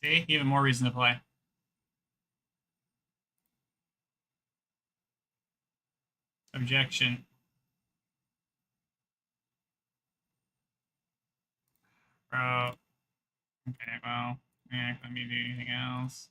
See, even more reason to play. Objection. Bro. Okay, well, yeah, let me do anything else.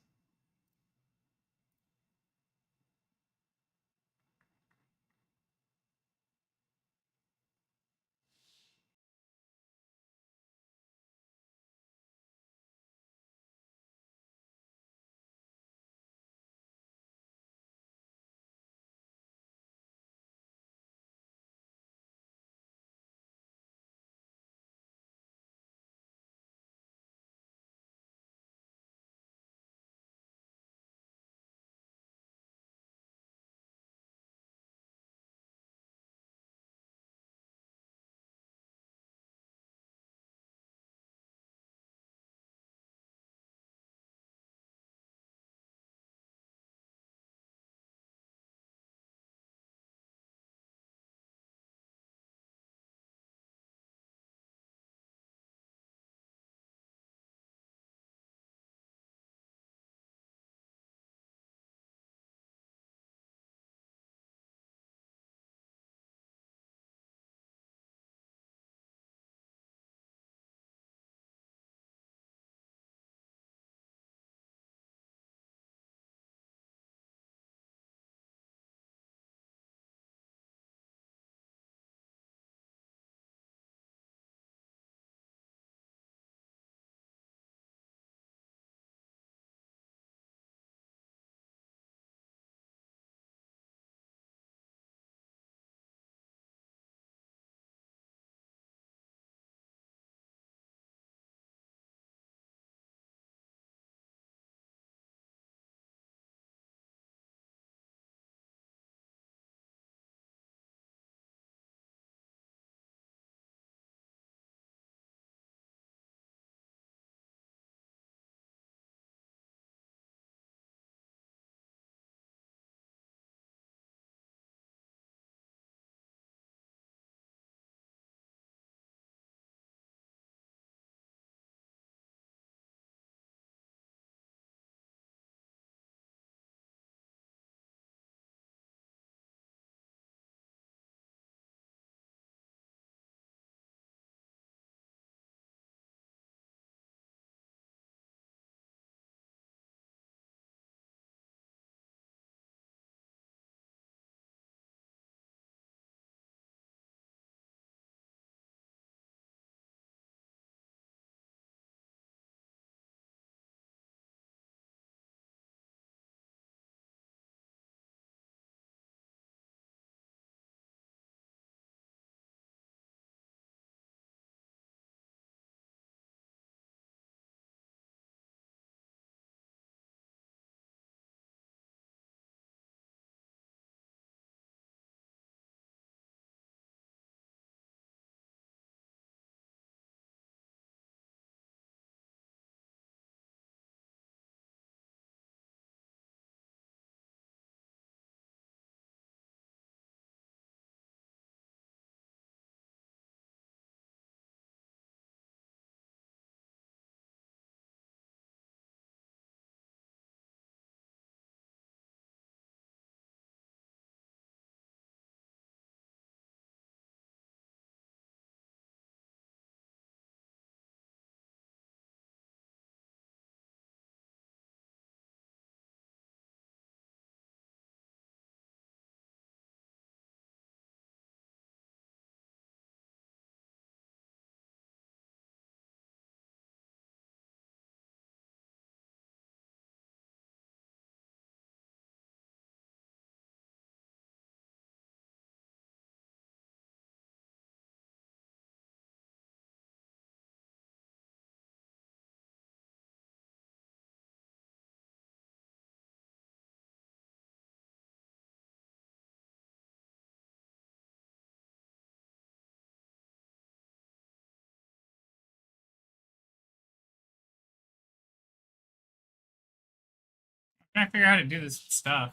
I'm trying to figure out how to do this stuff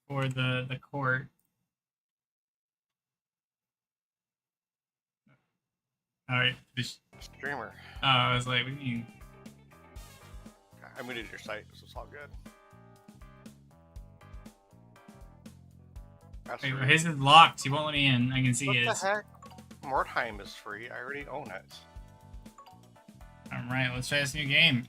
for the court. All right. Streamer. Oh, I was like, what do you mean? I muted your site, so it's all good. Wait, his is locked. He won't let me in. I can see what his. What the heck? Mordheim is free. I already own it. Alright, let's try this new game.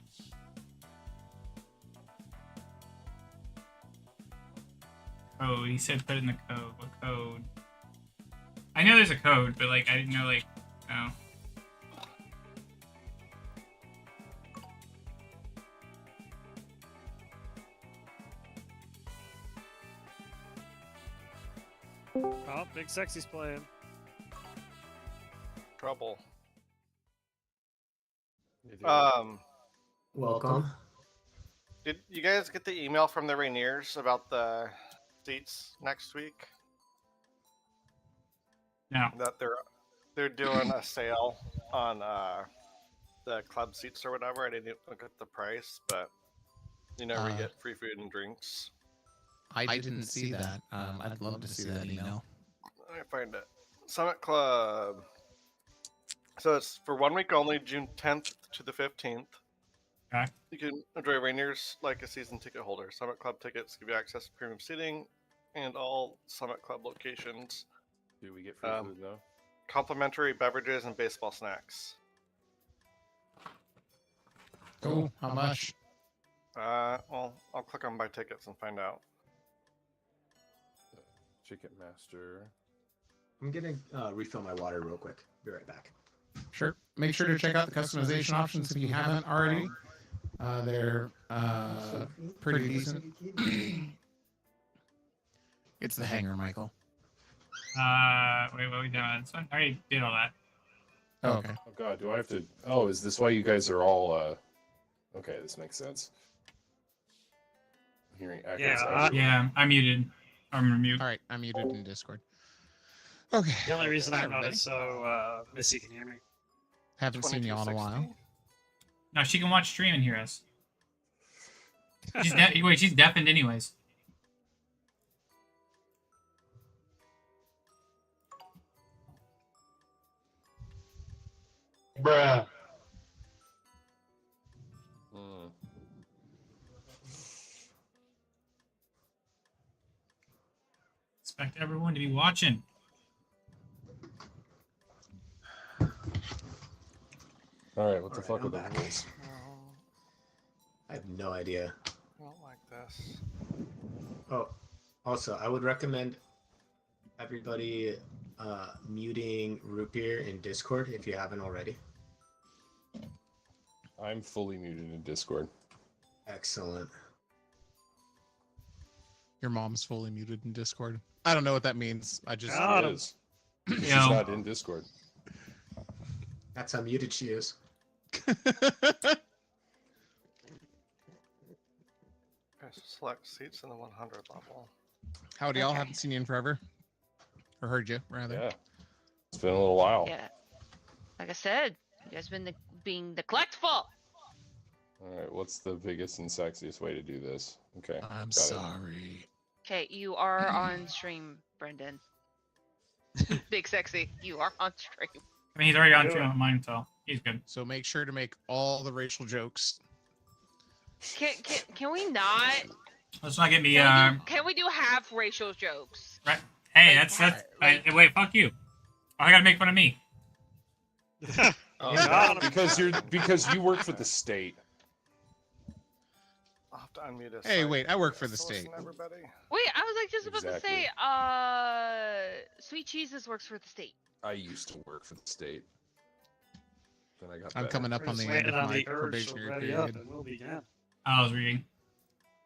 Code. He said put in the code. What code? I know there's a code, but like I didn't know like oh. Oh, Big Sexy's playing. Trouble. Welcome. Did you guys get the email from the Rainiers about the seats next week? No. That they're doing a sale on the club seats or whatever. I didn't look at the price, but you know, we get free food and drinks. I didn't see that. I'd love to see that email. Let me find it. Summit Club. So it's for 1 week only, June 10th to the 15th. Okay. You can enjoy Rainiers like a season ticket holder. Summit Club tickets give you access to premium seating and all Summit Club locations. Do we get free food though? Complimentary beverages and baseball snacks. Cool. How much? Well, I'll click on buy tickets and find out. Ticketmaster. I'm gonna refill my water real quick. Be right back. Sure. Make sure to check out the customization options if you haven't already. They're pretty decent. It's the hanger, Michael. Wait, what are we doing? This one? I already did all that. Oh, okay. Oh god, do I have to? Oh, is this why you guys are all? Okay, this makes sense. I'm hearing echoes. Yeah, Yeah, I'm muted. I'm mute. All right, I'm muted in Discord. Okay. The only reason I'm not Everybody. is so Missy can hear me. Haven't seen you all in a while. 2260. No, she can watch stream and hear us. Wait, she's deafened anyways. Bruh. Hmm. Expect everyone to be watching. All right, what the Alright, fuck I'm are the back. rules? I have no idea. I don't like this. Oh, also, I would recommend everybody muting Root Beer in Discord if you haven't already. I'm fully muted in Discord. Excellent. Your mom's fully muted in Discord. I don't know what that means. I just. Got She him. is. She's Yo. not in Discord. That's how muted she is. Okay, so select seats in the 100 level. Howdy, y'all. Okay. Haven't seen you in forever. Or heard you, rather. Yeah, it's been a little while. Yeah. Like I said, you guys been being neglectful. All right, what's the biggest and sexiest way to do this? Okay, I'm got it. sorry. Okay, you are on stream, Brendan. Big Sexy, you are on stream. I mean, he's already on Do stream it. on mine, so he's good. So make sure to make all the racial jokes. Can we not? Let's not get me. Can we do half racial jokes? Hey, like, that's. like- Wait, fuck you. I gotta make fun of me. Oh, Got him. because you work for the state. I'll have to unmute us. Hey, wait, I work for the So listen, state. everybody. Wait, I was like just about to say, Sweet Jesus works for the state. I used to work for the state. Then I got. I'm better. coming up We're on just the end waiting of on my the urge to probationary ready up period. and we'll begin. I was reading.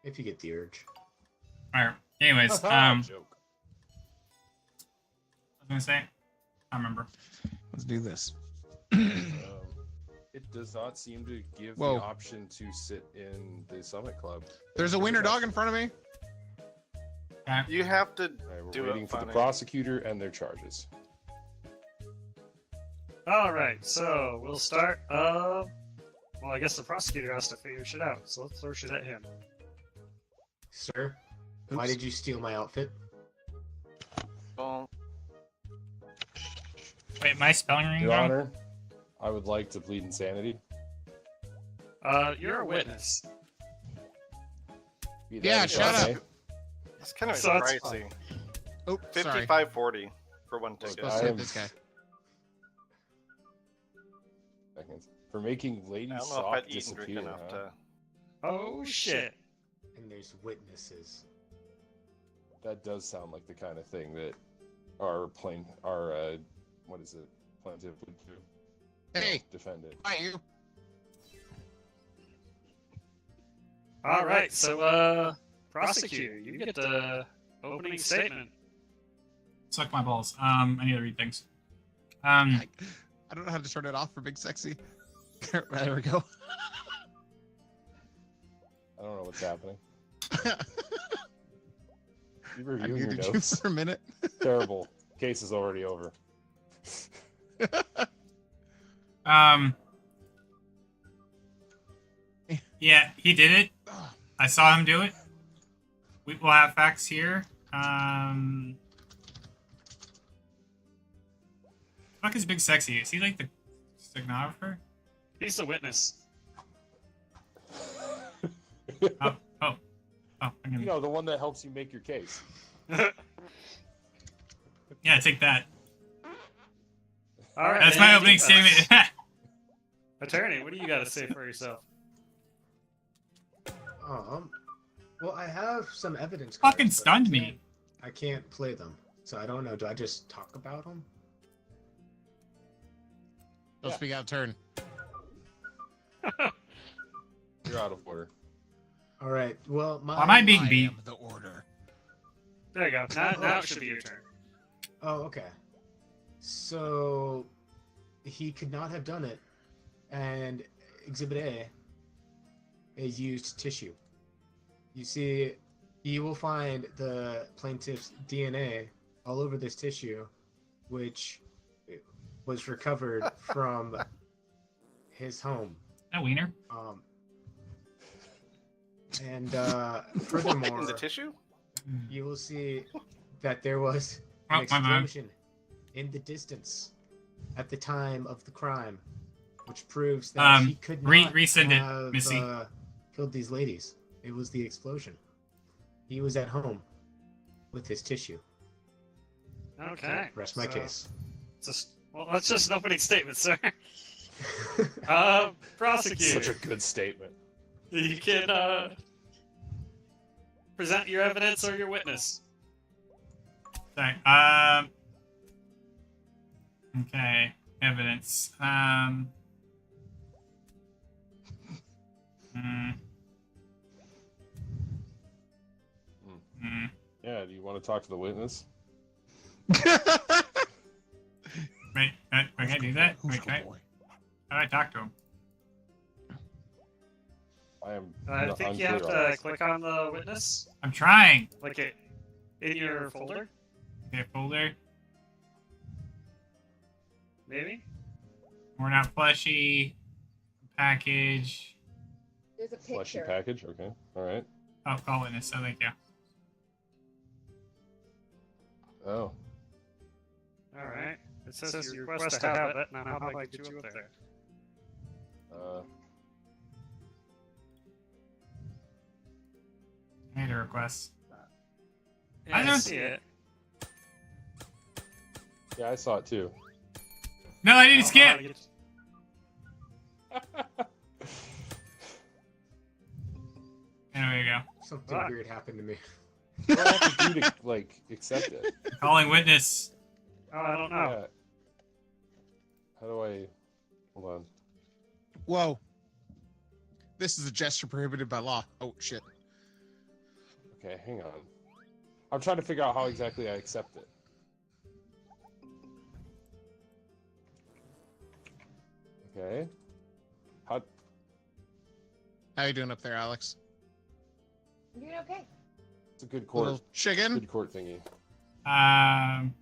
If you get the urge. All right. Anyways, Joke. I was gonna say, I remember. Let's do this. It does not seem to give Whoa. the option to sit in the Summit Club. There's a wiener dog in front of me. You have to All right, we're do it waiting for the funny. prosecutor and their charges. All right, so we'll start. Well, I guess the prosecutor has to figure shit out, so let's throw shit at him. Sir, why Oops. did you steal my outfit? Well, Wait, my spelling ring Your wrong? Honor, I would like to plead insanity. You're a witness. Be that Yeah, as shut it up. may. It's kind of So that's pricey. Oh, sorry. 55.40 for one I'm ticket. supposed to hit this guy. Seconds. For making Lady I don't know if Sock I'd eat and drink disappear, enough huh? to. Oh shit. And there's witnesses. That does sound like the kind of thing that what is it? Plaintiff would do. Hey, Defend it. hi you. All right, so prosecutor, you get the opening statement. Suck my balls. I need to read things. I don't know how to turn it off for Big Sexy. There we go. I don't know what's happening. You I reviewing your muted you notes? for a minute. Terrible. Case is already over. Yeah, he did it. I saw him do it. We will have facts here. Fuck is Big Sexy? Is he like the stenographer? He's the witness. Oh, I'm You gonna... know, the one that helps you make your case. Yeah, take that. All right, That's my and opening statement. Attorney, what do you got to say for yourself? Well, I have some evidence. Fucking cards, but I stunned can't- me. I can't play them, so I don't know. Do I just talk about them? Don't speak out of turn. You're out of order. All right. Well, Why am I being I beat? am the order. There you go. Now it should be your turn. Oh, okay. So he could not have done it, and Exhibit A is used tissue. You see, you will find the plaintiff's DNA all over this tissue, which was recovered from his home. That wiener. And furthermore, In the tissue? you will see that there was Oh, an my bad. explosion in the distance at the time of the crime, which proves that he could not resend it, have Missy. killed these ladies. It was the explosion. He was at home with his tissue. Okay. Rest my so- case. Well, that's just an opening statement, sir. Such Prosecutor, a good statement. you can present your evidence or your witness. Sorry. Okay. Evidence. Yeah, do you want to talk to the witness? Wait, can I do that? Wait, can I? How do I talk to him? I am I think you have unclear on to this. click on the witness, I'm trying. like it in your folder, Okay, folder. maybe. We're not fleshy. Package. There's a Fleshy picture. package, okay. Alright. Oh, call witness. Oh, thank you. Oh. All right. It says you request to have it. Now, how do I get you up there? I made a request. Yeah, I don't see it. Yeah, I saw it too. No, I didn't How skip. do I get- And there you go. Something Fuck. weird happened to me. What do I have to do to, like, accept it? Calling witness. Oh, I don't know. Yeah. How do I... Hold on. Whoa. This is a gesture prohibited by law. Oh, shit. Okay, hang on. I'm trying to figure out how exactly I accept it. Okay. How... How you doing up there, Alex? I'm doing okay. It's a good court. Little chicken? Good court thingy. Um,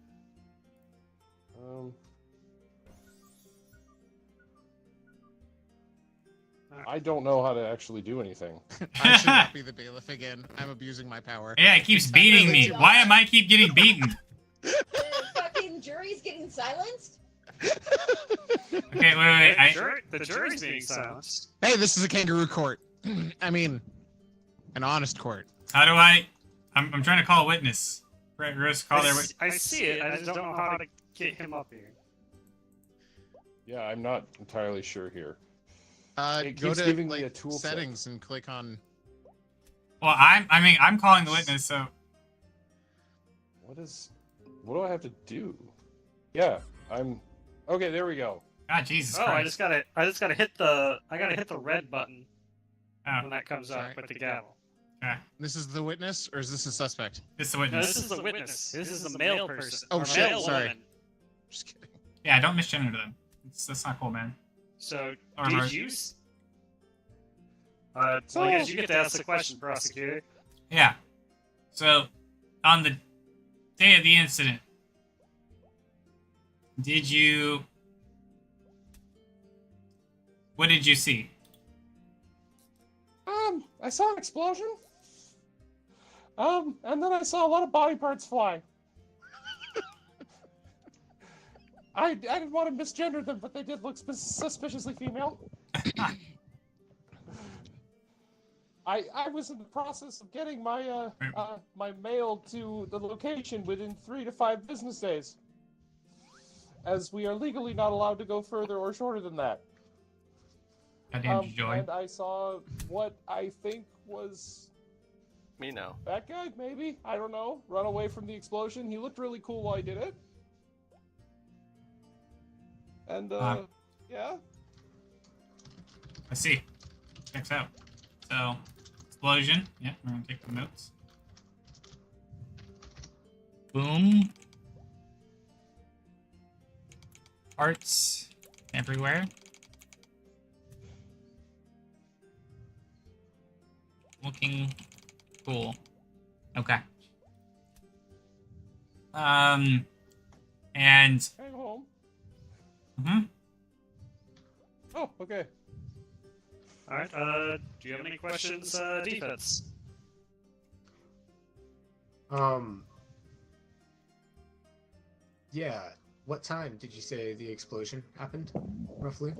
I don't know how to actually do anything. I should not be the bailiff again. I'm abusing my power. yeah, it keeps beating me. Why am I keep getting beaten? The fucking jury's getting silenced? Okay, wait. The jury's being silenced. Hey, this is a kangaroo court. I mean, an honest court. How do I? I'm trying to call a witness. Risk call their witness. I see it. I just don't know how to get him up here. Yeah, I'm not entirely sure here. It Go keeps to giving me like a tool set. settings and click on. Well, I'm calling the witness, so What do I have to do? Yeah, okay, there we go. God, Jesus Oh, Christ. I just gotta hit the red button Oh, when that comes Sorry. up with the gavel. okay. This is the witness, or is this a suspect? This is the No, witness. this is the witness. This is the male person. Oh, or shit, male sorry. woman. Just kidding. Yeah, don't misgender them. That's not cool, man. So, Or did Mark. you? So I guess you get to ask the question, prosecutor. Yeah. So, on the day of the incident, what did you see? I saw an explosion. And then I saw a lot of body parts fly. I didn't want to misgender them, but they did look suspiciously female. I was in the process of getting my my mail to the location within 3 to 5 business days, as we are legally not allowed to go further or shorter than that. Goddamn joy. And I saw what I think was Me now. that guy, maybe, I don't know, run away from the explosion. He looked really cool while he did it. And yeah. I see. Checks out. So, explosion. Yeah, we're gonna take the notes. Boom. Parts everywhere. Looking cool. Okay. And Hang home. Oh, okay. All right. Do you have any questions, defense? Yeah. What time did you say the explosion happened, roughly?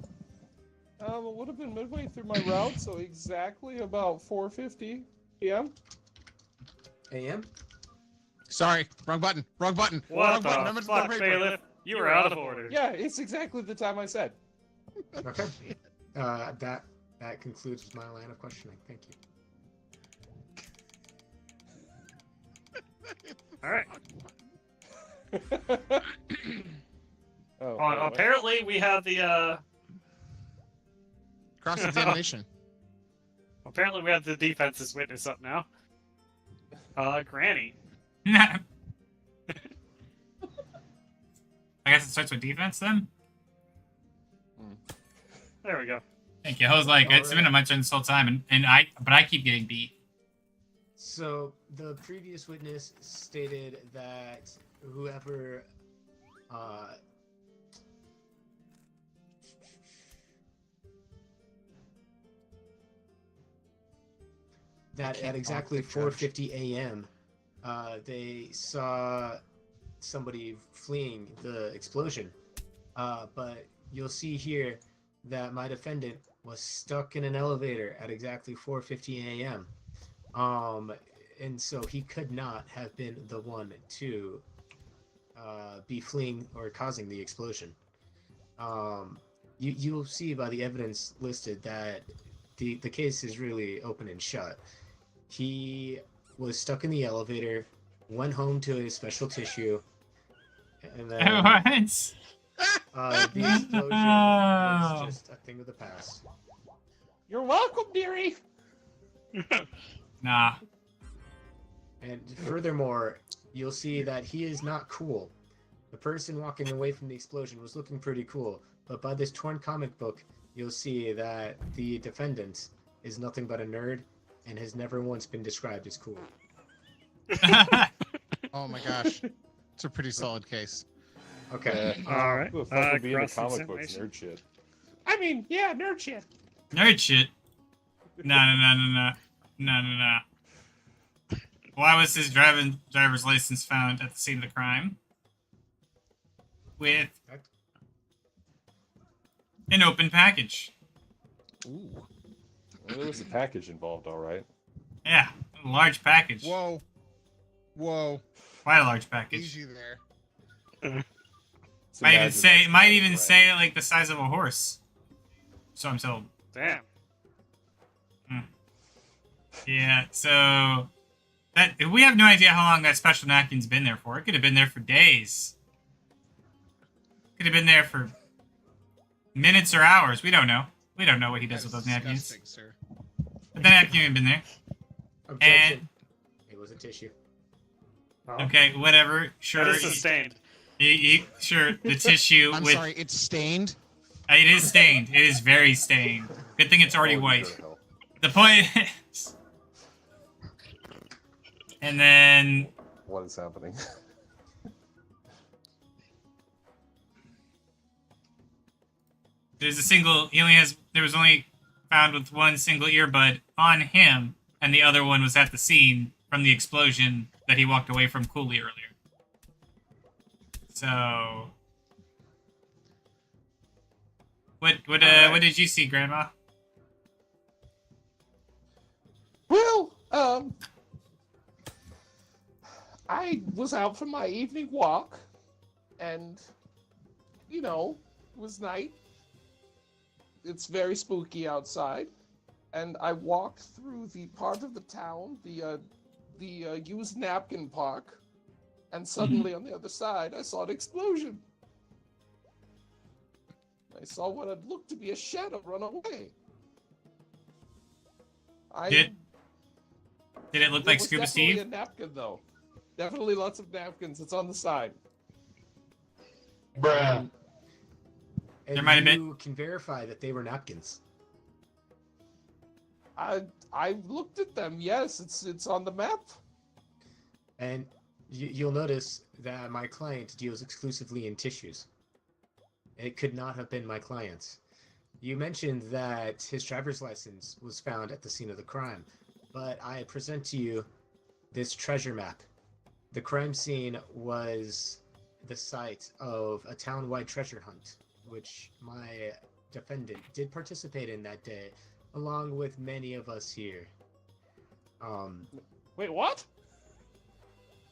It would have been midway through my route, so exactly about 4:50 p.m. A.M. Sorry, wrong button. Wrong button. What wrong the button. I'm in fuck, paper. bailiff? You were out of order. Yeah, it's exactly the time I said. Okay. That concludes my line of questioning. Thank you. All right. Oh, Apparently, we have the Cross-examination. apparently we have the defense's witness up now. Granny. I guess it starts with defense then? There we go. Thank you. I was like, it's Alright. been a munch this whole time, but I keep getting beat. So the previous witness stated that whoever that at exactly 4:50 a.m. They saw somebody fleeing the explosion. But you'll see here that my defendant was stuck in an elevator at exactly 4:50 a.m. And so he could not have been the one to be fleeing or causing the explosion. You'll see by the evidence listed that the case is really open and shut. He was stuck in the elevator, went home to his special tissue, and then What? the explosion was just a thing of the past. You're welcome, dearie. Nah. And furthermore, you'll see that he is not cool. The person walking away from the explosion was looking pretty cool, but by this torn comic book, you'll see that the defendant is nothing but a nerd and has never once been described as cool. Oh my gosh. It's a pretty solid case. Okay. All right. Who the fuck would be in the comic cross-examination. books? Nerd shit. I mean, yeah, nerd shit. Nerd shit. No. Why was his driver's license found at the scene of the crime? With an open package. Ooh. Well, there was a package involved, all right. Yeah, Large package. Whoa. Whoa. Quite a large package. Easy there. Just Might even imagine say that's it might kind of even right. say like the size of a horse. So I'm told. Damn. Yeah, so that we have no idea how long that special napkin's been there for. It could have been there for days. Could have been there for minutes or hours. We don't know. We don't know what he does with those napkins. Disgusting, sir. But that napkin had been there. Objection. It was a tissue. Oh, Okay, whatever. Sure. that is sustained. Sure, the tissue I'm with sorry, it's stained. it is stained. It is very stained. Good thing it's already Oh, white. good hell. The point is, and then What is happening? there was only found with one single earbud on him, and the other one was at the scene from the explosion that he walked away from coolly earlier. So, what did you see, Grandma? Well, I was out for my evening walk, and, you know, it was night. It's very spooky outside, and I walked through the part of the town, the used napkin park, and suddenly on the other side, I saw an explosion. I saw what had looked to be a shadow run away. Did it look like Scuba definitely Steve? a napkin, though. Definitely lots of napkins. It's on the side. And There might have been. you can verify that they were napkins. I looked at them. Yes, it's on the map. And you'll notice that my client deals exclusively in tissues. It could not have been my client. You mentioned that his driver's license was found at the scene of the crime, but I present to you this treasure map. The crime scene was the site of a town-wide treasure hunt, which my defendant did participate in that day, along with many of us here. Wait, what?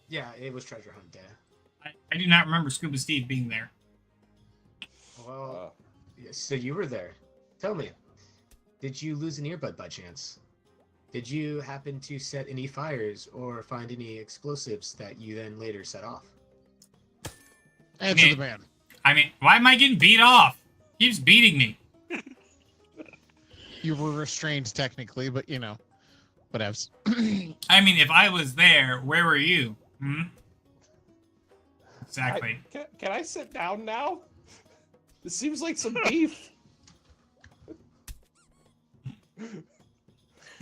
Yeah, it was treasure hunt day. I do not remember Scuba Steve being there. Well, so you were there. Tell me, did you lose an earbud by chance? Did you happen to set any fires or find any explosives that you then later set off? Answer Okay. the man. I mean, why am I getting beat off? He keeps beating me. You were restrained technically, but you know, whatevs. I mean, if I was there, where were you? Exactly. Can I sit down now? This seems like some beef.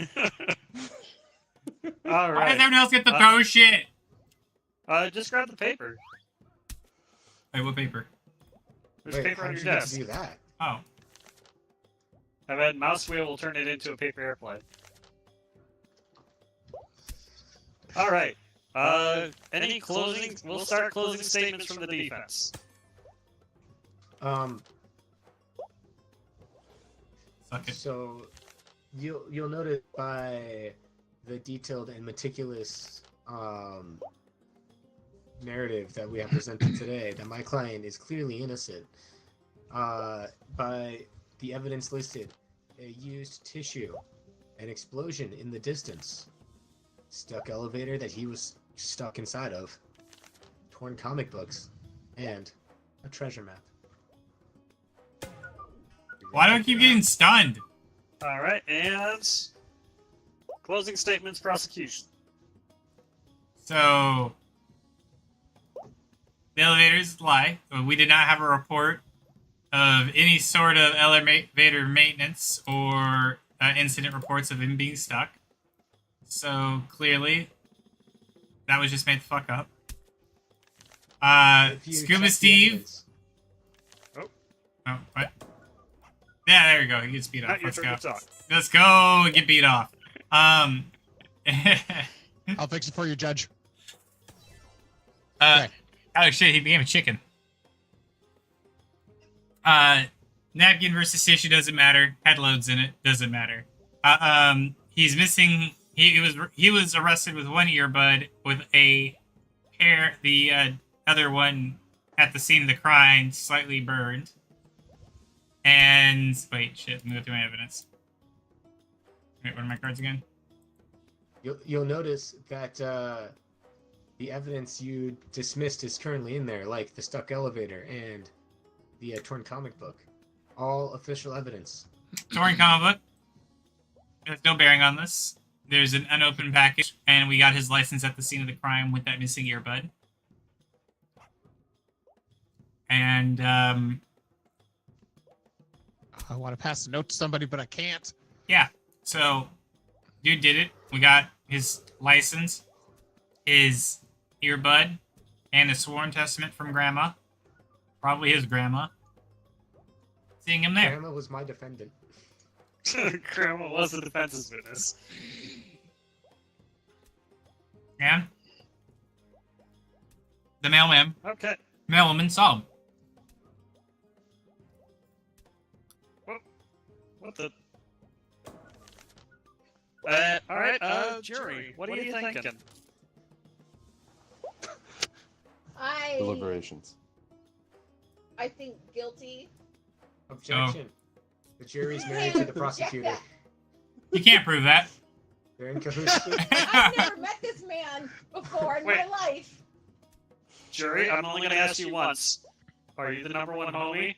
All Why does right. everyone else get to throw shit? Just grab the paper. Wait, what paper? There's Wait, paper how on did your you get to desk. do that? Oh. I bet mouse wheel will turn it into a paper airplane. All right. Any closing? We'll start closing statements from the defense. Suck it. So you'll notice by the detailed and meticulous narrative that we have presented today that my client is clearly innocent. By the evidence listed, a used tissue, an explosion in the distance, stuck elevator that he was stuck inside of, torn comic books, and a treasure map. Why do I keep getting stunned? All right, and closing statements, prosecution. So, the elevators lie. We did not have a report of any sort of elevator maintenance or incident reports of him being stuck. So, clearly, that was just made the fuck up. If you Scuba check the Steve. evidence- Oh, what? Yeah, there we go. He gets beat Not off. your Let's turn go. to talk. Let's go get beat off. I'll fix it for you, Judge. Oh shit, he became a chicken. Napkin versus tissue doesn't matter. Had loads in it, doesn't matter. He he was arrested with one earbud, with the other one at the scene of the crime slightly burned. And wait, shit, let me go through my evidence. Wait, what are my cards again? You'll notice that the evidence you dismissed is currently in there, like the stuck elevator and the torn comic book. All official evidence. Torn comic book. There's no bearing on this. There's an unopened package, and we got his license at the scene of the crime with that missing earbud. And I want to pass a note to somebody, but I can't. yeah, so dude did it. We got his license, his earbud, and a sworn testament from grandma. Probably his grandma. Seeing him there. Grandma was my defendant. Grandma was the defense's witness. And the mailman saw him. What the? All right, jury, what are you thinking? Deliberations. I think guilty. Objection. The jury's married to the prosecutor. You can't prove that. They're in cahoots. I've never met this man before in my life. Jury, I'm only going to ask you once. Are you the number one homie?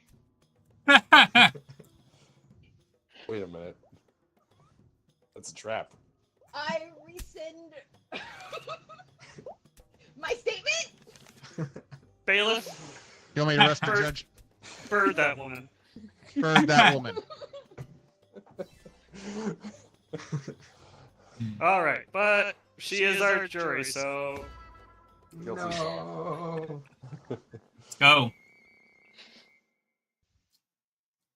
Wait a minute. That's a trap. I rescind my statement. Bailiff? You want me to arrest the judge? Bird that woman. Bird that woman. All right, but she is our jury, so... No. Let's go.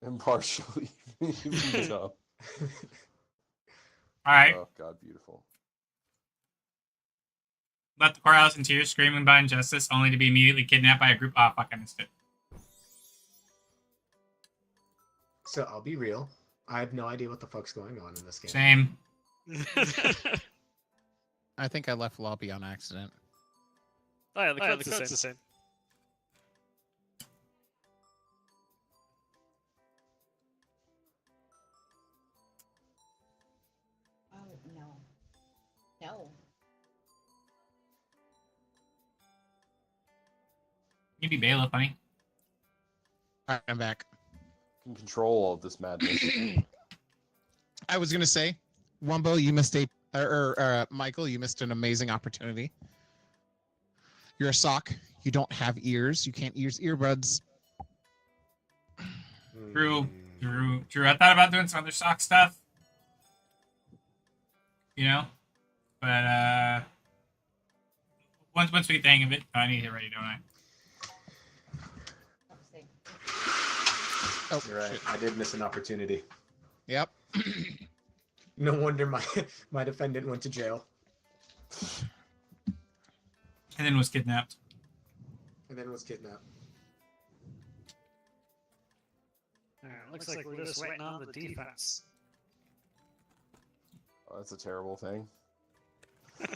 Impartially. All right. Oh God, beautiful. Left the courthouse in tears, screaming by injustice, only to be immediately kidnapped by a group. Oh, fuck, I missed it. So I'll be real. I have no idea what the fuck's going on in this game. Same. I think I left lobby on accident. Oh yeah, the code's the same. Oh no. No. You be bailiff, honey. All right, I'm back. Can control all of this madness. I was gonna say, Wumbo, you missed Michael, you missed an amazing opportunity. You're a sock. You don't have ears. You can't use earbuds. True. I thought about doing some other sock stuff. You know? But, once we get the hang of it, I need to get ready, don't I? Oh, You're right. shit. I did miss an opportunity. Yep. No wonder my defendant went to jail. And then was kidnapped. And then was kidnapped. Looks like we're just waiting on the defense. Oh, that's a terrible thing.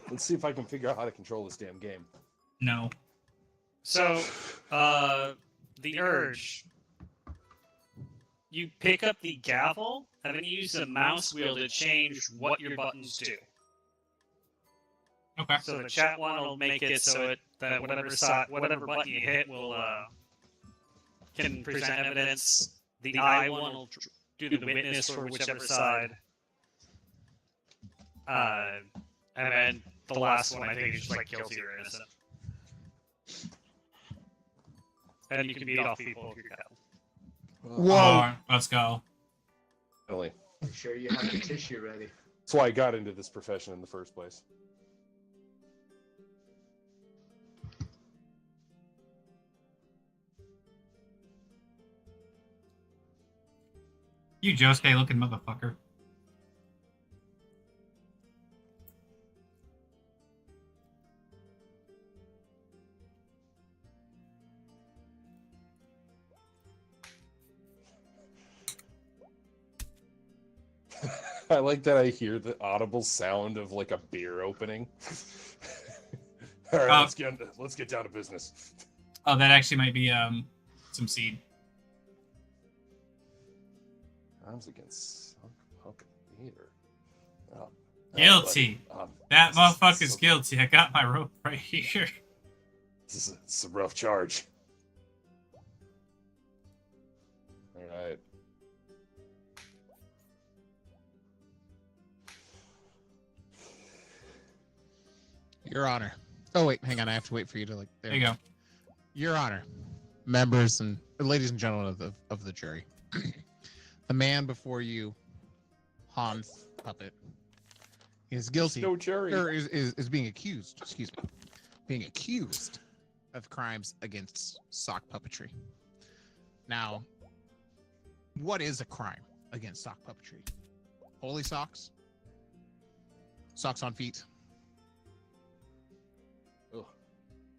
Let's see if I can figure out how to control this damn game. No. So, the urge. You pick up the gavel, and then you use the mouse wheel to change what your buttons do. Okay. So the chat one will make it so that whatever button you hit will can present evidence. The I one will do the witness for whichever side. And then the last one I think is just like guilty or innocent. And you can beat off people with your gavel. Whoa. Oh, let's go. Really. I'm sure you have the tissue ready. That's why I got into this profession in the first place. You Josuke looking motherfucker. I like that I hear the audible sound of like a beer opening. All right, let's get down to business. Oh, that actually might be some seed. Crimes against Puppet Theater. Oh, Guilty. That motherfucker's guilty. I got my rope right here. This is a rough charge. All right. Your Honor. Oh wait, hang on. I have to wait for you to like. There you go. Your Honor, members and ladies and gentlemen of the jury, the man before you, Hans Puppet, is guilty. No jury. Or is being accused. Excuse me, being accused of crimes against sock puppetry. Now, what is a crime against sock puppetry? Holy socks? Socks on feet?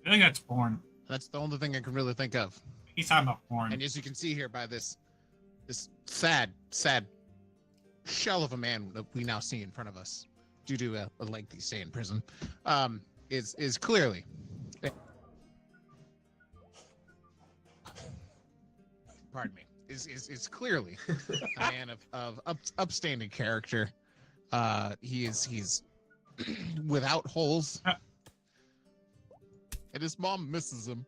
I think that's porn. That's the only thing I can really think of. He's talking about porn. And as you can see here by this sad shell of a man that we now see in front of us due to a lengthy stay in prison, is clearly pardon me, is clearly a man of upstanding character. He's without holes. And his mom misses him.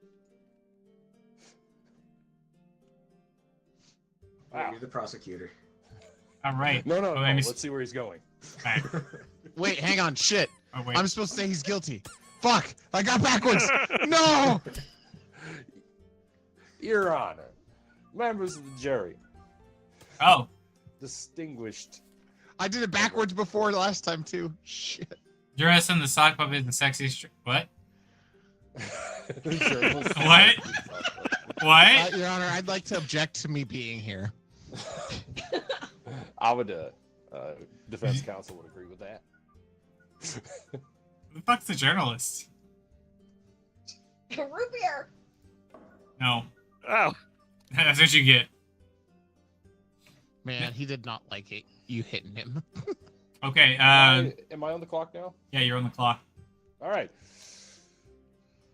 Yeah, you're the prosecutor. All right. No. Oh, Let's see where he's going. Right. Wait, hang on. Shit. Oh, wait. I'm supposed to say he's guilty. Fuck. I got backwards. No. Your Honor, members of the jury, Oh. distinguished. I did it backwards before last time too. Shit. Dress in the sock puppet is the sexiest. What? What? What? Your Honor, I'd like to object to me being here. I would, defense counsel would agree with that. Who the fuck's the journalist? Root beer. No. Oh. That's what you get. Man, he did not like it. You hitting him. Okay. Am I on the clock now? Yeah, you're on the clock. All right.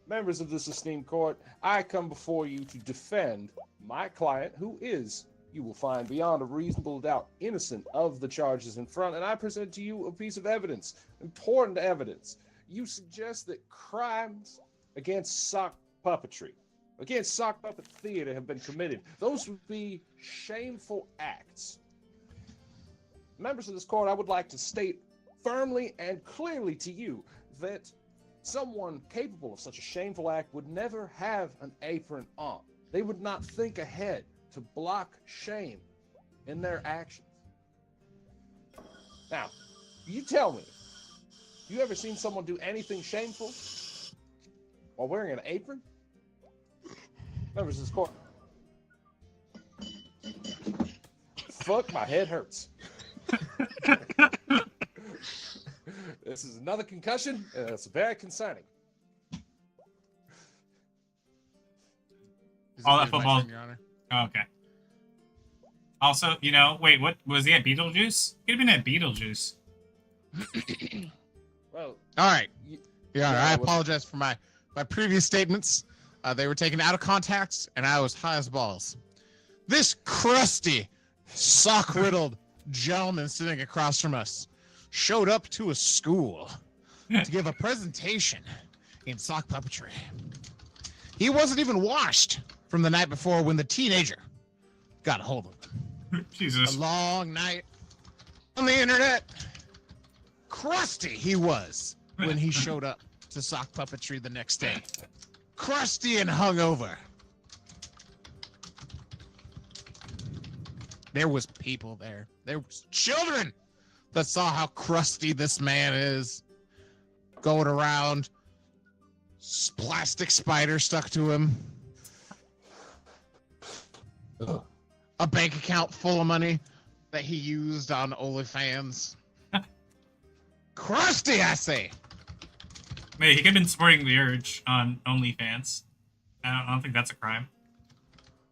Members of this esteemed court, I come before you to defend my client, who is, you will find beyond a reasonable doubt, innocent of the charges in front, and I present to you a piece of evidence, important evidence. You suggest that crimes against sock puppetry, against sock puppet theater have been committed. Those would be shameful acts. Members of this court, I would like to state firmly and clearly to you that someone capable of such a shameful act would never have an apron on. They would not think ahead to block shame in their actions. Now, you tell me, you ever seen someone do anything shameful while wearing an apron? Members of this court. Fuck, my head hurts. This is another concussion, and it's very concerning. All that football. Your Honor. Oh, okay. Also, wait, what was he at Beetlejuice? Could have been at Beetlejuice. Well, All right. you- Your Honor, Yeah, I what- apologize for my previous statements. They were taken out of context, and I was high as balls. This crusty, sock-riddled gentleman sitting across from us showed up to a school to give a presentation in sock puppetry. He wasn't even washed from the night before when the teenager got a hold of him. Jesus. A long night on the internet. Crusty he was when he showed up to sock puppetry the next day. Crusty and hungover. There was people there. There was children that saw how crusty this man is. Going around, plastic spider stuck to him. Ugh. A bank account full of money that he used on OnlyFans. Crusty, I say. Wait, he could have been supporting the urge on OnlyFans. I don't think that's a crime.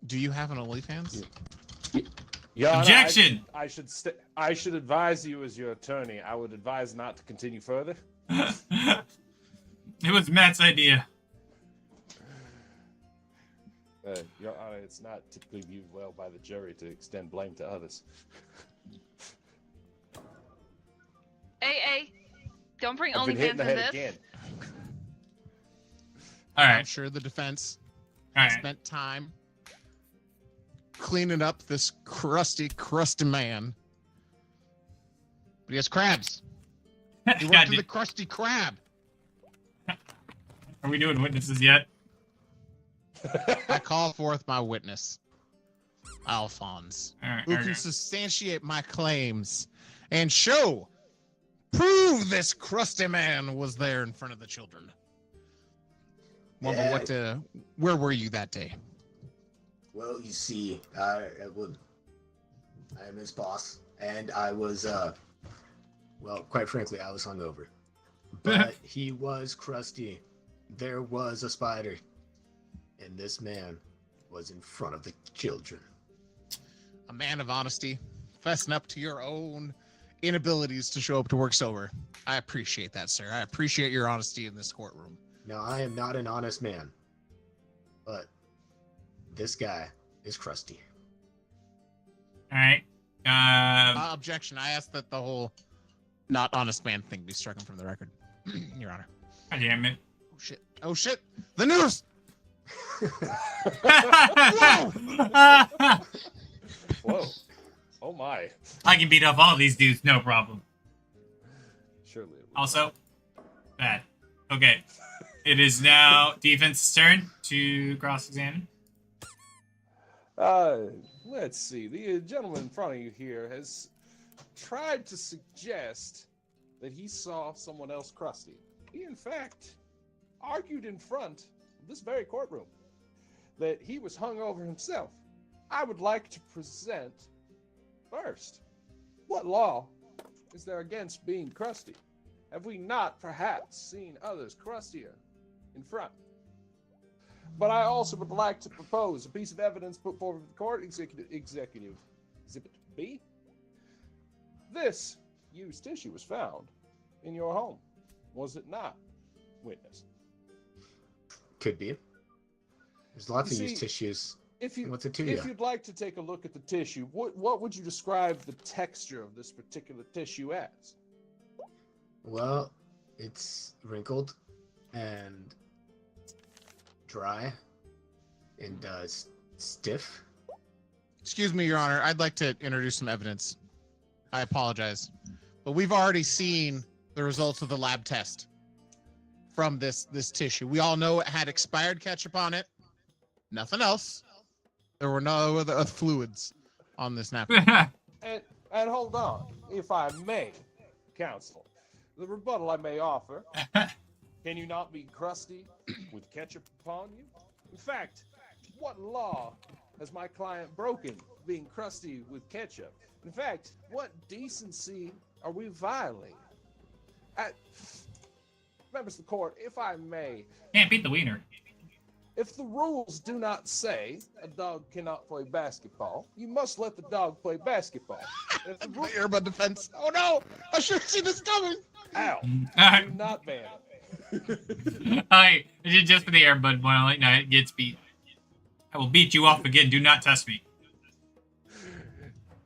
Do you have an OnlyFans? Yeah. Your Honor, Objection! I should advise you as your attorney. I would advise not to continue further. It was Matt's idea. Your Honor, it's not typically viewed well by the jury to extend blame to others. Hey, don't bring I've been hit in OnlyFans the in head this. again. All I'm right. sure the defense All right. spent time cleaning up this crusty man. But he has crabs. He God, worked for the crusty crab. are we doing witnesses yet? I call forth my witness, Alphonse, All right. who can substantiate my claims and prove this crusty man was there in front of the children. Wumble, where were you that day? Well, you see, I am his boss, and I was, well, quite frankly, I was hungover. But he was crusty. There was a spider, and this man was in front of the children. A man of honesty, fessing up to your own inabilities to show up to work sober. I appreciate that, sir. I appreciate your honesty in this courtroom. Now, I am not an honest man, but this guy is crusty. All right. Objection. I ask that the whole not honest man thing be stricken from the record, Your Honor. God damn it. Oh, shit. Oh, shit. The news! Whoa. Oh, my. I can beat up all these dudes, no problem. Surely. Also, bad. Okay. It is now defense's turn to cross-examine. Let's see. The gentleman in front of you here has tried to suggest that he saw someone else crusty. He, in fact, argued in front of this very courtroom that he was hungover himself. I would like to present first. What law is there against being crusty? Have we not perhaps seen others crustier in front? But I also would like to propose a piece of evidence put forward to the court, Executive Exhibit B. This used tissue was found in your home, was it not, witness? Could be. There's lots You of used see, tissues. If What's it to you? you'd like to take a look at the tissue, what would you describe the texture of this particular tissue as? Well, it's wrinkled and dry and stiff. Excuse me, Your Honor. I'd like to introduce some evidence. I apologize. But we've already seen the results of the lab test from this tissue. We all know it had expired ketchup on it. Nothing else. There were no other fluids on this napkin. And hold on, if I may, counsel, the rebuttal I may offer, can you not be crusty with ketchup upon you? In fact, what law has my client broken being crusty with ketchup? In fact, what decency are we violating? Members of the court, if I may, Can't beat the wiener. if the rules do not say a dog cannot play basketball, you must let the dog play basketball. If the The rules earbud defense. Oh no! I should have seen this coming. Ow, Alright. do not ban. Alright. I did just for the airbud one. Like, no, it gets beat. I will beat you off again. Do not test me.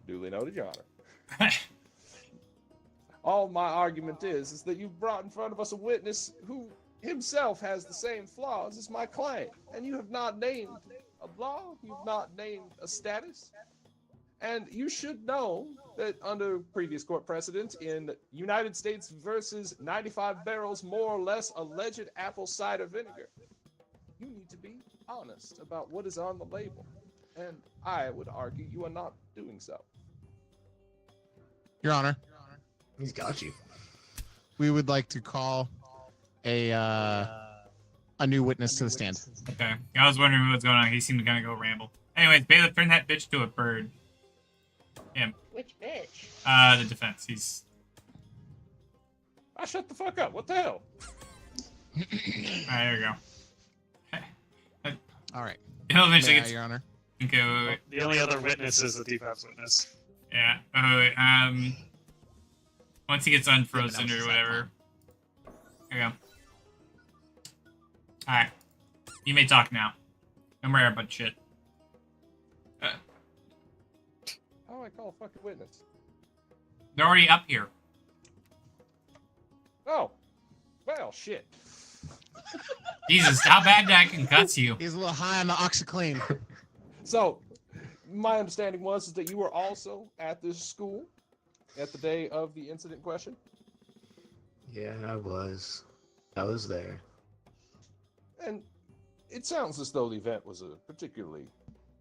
Duly noted, Your Honor. All my argument is that you've brought in front of us a witness who himself has the same flaws as my client, and you have not named a law, you've not named a status, and you should know that under previous court precedent in United States versus 95 barrels more or less alleged apple cider vinegar, you need to be honest about what is on the label, and I would argue you are not doing so. Your Honor, He's got you. we would like to call a new witness to the stand. Okay. I was wondering what was going on. He seemed to kind of go ramble. Anyways, bailiff, turn that bitch to a bird. Him. Which bitch? The defense. He's. Ah, shut the fuck up. What the hell? Alright, there we go. All right. It'll eventually May I, get. Your Honor? Okay, wait, wait. The only other witness is the defense witness. Yeah. Oh, wait. Once he gets unfrozen Yeah, but that was or just whatever. Here you go. Alright. You may talk now. Don't worry about shit. How do I call a fucking witness? They're already up here. Oh, well, shit. Jesus, how bad that can cut you? He's a little high on the OxyClean. So, my understanding was is that you were also at this school at the day of the incident in question. Yeah, I was. I was there. And it sounds as though the event was a particularly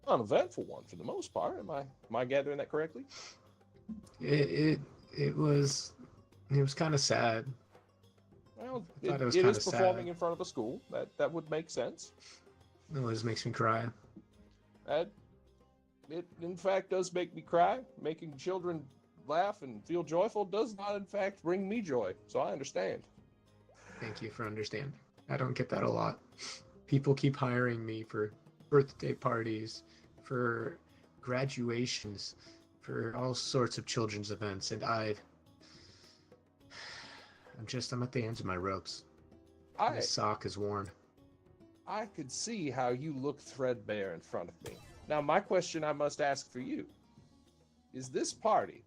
uneventful one for the most part. Am I gathering that correctly? It was kind of sad. Well, I thought it was it kinda is performing sad. in front of a school. That would make sense. It always makes me cry. It in fact does make me cry. Making children laugh and feel joyful does not in fact bring me joy. So I understand. Thank you for understanding. I don't get that a lot. People keep hiring me for birthday parties, for graduations, for all sorts of children's events, and I'm at the ends of my ropes. My sock is worn. I could see how you look threadbare in front of me. Now, my question I must ask for you is this party,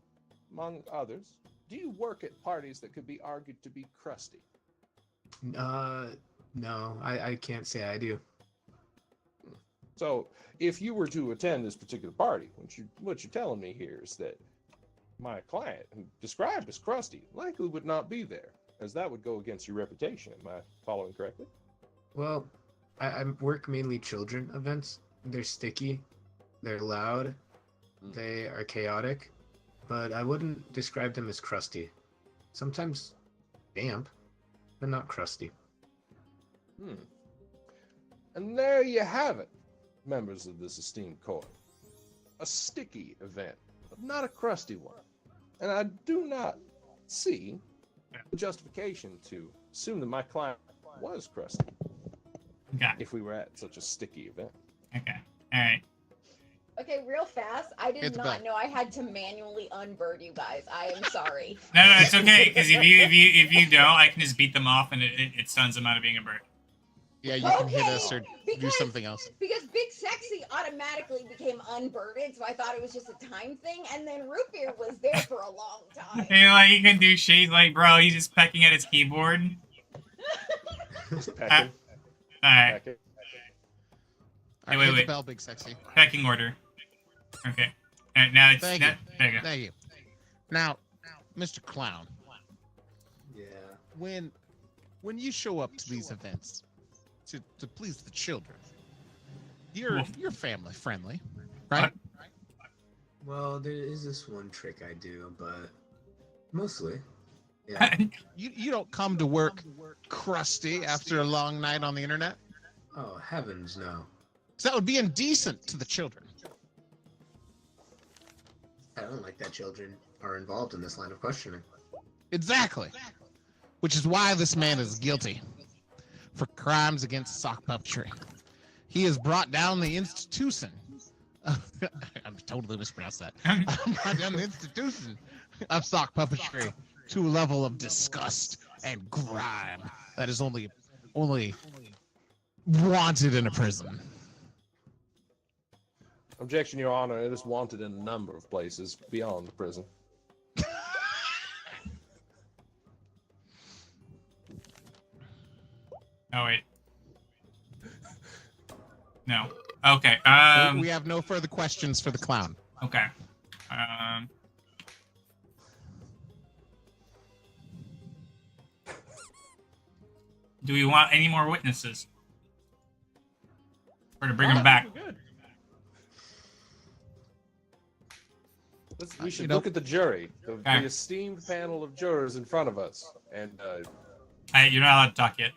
among others, do you work at parties that could be argued to be crusty? No, I can't say I do. So, if you were to attend this particular party, what you're telling me here is that my client, who described as crusty, likely would not be there, as that would go against your reputation. Am I following correctly? Well, I work mainly children events. They're sticky, they're loud, they are chaotic, but I wouldn't describe them as crusty. Sometimes damp, but not crusty. And there you have it, members of this esteemed court. A sticky event, but not a crusty one. And I do not see the justification to assume that my client was crusty Okay. if we were at such a sticky event. Okay. Alright. Okay, real fast. I did Hit the not bell. know I had to manually unbird you guys. I am sorry. No, it's okay, because if you don't, I can just beat them off and it stuns them out of being a bird. Yeah, you can hit us or do because- something else. Because Big Sexy automatically became unbirded, so I thought it was just a time thing, and then Root Beer was there for a long time. You know, like, he can do shit, like, bro, he's just pecking at his keyboard. Pecking, Alright, pecking. All right, wait, hit wait. the bell, Big Sexy. pecking order. Okay. Alright, now it's... Thank now, you. there you go. Thank you. Now, Mr. Clown, Yeah. when you show up to these events to please the children, you're family friendly, right? Well, there is this one trick I do, but mostly, yeah. You don't come to work crusty after a long night on the internet. Oh, heavens no. So that would be indecent to the children. I don't like that children are involved in this line of questioning. Exactly. Which is why this man is guilty for crimes against sock puppetry. He has brought down the institution. I'm totally mispronounced that. Brought down the institution of sock puppetry to a level of disgust and grime that is only wanted in a prison. Objection, Your Honor. It is wanted in a number of places beyond the prison. Oh, wait. No. Okay, We have no further questions for the clown. okay. Do we want any more witnesses? Or to bring them back? We're good. We should You know- look at the jury, Okay. the esteemed panel of jurors in front of us, and You're not allowed to talk yet.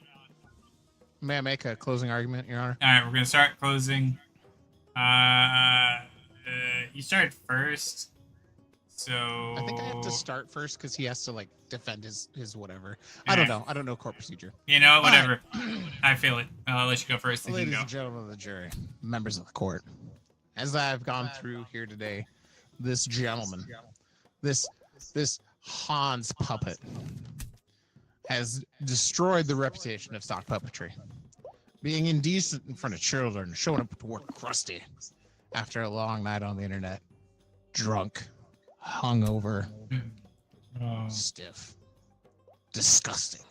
May I make a closing argument, Your Honor? Alright, we're gonna start closing. You start first. So I think I have to start first because he has to like defend his whatever. I don't know. I don't know court procedure. You know, whatever. I feel it. I'll let you go first. And you Ladies go. and gentlemen of the jury, members of the court, as I've gone through here today, this gentleman, this Hans puppet, has destroyed the reputation of sock puppetry. Being indecent in front of children, showing up to work crusty after a long night on the internet, drunk, hungover, stiff, disgusting.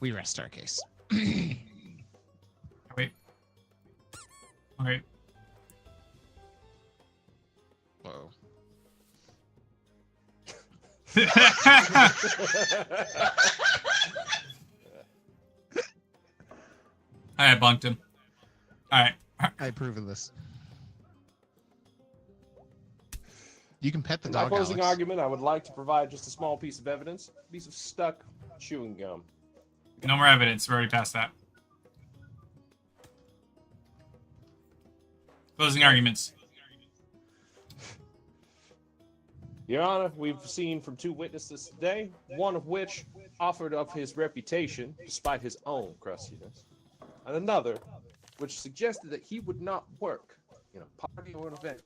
We rest our case. Wait. Okay. Whoa. I bunked him. All right. I approve of this. You can pet the In my dog, closing Alex. argument, I would like to provide just a small piece of evidence, a piece of stuck chewing gum. No more evidence. We're already past that. Closing arguments. Your Honor, we've seen from 2 witnesses today, one of which offered up his reputation despite his own crustiness, and another which suggested that he would not work in a party or an event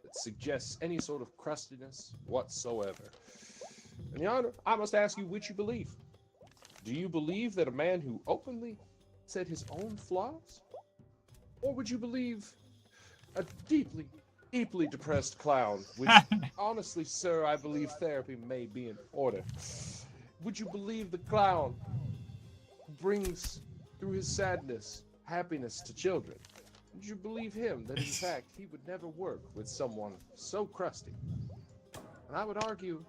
that suggests any sort of crustiness whatsoever. And Your Honor, I must ask you which you believe. Do you believe that a man who openly said his own flaws? Or would you believe a deeply depressed clown, which honestly, sir, I believe therapy may be in order? Would you believe the clown who brings through his sadness happiness to children? Would you believe him that in fact he would never work with someone so crusty? And I would argue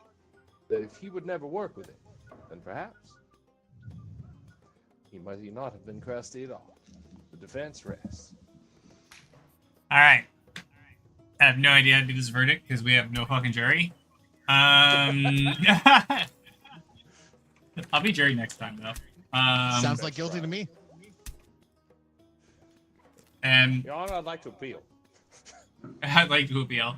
that if he would never work with it, then perhaps he might not have been crusty at all. The defense rests. All right. I have no idea how to do this verdict because we have no fucking jury. I'll be jury next time though. Sounds like guilty to me. And Your Honor, I'd like to appeal. I'd like to appeal.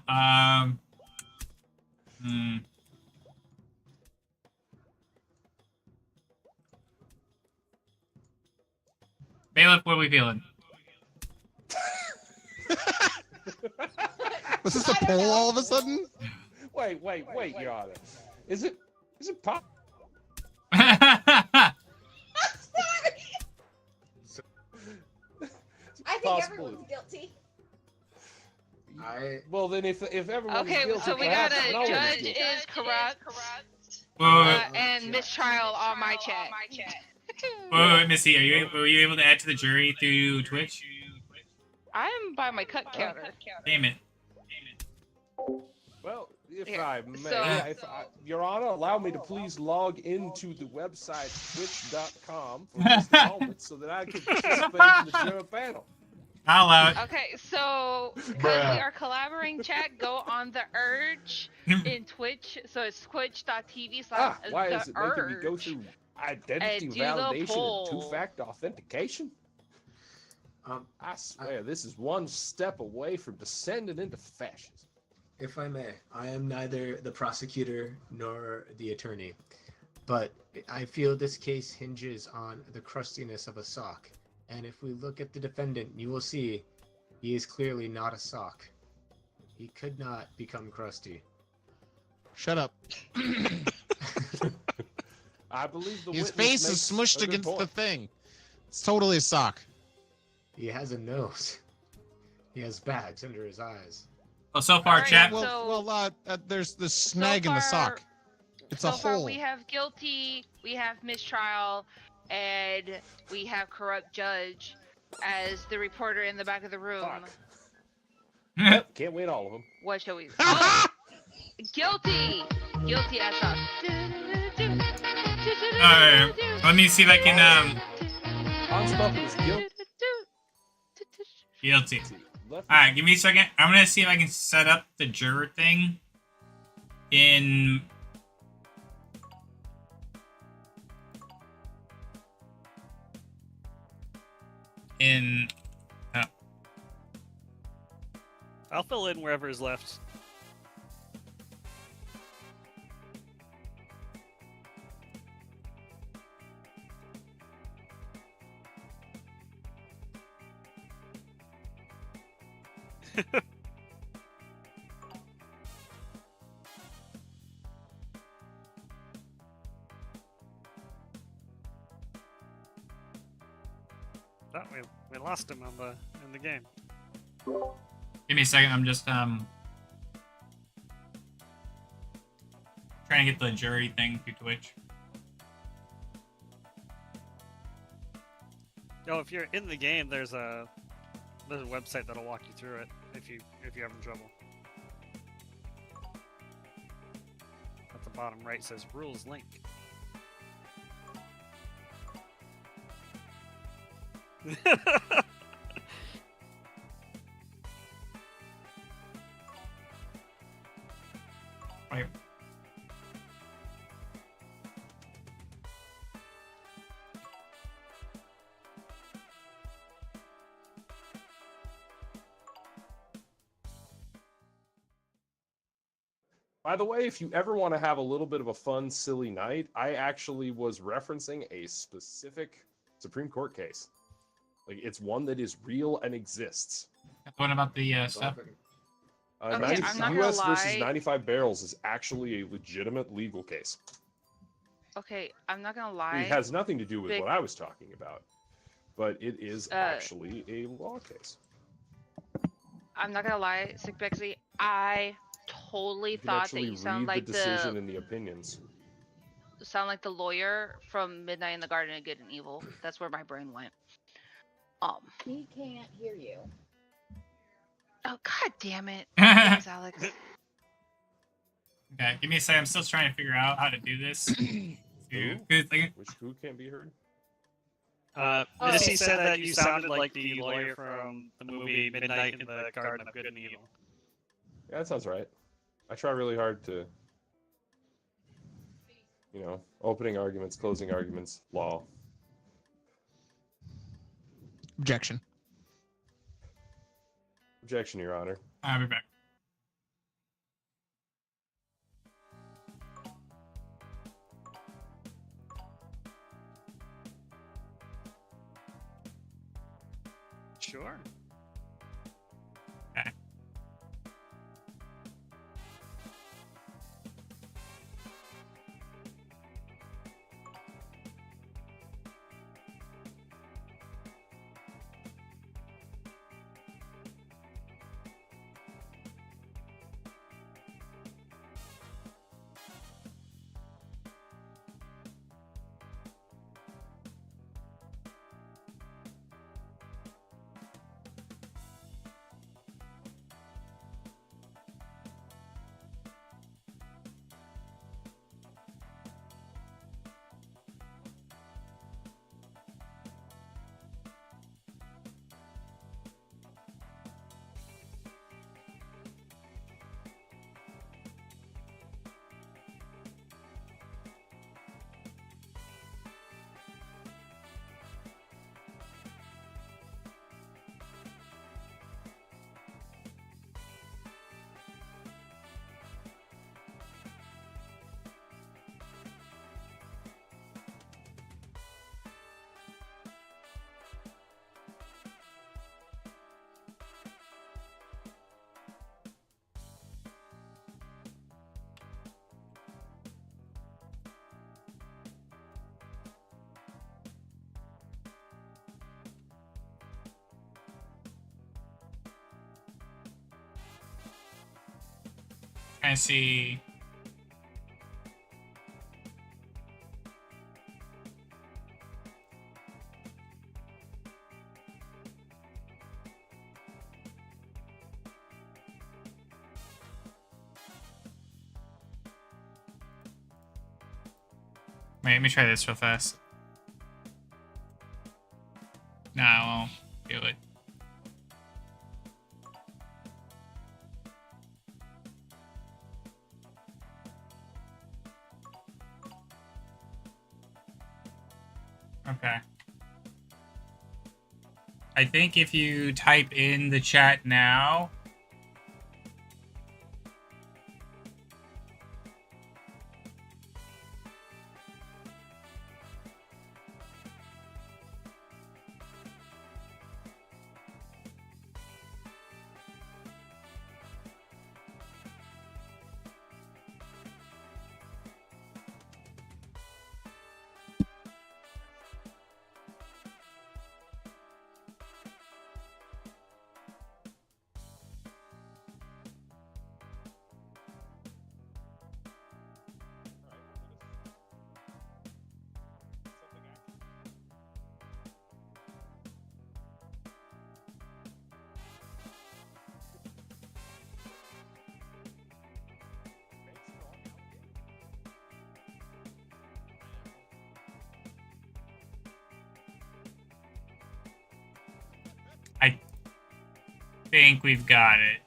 Bailiff, what are we feeling? Was this a poll all of a sudden? Wait, Your Honor. Is it pop? I think Possible. everyone's guilty. Well, then if everyone's Okay, guilty, so we got perhaps a no one's judge guilty. is corrupt Wait, and mistrial on my chat. wait, Missy, were you able to add to the jury through Twitch? I'm by my cut counter. Damn it. Well, if Here, I may, so- Your Honor, allow me to please log into the website twitch.com for just a moment so that I can participate in the jury panel. I'll allow it. Okay, so because we are collaborating chat, go on the Urge in Twitch. So it's twitch.tv/the Why is it making me go Urge. through identity do the validation and poll. two-factor authentication? I swear, this is one step away from descending into fascism. If I may, I am neither the prosecutor nor the attorney, but I feel this case hinges on the crustiness of a sock. And if we look at the defendant, you will see he is clearly not a sock. He could not become crusty. Shut up. I believe the His witness face is makes smushed a good against the point. thing. It's totally a sock. He has a nose. He has bags under his eyes. Well, so far, Alright, chat. so- There's the snag in the sock. It's a So far, hole. we have guilty, we have mistrial, and we have corrupt judge as the reporter in the back of the room. Fuck. Yep, can't win all of them. What shall we? Oh, guilty, guilty as up. Alright, let me see if I can, Hans Puppet is guilty. Left Alright, give me a second. I'm gonna see if I can set up the juror thing in... I'll fill in wherever is left. Oh, we lost him in the game. Give me a second. I'm just trying to get the jury thing through Twitch. Oh, if you're in the game, there's a website that'll walk you through it if you're having trouble. At the bottom right says rules link. Right. By the way, if you ever want to have a little bit of a fun, silly night, I actually was referencing a specific Supreme Court case. Like, it's one that is real and exists. What about the stuff? Okay, I'm not gonna US versus lie. 95 barrels is actually a legitimate legal case. Okay, I'm not gonna lie. It has nothing to do with Big- what I was talking about, but it is actually a law case. I'm not gonna lie, Sick Bexley. I totally You can thought that actually you sound read like the decision and the opinions. the lawyer from Midnight in the Garden of Good and Evil. That's where my brain went. He can't hear you. Oh, god damn it. Thanks, Alex. Okay, give me a second. I'm still trying to figure out how to do this. Who can't be heard? Missy said that you sounded like the lawyer from the movie Midnight in the Garden of Good and Evil. Yeah, that sounds right. I try really hard to, opening arguments, closing arguments, law. Objection. Objection, Your Honor. I'll be back. Sure. Okay. Trying to see. Wait, let me try this real fast. No, I won't do it. Okay. I think if you type in the chat now. think we've got it.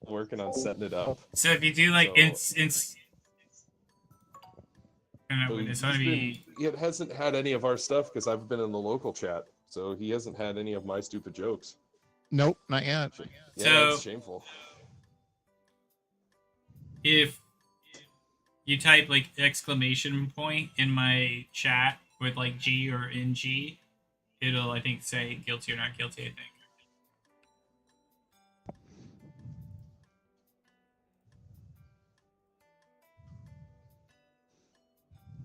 Working on setting it up. So if you do like So- So it's gonna be it hasn't had any of our stuff because I've been in the local chat, so he hasn't had any of my stupid jokes. Nope, not yet. Yeah, So- that's shameful. if you type like exclamation point in my chat with like G or NG, it'll I think say guilty or not guilty, I think.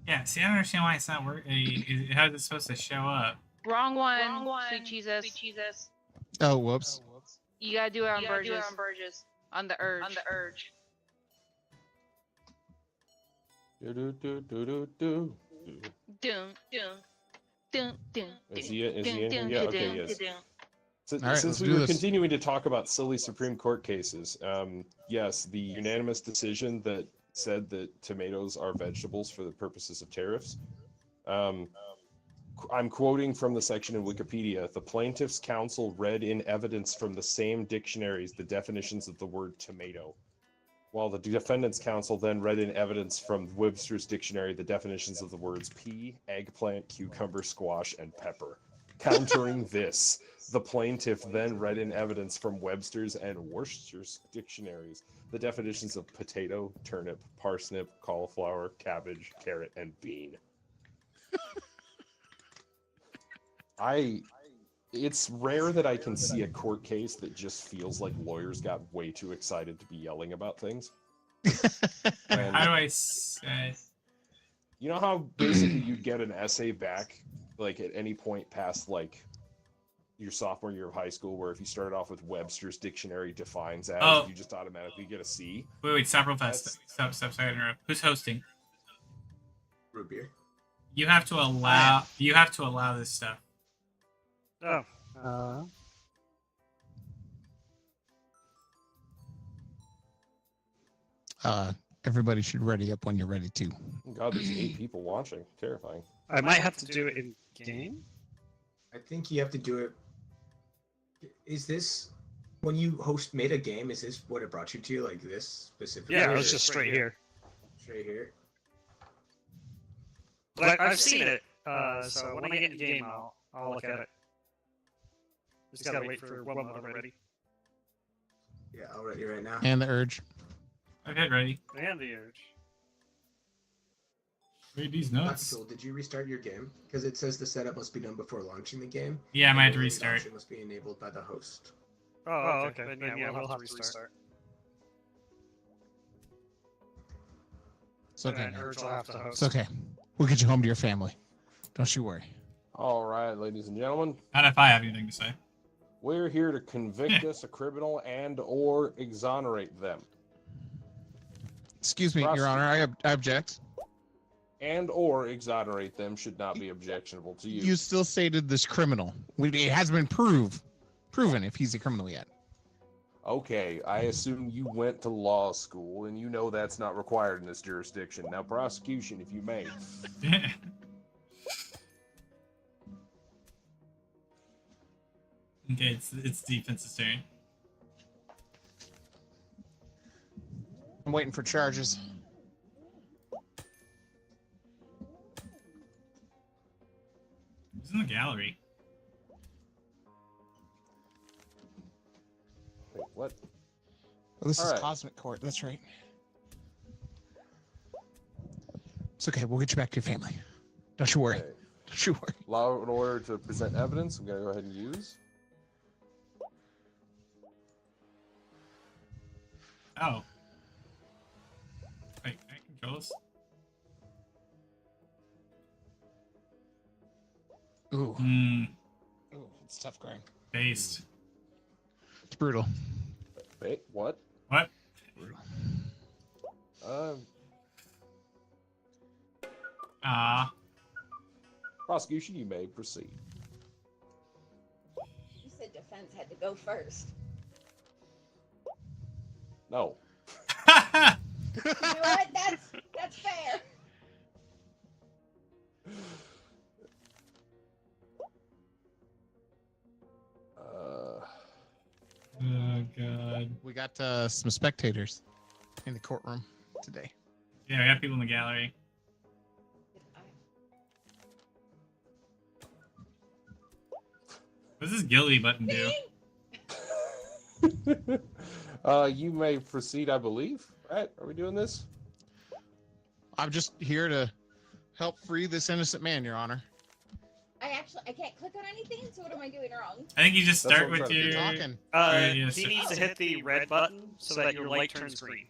Yeah, see, I don't understand why it's not working. How's it supposed to show up? Wrong one. Sweet Jesus. Oh, whoops. You gotta do it on Burgess. On the urge. Do, do, do, do, do, do. Dun. Is he in here? Yeah, okay, yes. All right, Since let's we do were this. continuing to talk about silly Supreme Court cases, yes, the unanimous decision that said that tomatoes are vegetables for the purposes of tariffs. I'm quoting from the section in Wikipedia. The plaintiff's counsel read in evidence from the same dictionaries the definitions of the word tomato, while the defendant's counsel then read in evidence from Webster's dictionary the definitions of the words pea, eggplant, cucumber, squash, and pepper. Countering this, the plaintiff then read in evidence from Webster's and Worcester's dictionaries the definitions of potato, turnip, parsnip, cauliflower, cabbage, carrot, and bean. It's rare that I can see a court case that just feels like lawyers got way too excited to be yelling about things. And How do I say? you know how basically you'd get an essay back like at any point past like your sophomore year of high school, where if you started off with Webster's dictionary defines as, you just automatically get a C. Wait, stop real fast. Stop, sorry to interrupt. Who's hosting? Root beer. You have to allow this stuff. Oh. Everybody should ready up when you're ready to. God, there's 8 people watching. Terrifying. I might have to do it in game. I think you have to do it. Is this when you made a game? Is this what it brought you to, like this specifically? Yeah, it or was just straight here. straight here. But I've seen it. So when I get in game, I'll look at it. Just gotta wait for one more ready. Yeah, I'll write you right now. And the urge. I've hit ready. And the urge. Read these Dr. notes. Tool, did you restart your game? Because it says the setup must be done before launching the game. Yeah, I might have to The restart. option must be enabled by the host. Oh, okay. Then yeah, we'll have to restart. It's okay, And man. urge will have to host. It's okay. We'll get you home to your family. Don't you worry. All right, ladies and gentlemen, Not if I have anything to say. we're here to convict us a criminal and or exonerate them. Excuse me, Your Honor. I object. And or exonerate them should not be objectionable to you. You still stated this criminal. It hasn't been proven if he's a criminal yet. Okay, I assume you went to law school and you know that's not required in this jurisdiction. Now, prosecution, if you may. Okay, it's defense's turn. I'm waiting for charges. Who's in the gallery? Wait, what? Oh, this All is right. Cosmic Court. That's right. It's okay. We'll get you back to your family. Don't you worry. Okay. Don't you worry. Law and order to present evidence. I'm going to go ahead and use. Oh. Wait, can I control this? Ooh. Hmm. Ooh, it's tough, Greg. Based. It's brutal. Wait, what? What? Brutal. Prosecution, you may proceed. You said defense had to go first. No. You know what? That's got some spectators in the courtroom today. Yeah, we got people in the gallery. What does this guilty button do? You may proceed, I believe. Right? Are we doing this? I'm just here to help free this innocent man, Your Honor. I can't click on anything, so what am I doing wrong? I think you just That's start what I'm with trying to your. do. Talking. Yeah, He needs to hit the red button so that your light turns green.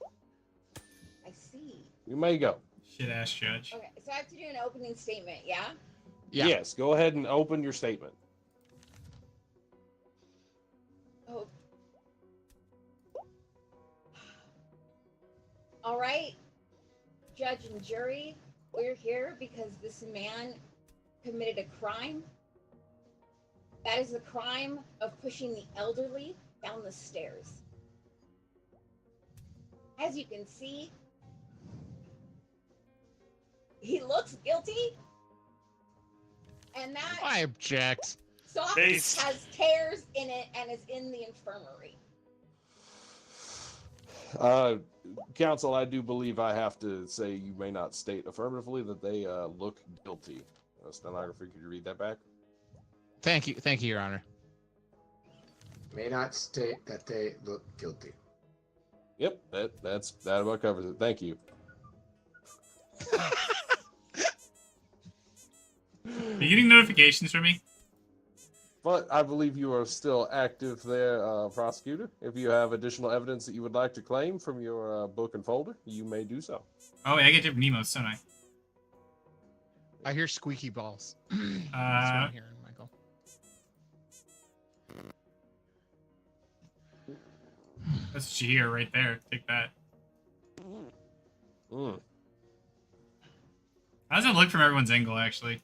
I see. You may go. Shit ass judge. Okay, so I have to do an opening statement, yeah? Yeah. Yes, go ahead and open your statement. Oh. All right, judge and jury, we're here because this man committed a crime. That is the crime of pushing the elderly down the stairs. As you can see, he looks guilty. And that I object. sock Based- has tears in it and is in the infirmary. Counsel, I do believe I have to say you may not state affirmatively that they look guilty. Stenographer, could you read that back? Thank you, Your Honor. May not state that they look guilty. Yep, that about covers it. Thank you. Are you getting notifications from me? But I believe you are still active there, prosecutor. If you have additional evidence that you would like to claim from your book and folder, you may do so. Oh, wait, I get different Nemos, don't I? I hear squeaky balls. That's what I'm hearing, Michael. That's what you hear right there. Take that. Mm. How does it look from everyone's angle, actually?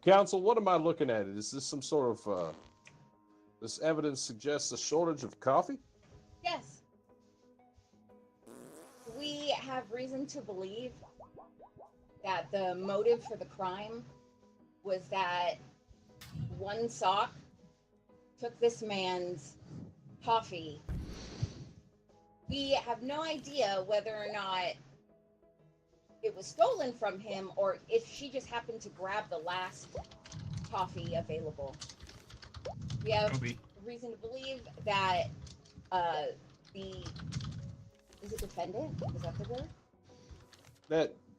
Counsel, what am I looking at? Is this some sort of this evidence suggests a shortage of coffee? Yes. We have reason to believe that the motive for the crime was that one sock took this man's coffee. We have no idea whether or not it was stolen from him or if she just happened to grab the last coffee available. We have Kobe. reason to believe that is it defendant? Is that the word?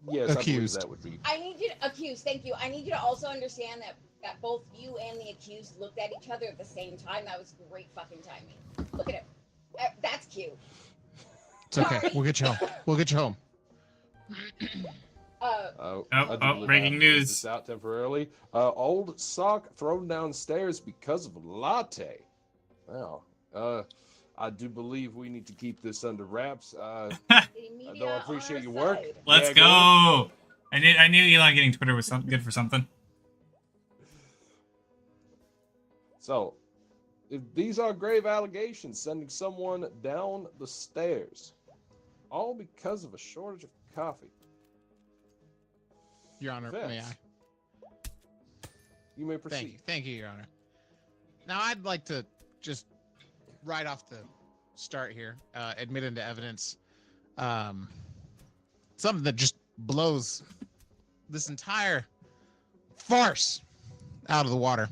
Yes, I believe Accused. that would be. I need you to accused. Thank you. I need you to also understand that both you and the accused looked at each other at the same time. That was great fucking timing. Look at him. That's cute. It's okay. Sorry. We'll get you home. We'll get you home. I do believe breaking I have to news. leave this out temporarily. Old sock thrown downstairs because of latte. Wow. I do believe we need to keep this under wraps. Though I appreciate your work. Let's Yeah, go. I knew Elon getting Twitter was good for something. So, if these are grave allegations, sending someone down the stairs, all because of a shortage of coffee. Your Honor, Vince, may I? You may proceed. Thank you, Your Honor. Now, I'd like to just right off the start here, admit into evidence something that just blows this entire farce out of the water.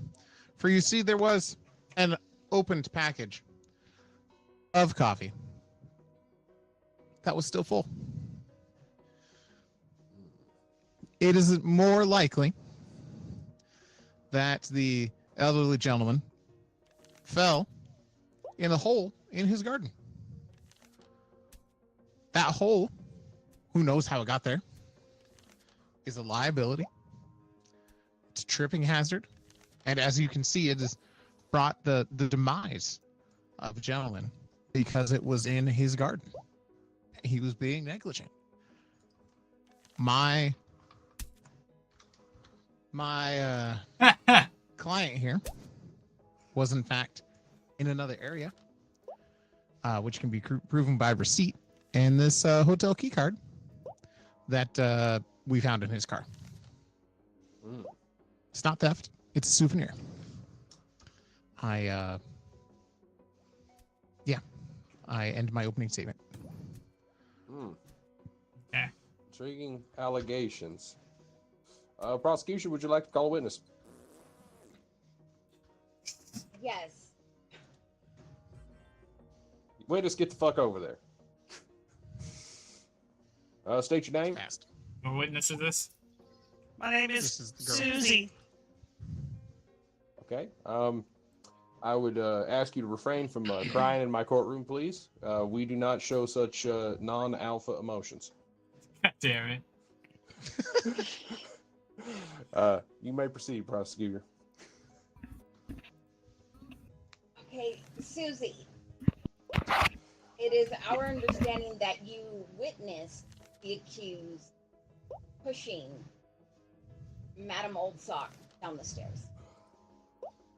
For you see, there was an opened package of coffee that was still full. It is more likely that the elderly gentleman fell in a hole in his garden. That hole, who knows how it got there, is a liability. It's a tripping hazard. And as you can see, it has brought the demise of a gentleman because it was in his garden. He was being negligent. My client here was in fact in another area, which can be proven by receipt and this hotel key card that we found in his car. It's not theft. It's a souvenir. I end my opening statement. Okay. Intriguing allegations. Prosecution, would you like to call a witness? Yes. Witness, get the fuck over there. State your name. Fast. What witness is this? My name This is is the girl. Susie. Okay. I would ask you to refrain from crying in my courtroom, please. We do not show such non-alpha emotions. God damn it. You may proceed, prosecutor. Okay, Susie. It is our understanding that you witnessed the accused pushing Madam Oldsock down the stairs.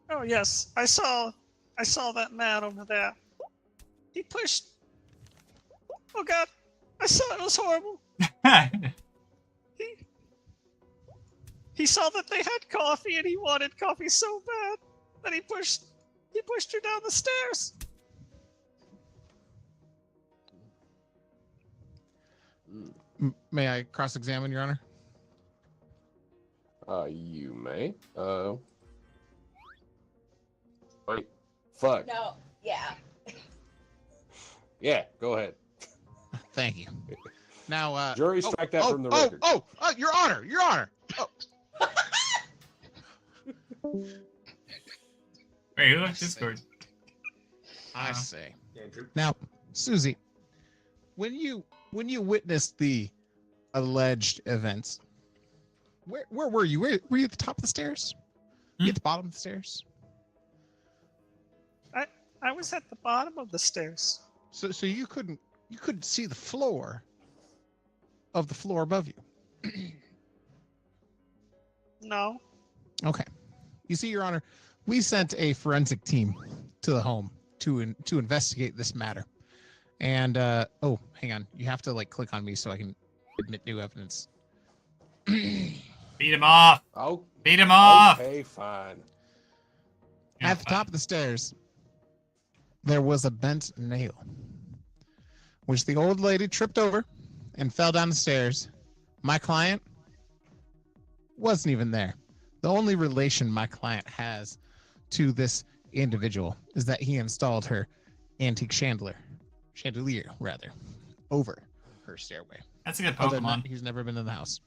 Oh yes, I saw that man over there. He pushed. Oh God, I saw it. It was horrible. He saw that they had coffee and he wanted coffee so bad that he pushed her down the stairs. May I cross-examine, Your Honor? You may. Wait. Fuck. No, yeah. Yeah, go ahead. Thank you. Now, Jury, strike that from the record. Your Honor, Your Honor. Oh. Wait, who left Discord? I say. Now, Susie, when you witnessed the alleged events, where were you? Were you at the top of the stairs? Were you at the bottom of the stairs? I was at the bottom of the stairs. So you couldn't see the floor of the floor above you. No. Okay. You see, Your Honor, we sent a forensic team to the home to investigate this matter. And oh, hang on. You have to click on me so I can admit new evidence. Beat him off. Oh, Beat him off. okay, fine. At the top of the stairs, there was a bent nail, which the old lady tripped over and fell down the stairs. My client wasn't even there. The only relation my client has to this individual is that he installed her antique chandelier, over her stairway. That's a good Other than Pokemon. that, he's never been in the house.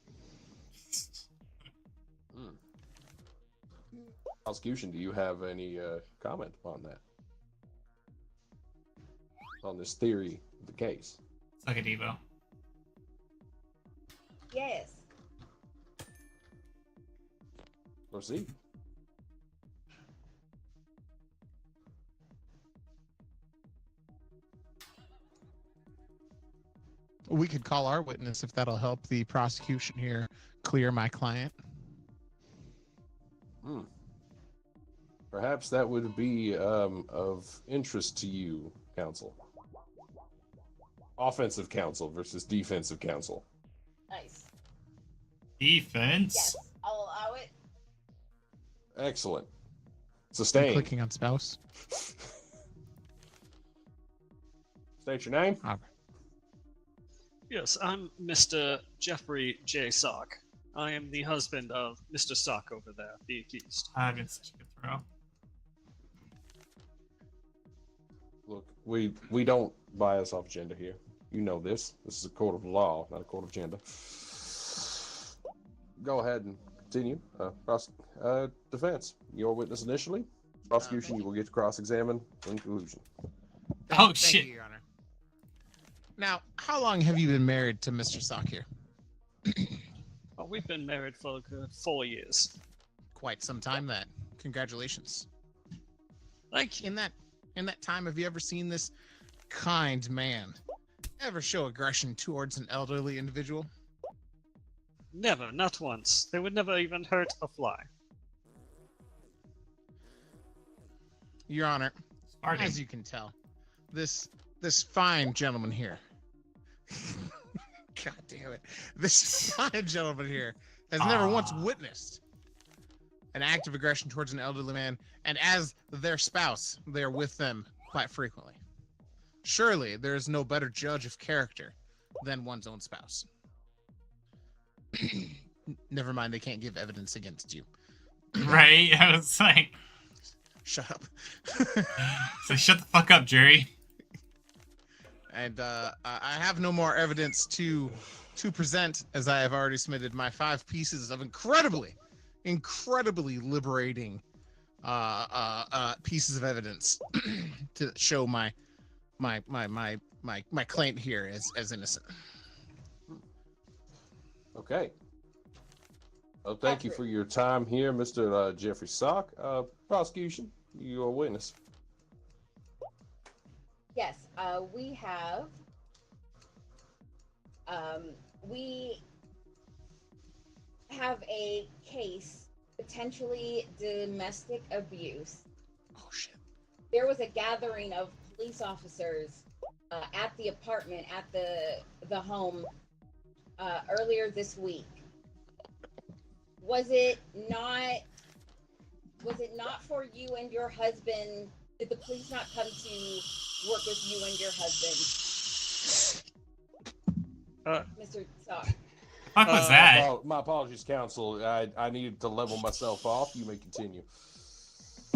Prosecution, do you have any comment on that? On this theory of the case? It's like a Devo. Yes. Proceed. We could call our witness if that'll help the prosecution here clear my client. Perhaps that would be of interest to you, counsel. Offensive counsel versus defensive counsel. Nice. Defense. Yes, I'll allow it. Excellent. I'm Sustained. clicking on spouse. State your name. Yes, I'm Mr. Jeffrey J. Sock. I am the husband of Mr. Sock over there, the accused. I've been such a good throw. Look, we don't bias off gender here. You know this. This is a court of law, not a court of gender. Go ahead and continue. Defense, your witness initially. Prosecution, you will get to cross-examine in conclusion. Oh, Thank shit. you, Your Honor. Now, how long have you been married to Mr. Sock here? Well, we've been married for a good 4 years. Quite some time then. Congratulations. Thank you. In that time, have you ever seen this kind man ever show aggression towards an elderly individual? Never, not once. They would never even hurt a fly. Your Honor, Sparty. as you can tell, this fine gentleman here. God damn it. This fine gentleman here has never once witnessed an act of aggression towards an elderly man, and as their spouse, they're with them quite frequently. Surely there is no better judge of character than one's own spouse. Never mind, they can't give evidence against you. Right? I was like, Shut up. so shut the fuck up, Jerry. And I have no more evidence to present, as I have already submitted my 5 pieces of incredibly liberating pieces of evidence to show my claim here as innocent. Okay. Well, thank you for your time here, Mr. Jeffrey Sock. Prosecution, you're a witness. Yes, we have. We have a case, potentially domestic abuse. Oh shit. There was a gathering of police officers at the apartment at the home earlier this week. Was it not for you and your husband? Did the police not come to work with you and your husband? Mr. Sock. Fuck was that? My apologies, counsel. I needed to level myself off. You may continue.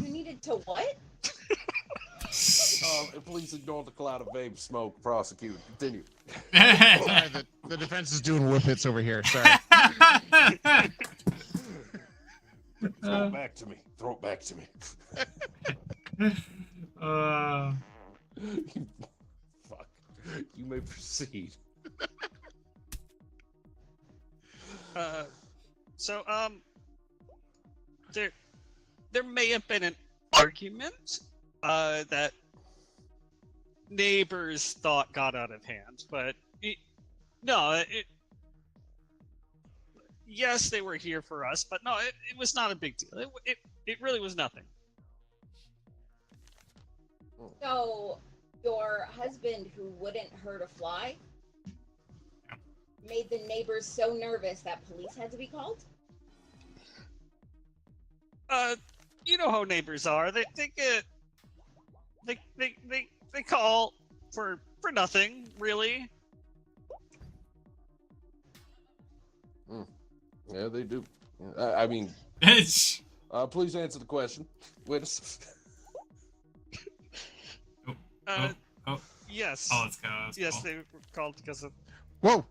You needed to what? Please ignore the cloud of vape smoke. Prosecutor, continue. Sorry, the defense is doing whippets over here. Sorry. Throw it back to me. Throw it back to me. Fuck. You may proceed. There may have been an argument that neighbors thought got out of hand, but yes, they were here for us, but no, it was not a big deal. It really was nothing. So, your husband, who wouldn't hurt a fly, made the neighbors so nervous that police had to be called? You know how neighbors are. They call for nothing, really. Yeah, they do. I mean, please answer the question. Witness. Yes. Oh, let's go. Yes, cool. they were called because of. Whoa.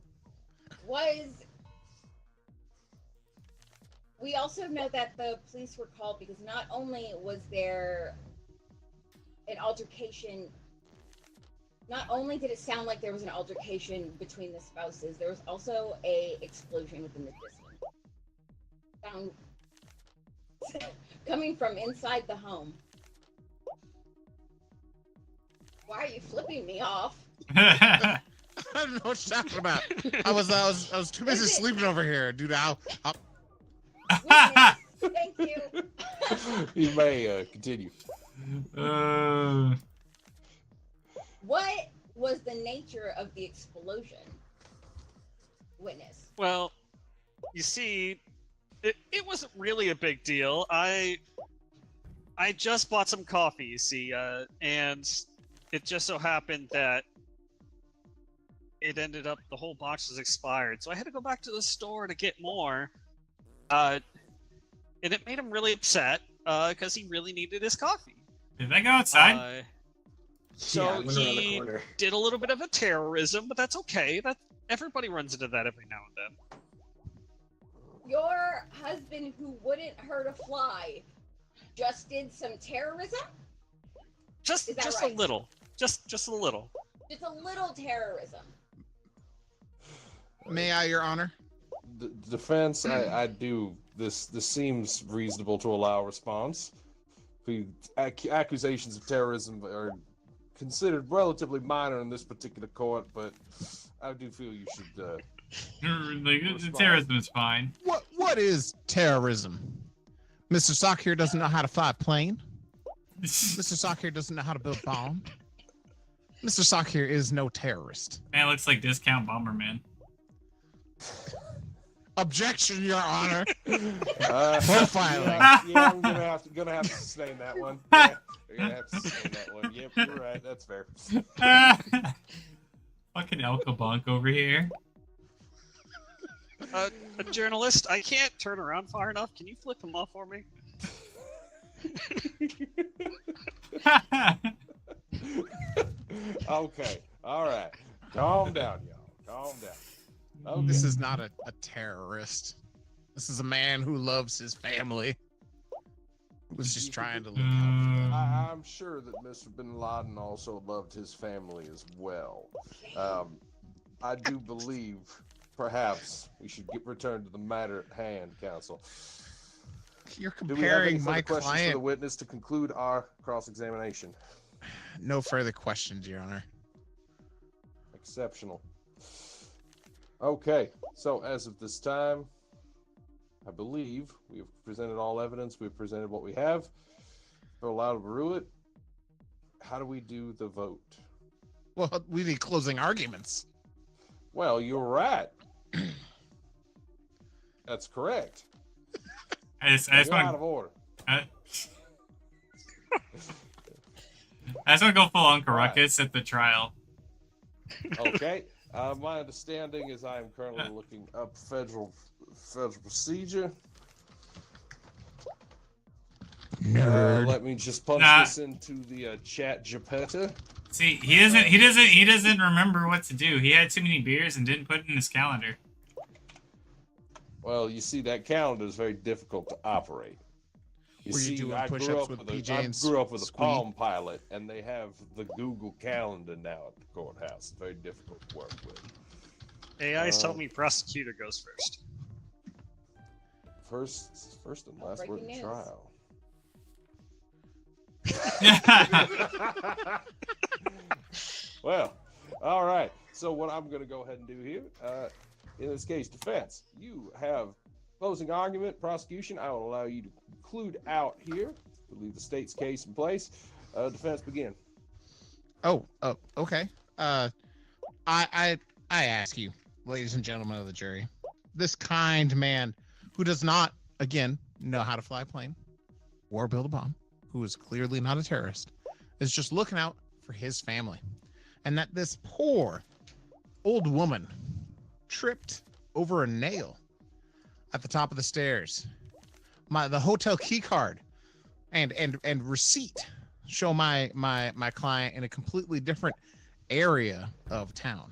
We also know that the police were called because not only was there an altercation, not only did it sound like there was an altercation between the spouses, there was also a explosion within the distance. Sound coming from inside the home. Why are you flipping me off? I don't know what you're talking about. I was too busy sleeping over here, dude. I'll... Thank you. You may continue. What was the nature of the explosion? Witness. Well, you see, it wasn't really a big deal. I just bought some coffee, you see, and it just so happened that it ended up the whole box was expired, so I had to go back to the store to get more. And it made him really upset because he really needed his coffee. Did they go outside? So he did a little bit of a terrorism, but that's okay. That everybody runs into that every now and then. Your husband, who wouldn't hurt a fly, just did some terrorism? Just right? a little. Just a little. Just a little terrorism. May I, Your Honor? The defense, I do. This seems reasonable to allow a response. The accusations of terrorism are considered relatively minor in this particular court, but I do feel you should. Terrorism is fine. What is terrorism? Mr. Sock here doesn't know how to fly a plane. Mr. Sock here doesn't know how to build a bomb. Mr. Sock here is no terrorist. Man, looks like Discount Bomberman. Objection, Your Honor. Profiling. Profiling. Yeah, I'm gonna have to sustain that one. Yeah. You're gonna have to sustain that one. Yep, you're right. That's fair. Fucking Elkabunk over here. A journalist, I can't turn around far enough. Can you flip him off for me? Okay. All right. Calm down, y'all. Calm down. Okay. This is not a terrorist. This is a man who loves his family. Was just trying to look out for them. I'm sure that Mr. Bin Laden also loved his family as well. I do believe perhaps we should return to the matter at hand, counsel. You're Do we have any comparing further my questions for the client. witness to conclude our cross-examination? No further questions, Your Honor. Exceptional. Okay, so as of this time, I believe we have presented all evidence. We've presented what we have. We're allowed to rule it. How do we do the vote? Well, we need closing arguments. Well, you're right. That's correct. I just You're out want of order. I just want to go full Uncle Right. Ruckus at the trial. Okay. My understanding is I am currently looking up federal procedure. Nerd. Let me just punch Nah. this into the chat Geppetta. See, he doesn't remember what to do. He had too many beers and didn't put it in his calendar. Well, you see, that calendar is very difficult to operate. Were you doing I push-ups grew up with with PJ I and grew up with a Squee? Palm Pilot, and they have the Google Calendar now at the courthouse. It's very difficult to work with. AI's telling me prosecutor goes first. First and last word Breaking of news. trial. Well, all right. So what I'm going to go ahead and do here, in this case, defense, you have closing argument, prosecution. I will allow you to conclude out here. We'll leave the state's case in place. Defense, begin. Oh, okay. I ask you, ladies and gentlemen of the jury, this kind man who does not, again, know how to fly a plane or build a bomb, who is clearly not a terrorist, is just looking out for his family. And that this poor old woman tripped over a nail at the top of the stairs. The hotel key card and receipt show my client in a completely different area of town.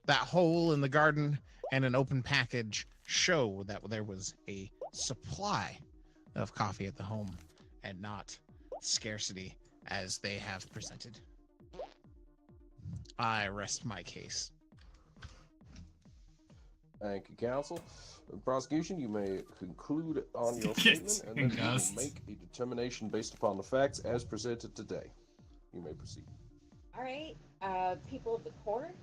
That hole in the garden and an open package show that there was a supply of coffee at the home and not scarcity as they have presented. I rest my case. Thank you, counsel. Prosecution, you may conclude on your statement, and then we will Yes. make a determination based upon the facts as presented today. You may proceed. All right, people of the court,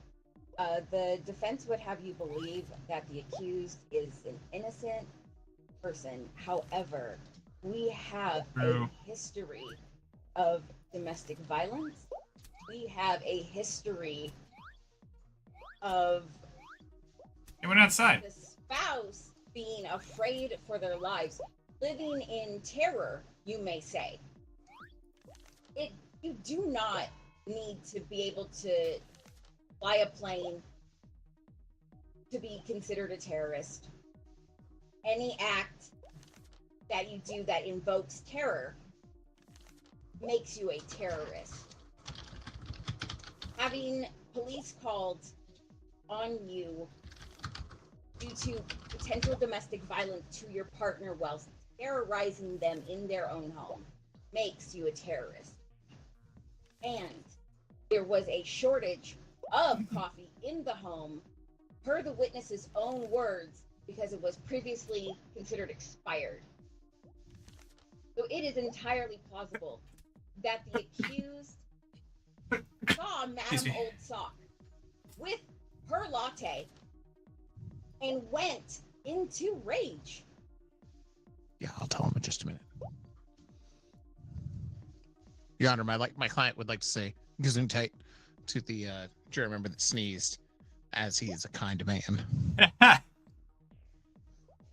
the defense would have you believe that the accused is an innocent person. However, we have True. a history of domestic violence. We have a history of He went outside. the spouse being afraid for their lives, living in terror, you may say. You do not need to be able to fly a plane to be considered a terrorist. Any act that you do that invokes terror makes you a terrorist. Having police called on you due to potential domestic violence to your partner whilst terrorizing them in their own home makes you a terrorist. And there was a shortage of coffee in the home, per the witness's own words, because it was previously considered expired. So it is entirely plausible that the accused saw Excuse Madame me. Old Sock with her latte and went into rage. Yeah, I'll tell him in just a minute. Your Honor, my client would like to say gesundheit to the jury member that sneezed, as he is a kind man.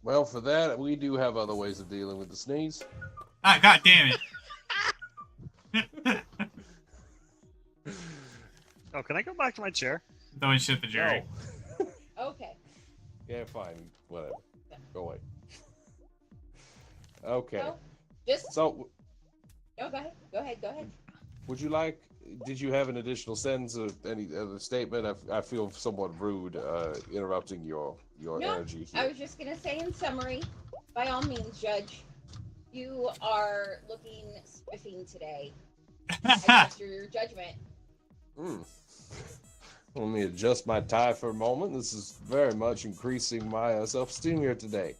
Well, for that, we do have other ways of dealing with the sneeze. Ah, God damn it. Oh, can I go back to my chair? Don't shit the jury. No. Okay. Yeah, fine. Whatever. Go away. Okay. So, just So, no. Go ahead. Go ahead. Go ahead. would you like? Did you have an additional sentence or any other statement? I feel somewhat rude interrupting your No, energy I here. was just gonna say in summary, by all means, Judge, you are looking spiffing today. I trust your judgment. Let me adjust my tie for a moment. This is very much increasing my self-esteem here today.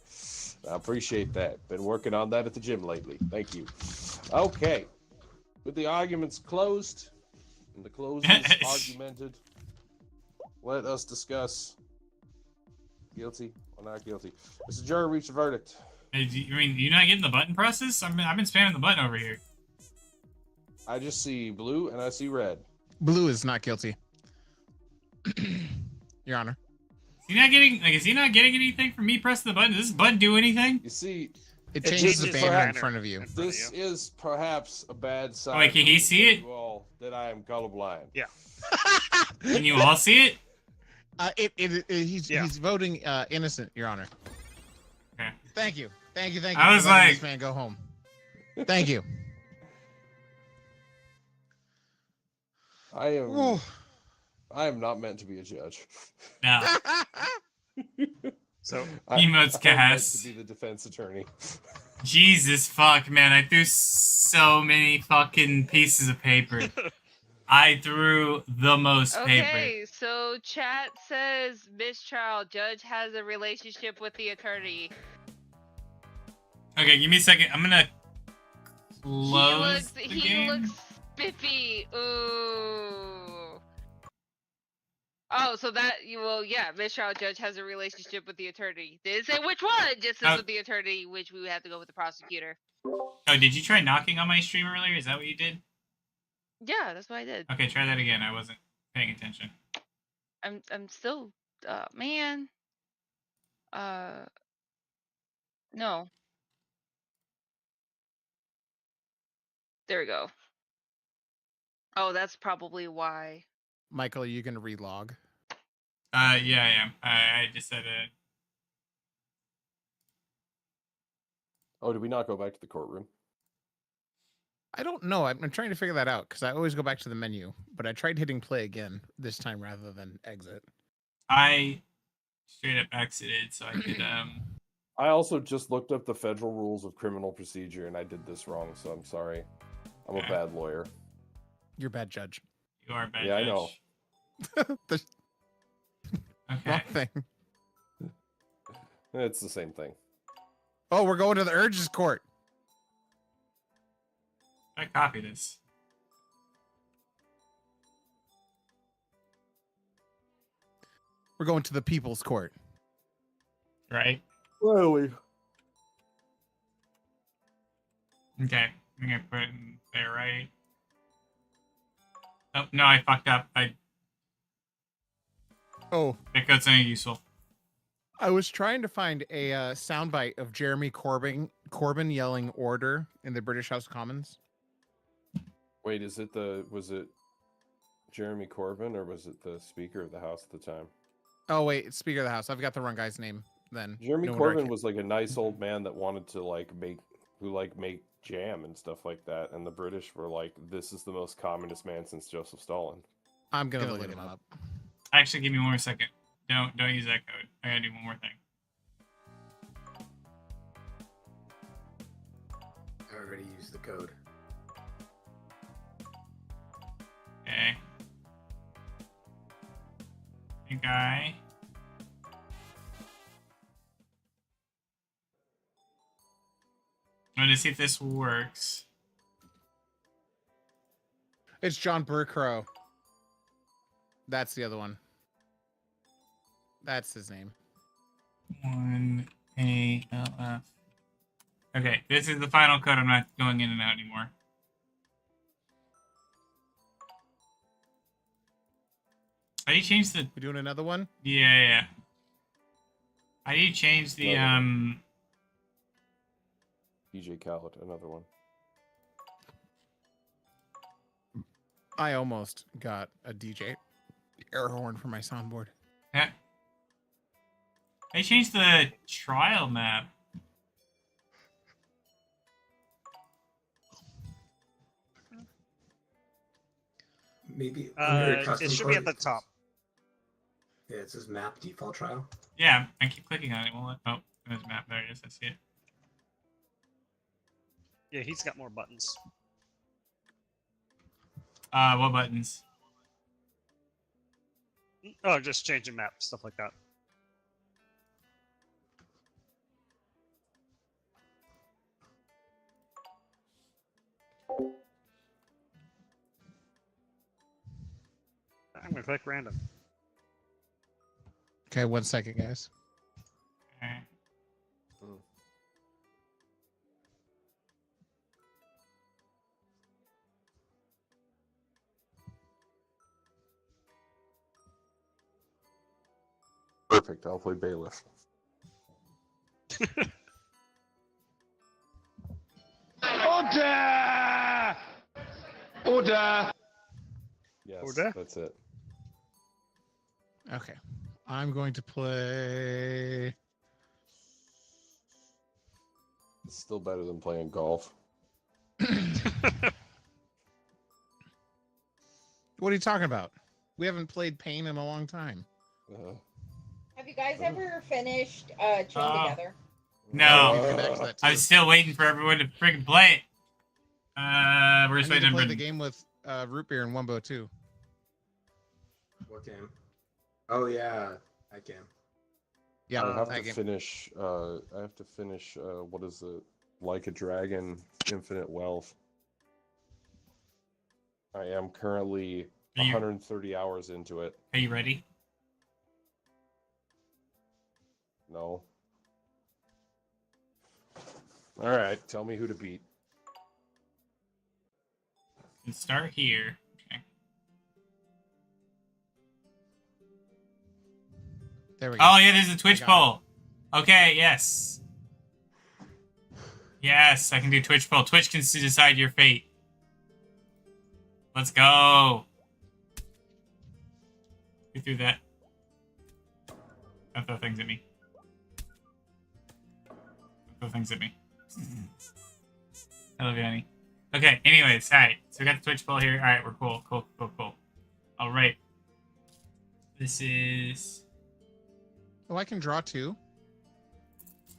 I appreciate that. Been working on that at the gym lately. Thank you. Okay. With the arguments closed and the closes argumented, let us discuss guilty or not guilty. Mr. Jury, reach a verdict. Hey, you mean you're not getting the button presses? I've been spamming the button over here. I just see blue and I see red. Blue is not guilty. Your Honor. Is he not getting anything from me pressing the button? Does this button do anything? You see, It It changes the changes banner in banner front of you. in front of this you. is perhaps a bad sign. Wait, can he for see it? you all that I am colorblind. Yeah. Can you all see it? He's voting innocent, Your Honor. Okay. Thank you. I I was for letting like- this man go home. Thank you. I am not meant to be a judge. No. So I am meant Cass. to be the defense attorney. Jesus fuck, man. I threw so many fucking pieces of paper. I threw the most paper. Okay, so chat says mistrial. Judge has a relationship with the attorney. Okay, give me a second. I'm gonna close the He game. looks spiffy. Ooh. Oh, so that mistrial judge has a relationship with the attorney. Didn't say which one, just says Oh. with the attorney, which we would have to go with the prosecutor. Oh, did you try knocking on my stream earlier? Is that what you did? Yeah, that's what I did. Okay, try that again. I wasn't paying attention. I'm still man. No. There we go. Oh, that's probably why. Michael, are you going to relog? Yeah, I am. I just said it. Oh, did we not go back to the courtroom? I don't know. I'm trying to figure that out because I always go back to the menu, but I tried hitting play again this time rather than exit. I straight up exited so I could I also just looked up the federal rules of criminal procedure and I did this wrong, so I'm sorry. I'm a Okay. bad lawyer. You're a bad judge. You are a bad Yeah, I judge. know. The Okay. wrong thing. It's the same thing. Oh, we're going to the Urges Court. I copy this. We're going to the People's Court. Right? Really? Okay. I'm gonna put it in there, right? Oh no, I fucked up. Oh, That code's something useful. I was trying to find a soundbite of Jeremy Corbyn yelling "order" in the British House of Commons. Wait, was it Jeremy Corbyn or was it the Speaker of the House at the time? Oh wait, it's Speaker of the House. I've got the wrong guy's name. Then Jeremy No wonder I Corbyn can't- was like a nice old man that wanted to make jam and stuff like that, and the British were like, "This is the most communist man since Joseph Stalin." I'm gonna look him up. Actually, give me 1 more second. Don't use that code. I gotta do one more thing. I already used the code. Okay. I think I'm gonna see if this works. It's John Burkrow. That's the other one. That's his name. 1ALF. Okay, this is the final code. I'm not going in and out anymore. How do you change the? We doing another one? Yeah. How do you change the PJ Khaled, another one. I almost got a DJ air horn for my soundboard. Yeah. They changed the trial map. Maybe under It custom should be at code- the top. Yeah, it says map default trial. Yeah, I keep clicking on it. Well, oh, there's a map. There it is. I see it. Yeah, he's got more buttons. What buttons? Oh, just changing map, stuff like that. I'm gonna click random. Okay, 1 second, guys. Alright. Perfect. I'll play bailiff. Order! Order! Yes, Order? that's it. Okay. I'm going to play. It's still better than playing golf. What are you talking about? We haven't played Pain in a long time. Have you guys ever finished Chain Together? No. You can come back to that too. I'm still waiting for everyone to freaking play it. We're I just need waiting to play on the game with Root Beer and Wumbo too. What game? Oh yeah, that game. Yeah, I have that to game. finish. I have to finish. What is it? Like a Dragon, Infinite Wealth. I am currently Are you- 130 hours into it. Are you ready? No. All right, tell me who to beat. Let's start here. Okay. There we go. Oh yeah, there's a Twitch got poll. Okay, yes. Yes, I can do Twitch poll. Twitch can decide your fate. Let's go. Who threw that? Don't throw things at me. Don't throw things at me. I love you, honey. Okay, anyways, alright. So we got the Twitch poll here. Alright, we're cool. Cool. Alright. This is... Oh, I can draw too.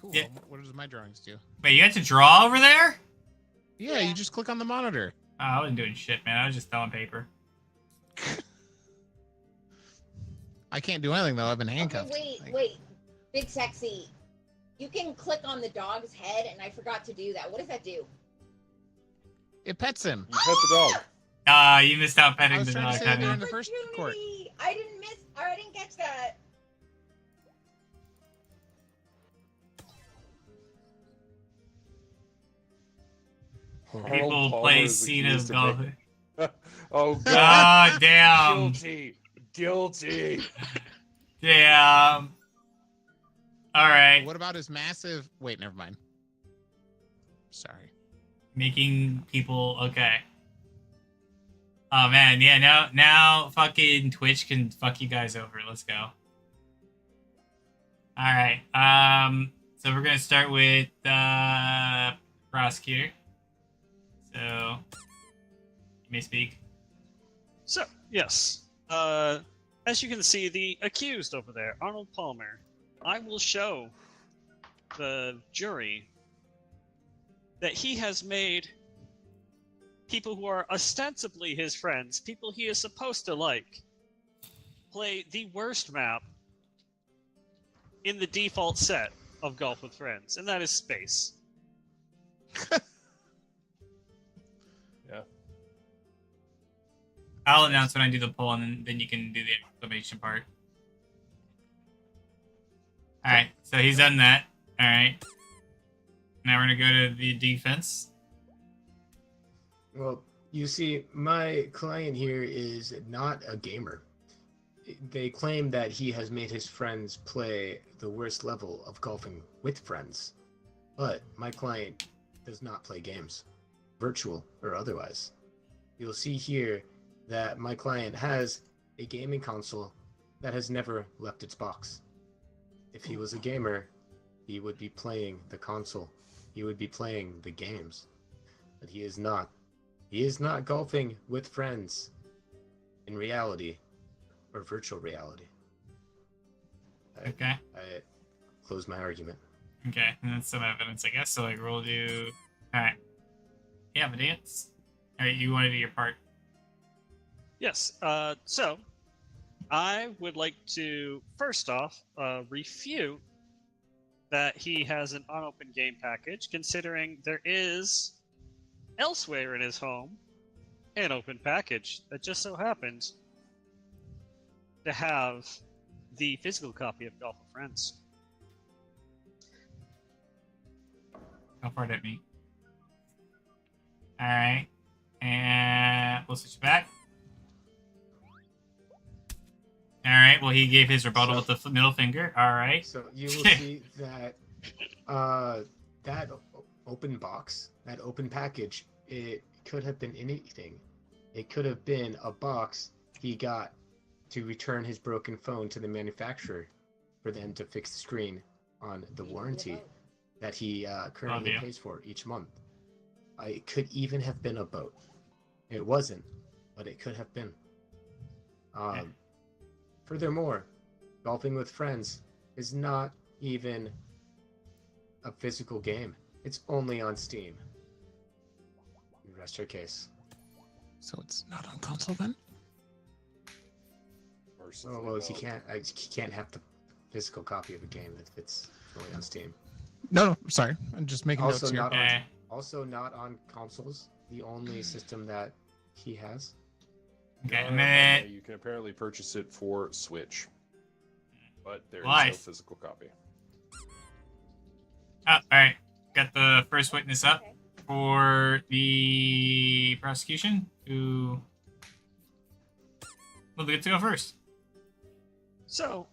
Cool. Yeah. What does my drawings do? Wait, you got to draw over there? Yeah, you just click on the monitor. Oh, I wasn't doing shit, man. I was just throwing paper. I can't do anything though. I've been handcuffed. Okay, Like, wait. Big Sexy. You can click on the dog's head, and I forgot to do that. What does that do? It pets him. You pet the dog. You missed out I petting was the trying to dog, say that honey. during the first court. Opportunity! I didn't miss. Or I didn't catch that. People Arnold play Palmer is scene of accused golf. Oh god. Oh, damn. Guilty. Damn. Alright. What about his massive? Wait, never mind. Sorry. Making people... Okay. Oh, man. Yeah, now fucking Twitch can fuck you guys over. Let's go. Alright. So we're gonna start with prosecutor. So you may speak. So, yes. As you can see, the accused over there, Arnold Palmer, I will show the jury that he has made people who are ostensibly his friends, people he is supposed to like, play the worst map in the default set of Golf with Friends, and that is space. Yeah. I'll announce when I do the poll, and then you can do the exclamation part. Alright, so he's done that. Alright. Now we're gonna go to the defense. Well, you see, my client here is not a gamer. They claim that he has made his friends play the worst level of golfing with friends. But my client does not play games, virtual or otherwise. You'll see here that my client has a gaming console that has never left its box. If he was a gamer, he would be playing the console. He would be playing the games. But he is not. He is not golfing with friends in reality or virtual reality. Okay. I close my argument. Okay, and that's some evidence, I guess. So, like, we'll do. Alright. Yeah, Amadeus. Alright, you want to do your part. Yes. So, I would like to first off refute that he has an unopened game package, considering there is elsewhere in his home an open package that just so happens to have the physical copy of Golf with Friends. Go for it at me. Alright. And we'll switch back. Alright, well, he gave his rebuttal with the middle finger. Alright. So you will see that that open box, that open package, it could have been anything. It could have been a box he got to return his broken phone to the manufacturer for them to fix the screen on the warranty that he currently pays for each month. It could even have been a boat. It wasn't, but it could have been. Furthermore, golfing with friends is not even a physical game. It's only on Steam. We rest our case. So it's not on console then? Oh, well, he can't have the physical copy of a game if it's only on Steam. No, sorry. I'm just making Also notes here. not on, also not on consoles. The only system that he has. Okay, a minute. You can apparently purchase it for Switch, but there is Why? no physical copy. Oh, alright. Got the first witness up for the prosecution. Who will get to go first? So,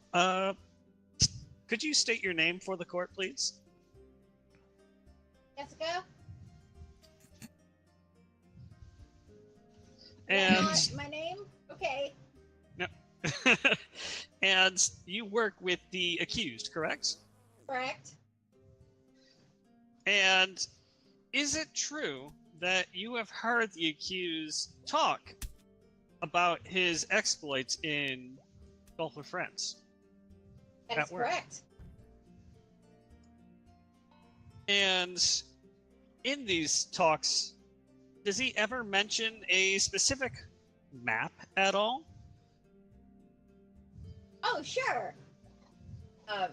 could you state your name for the court, please? Jessica? And Not my name? Okay. no. And you work with the accused, correct? Correct. And is it true that you have heard the accused talk about his exploits in Golf with Friends? That At is work. correct. And in these talks, does he ever mention a specific map at all? Oh, sure.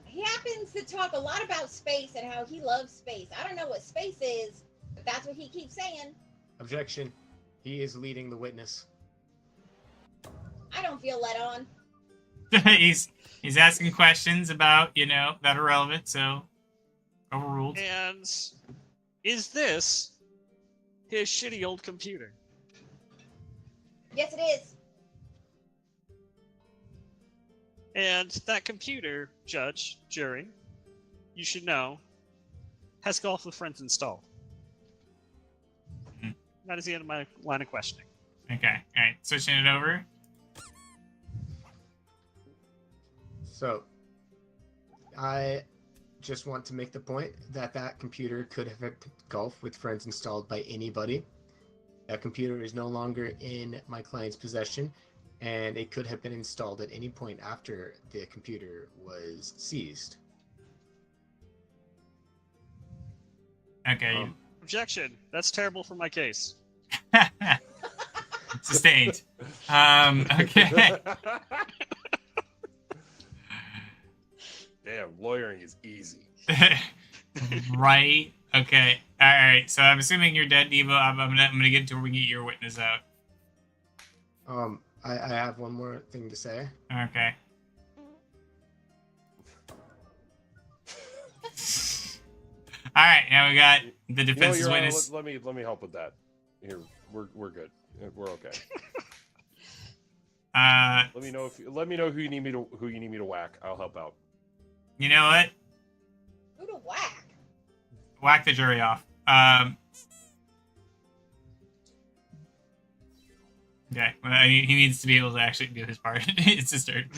He happens to talk a lot about space and how he loves space. I don't know what space is, but that's what he keeps saying. Objection. He is leading the witness. I don't feel let on. he's asking questions about, that are relevant, so overruled. And is this his shitty old computer? Yes, it is. And that computer, judge, jury, you should know, has Golf with Friends installed. Mhm. That is the end of my line of questioning. Okay, alright, switching it over. So, I just want to make the point that that computer could have had Golf with Friends installed by anybody. That computer is no longer in my client's possession, and it could have been installed at any point after the computer was seized. Okay. Objection. That's terrible for my case. Sustained. Okay. Damn, lawyering is easy. Right. Okay. All right. So I'm assuming you're dead, Devo. I'm gonna get to where we can get your witness out. I have one more thing to say. Okay. All right. Now we got the defense's Your Honor, witness. let me help with that. Here, we're good. We're okay. Let me know who you need me to whack. I'll help out. You know what? Who to whack? Whack the jury off. Okay. Well, he needs to be able to actually do his part. It's his turn.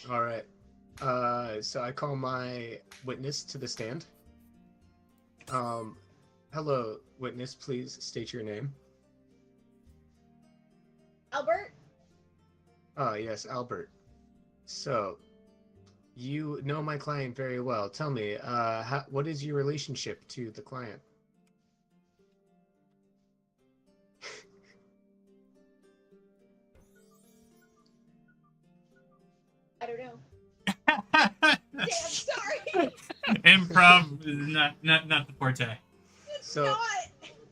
All right. So I call my witness to the stand. Hello, witness. Please state your name. Albert? Yes, Albert. So, you know my client very well. Tell me, what is your relationship to the client? I don't know. Damn, sorry. Improv is not the forte. It's So- not.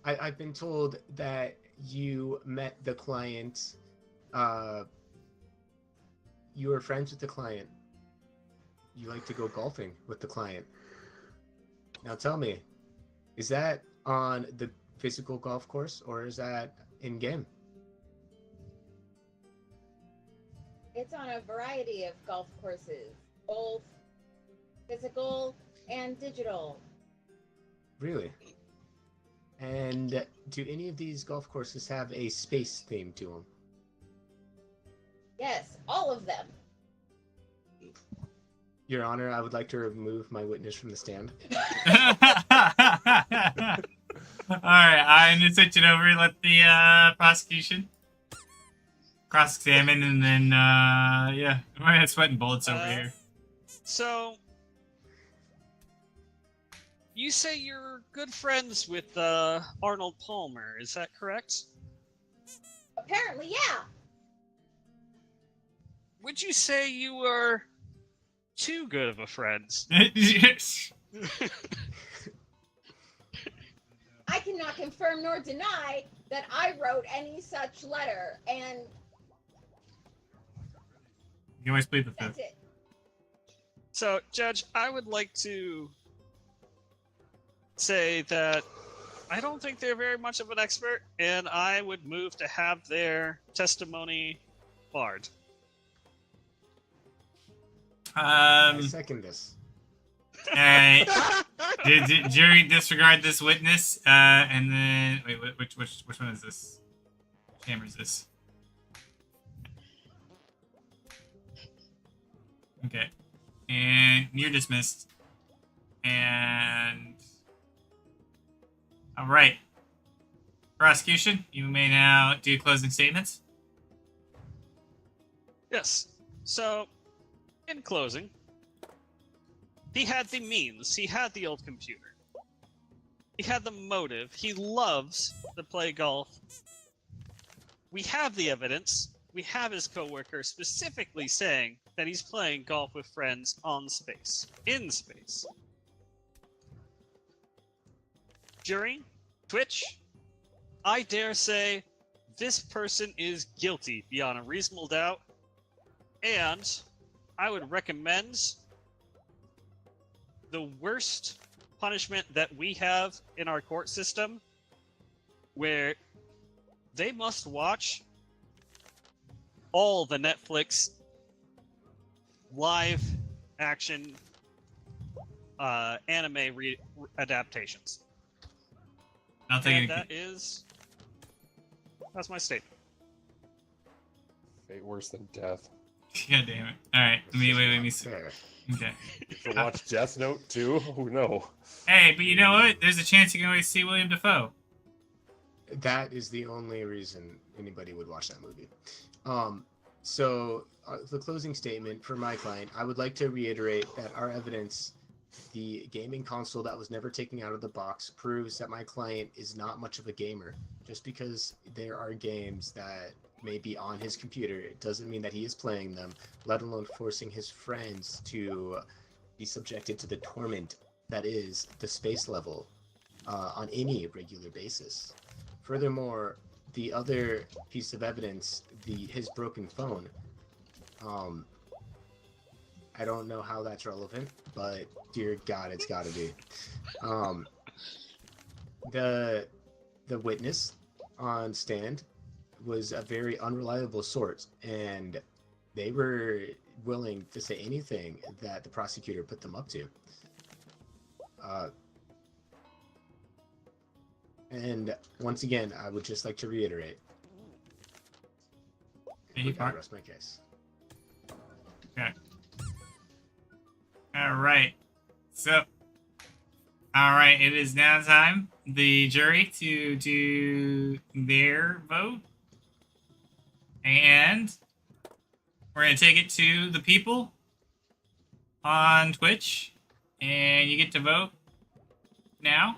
I've been told that you met the client. You were friends with the client. You like to go golfing with the client. Now tell me, is that on the physical golf course or is that in game? It's on a variety of golf courses, both physical and digital. Really? And do any of these golf courses have a space theme to them? Yes, all of them. Your Honor, I would like to remove my witness from the stand. All right, I'm gonna switch it over. Let the prosecution cross-examine, and then yeah, we're sweating bullets over here. So, you say you're good friends with Arnold Palmer, is that correct? Apparently, yeah. Would you say you were too good of a friend? Yes. I cannot confirm nor deny that I wrote any such letter, and You always plead the fifth. that's it. So, Judge, I would like to say that I don't think they're very much of an expert, and I would move to have their testimony barred. I second this. Alright. Did jury disregard this witness? And then wait, which one is this? Which camera is this? Okay. And you're dismissed. And all right. Prosecution, you may now do closing statements. Yes. So, in closing, he had the means, he had the old computer, he had the motive, he loves to play golf. We have the evidence, we have his coworker specifically saying that he's playing golf with friends on space, in space. Jury, Twitch, I dare say this person is guilty beyond a reasonable doubt, and I would recommend the worst punishment that we have in our court system, where they must watch all the Netflix live action anime adaptations. I'll take And it. that's my statement. Fate worse than death. God damn it. Alright, let me see. Fair. Okay. You should watch Death Note too? Oh no. Hey, but you know what? There's a chance you can always see William Dafoe. That is the only reason anybody would watch that movie. So the closing statement for my client, I would like to reiterate that our evidence, the gaming console that was never taken out of the box, proves that my client is not much of a gamer. Just because there are games that may be on his computer, it doesn't mean that he is playing them, let alone forcing his friends to be subjected to the torment that is the space level on any regular basis. Furthermore, the other piece of evidence, his broken phone, I don't know how that's relevant, but dear God, it's got to be. The witness on stand was a very unreliable sort, and they were willing to say anything that the prosecutor put them up to. And once again, I would just like to reiterate, He Okay, fucked. rest my case. Okay. All right. So, all right. It is now time the jury to do their vote, and we're gonna take it to the people on Twitch, and you get to vote now.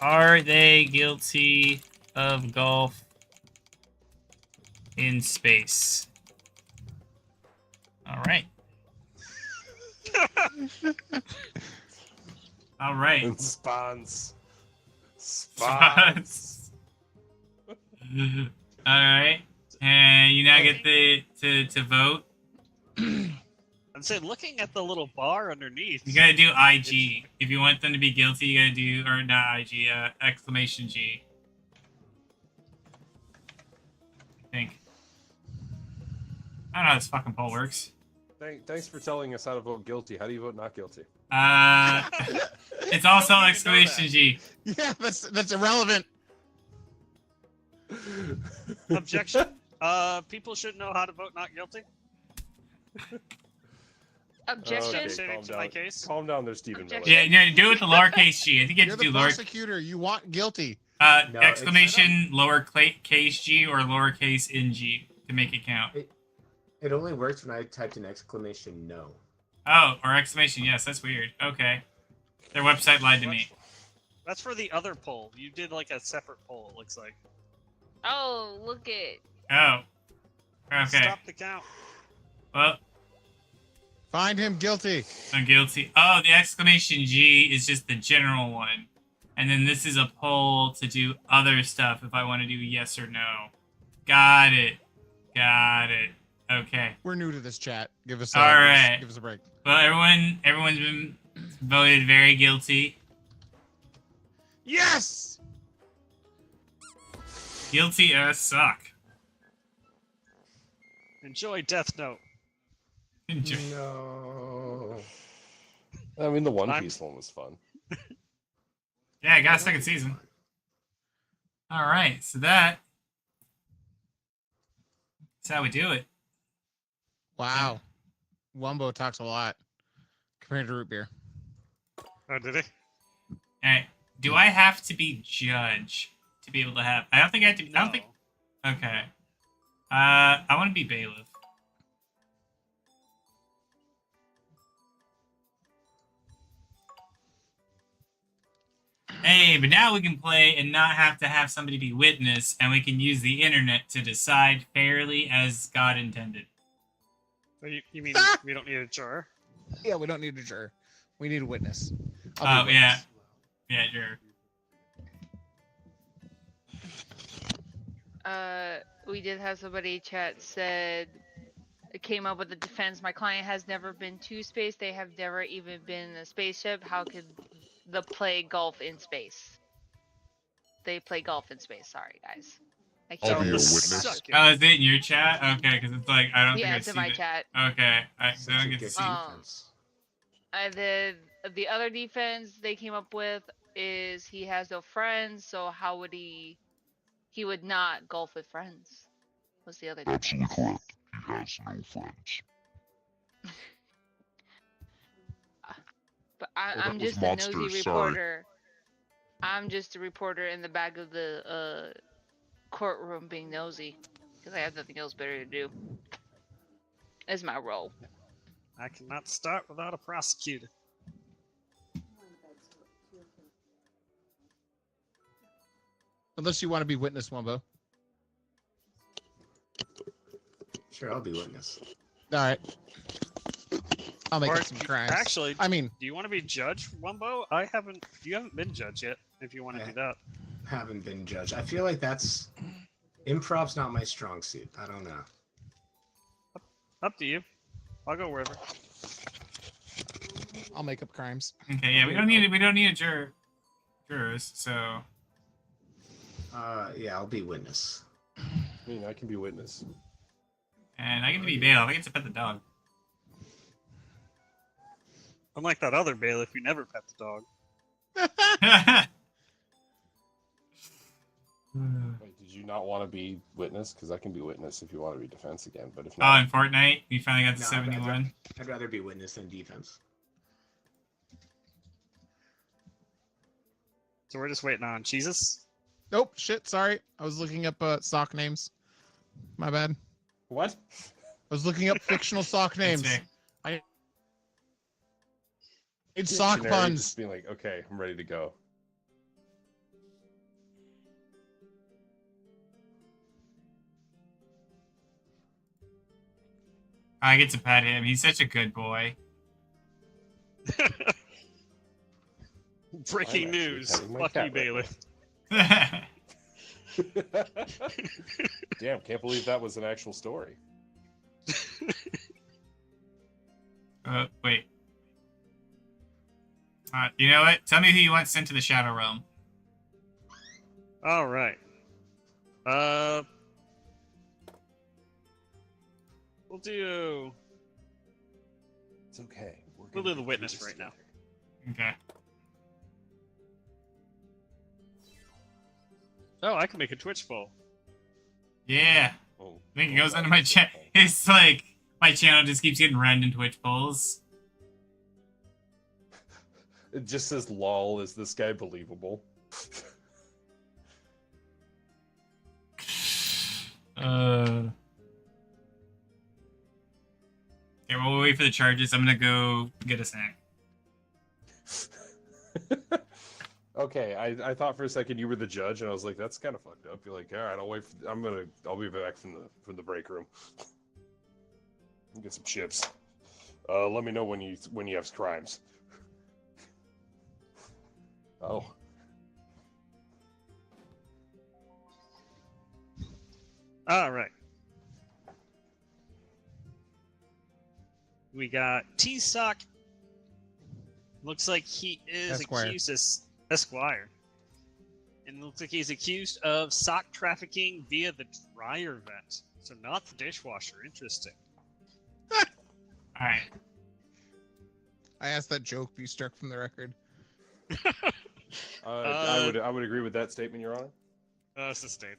Are they guilty of golf in space? All right. All right. And spawns. Spots. All right. And you now get to vote. I'm saying, looking at the little bar underneath. You gotta do IG. If you want them to be guilty, you gotta do, or not IG, exclamation G. I think. I don't know how this fucking poll works. Thanks for telling us how to vote guilty. How do you vote not guilty? It's also exclamation G. Yeah, that's irrelevant. Objection. People should know how to vote not guilty. Objection. Okay, Stating to my case. Calm down there, Stephen Miller. Objection. Yeah, no, do it with the lowercase G. I think you You're have the to do lower. prosecutor. You want guilty. No, Exclamation lowercase G or lowercase NG to make it count. It only works when I typed an exclamation no. Oh, or exclamation yes. That's weird. Okay. Their website lied to me. That's for the other poll. You did like a separate poll, it looks like. Oh, look it. Oh. Okay. Stop the count. Well, Find him guilty. I'm guilty. Oh, the exclamation G is just the general one. And then this is a poll to do other stuff if I want to do yes or no. Got it. Got it. Okay. We're new to this chat. Give us All right. give us a break. Well, everyone's been voted very guilty. Yes. Guilty as suck. Enjoy Death Note. No. I mean, the One Piece one was fun. Yeah, I got a second season. All right, so that's how we do it. Wow. Wumbo talks a lot compared to root beer. Oh, did he? All right, do I have to be judge to be able to have? I don't think I have to. I don't think. Okay. I want to be bailiff. Hey, but now we can play and not have to have somebody be witness, and we can use the internet to decide fairly as God intended. So you mean we don't need a juror? Yeah, we don't need a juror. We need a witness. Oh, yeah. Yeah, juror. We did have somebody chat said it came up with the defense. My client has never been to space. They have never even been in a spaceship. How could the play golf in space? They play golf in space. Sorry, guys. I I'll be a remember. witness. Oh, is it in your chat? Okay, because it's like, I don't think Yeah, I it's see in my it. chat. Okay, I Such don't a get to good see. defense. And then the other defense they came up with is he has no friends, so how would he would not golf with friends? What's the other Absolutely defense? correct. He has no friends. But Oh, I'm that was just a nosy monsters, sorry. reporter. I'm just a reporter in the back of the courtroom being nosy because I have nothing else better to do. Is my role. I cannot start without a prosecutor. Unless you want to be witness, Wumbo. Sure, I'll be witness. All right. I'll make Or up some crimes. actually, I mean, do you want to be judge, Wumbo? You haven't been judge yet. If you want to do that, Haven't been judged. I feel like that's improv's not my strong suit. I don't know. up to you. I'll go wherever. I'll make up crimes. Okay, yeah, we don't need a jurors, so. Yeah, I'll be witness. I mean, I can be witness. And I get to be bailiff. I get to pet the dog. Unlike that other bailiff, you never pet the dog. Wait, Did you not want to be witness? Because I can be witness if you want to be defense again. But if Oh, not, in Fortnite, you finally got the No, 71. I'd rather be witness than defense. So we're just waiting on Jesus. Nope. Shit. Sorry. I was looking up sock names. My bad. what? I was looking up fictional sock That's names. fair. It's sock Dictionary puns. Just being like, okay, I'm ready to go. I get to pet him. He's such a good boy. Breaking I'm actually news. petting my Fuck cat you, right bailiff. Damn, can't believe that was an actual story. Wait. You know what? Tell me who you want sent to the Shadow Realm. All right. We'll do. It's okay. We'll do the witness right now. Okay. Oh, I can make a Twitch poll. Yeah. Oh, I think it goes under my channel. It's like my channel just keeps getting random Twitch polls. It just says lol, is this guy believable? Okay, we'll wait for the charges. I'm gonna go get a snack. Okay, I thought for a second you were the judge, and I was like, that's kind of fucked up. You're like, all right, I'll wait. I'll be back from the break room. Get some chips. Let me know when you have crimes. Oh. All right. We got T-Sock. Looks like he is Esquire. accused as Esquire. And looks like he's accused of sock trafficking via the dryer vent. So not the dishwasher. Interesting. Alright. I asked that joke be struck from the record. I would agree with that statement, Your Honor. Sustained.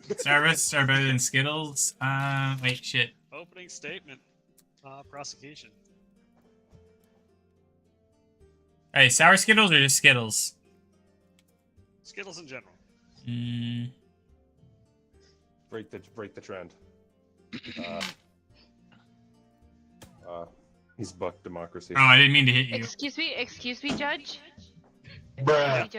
Starbursts are better than Skittles. Wait, shit. Opening statement. Prosecution. Hey, sour Skittles or just Skittles? Skittles in general. Break the trend. He's bucked democracy. Oh, I didn't mean to hit you. Excuse me, Judge. Bruh. Excuse me,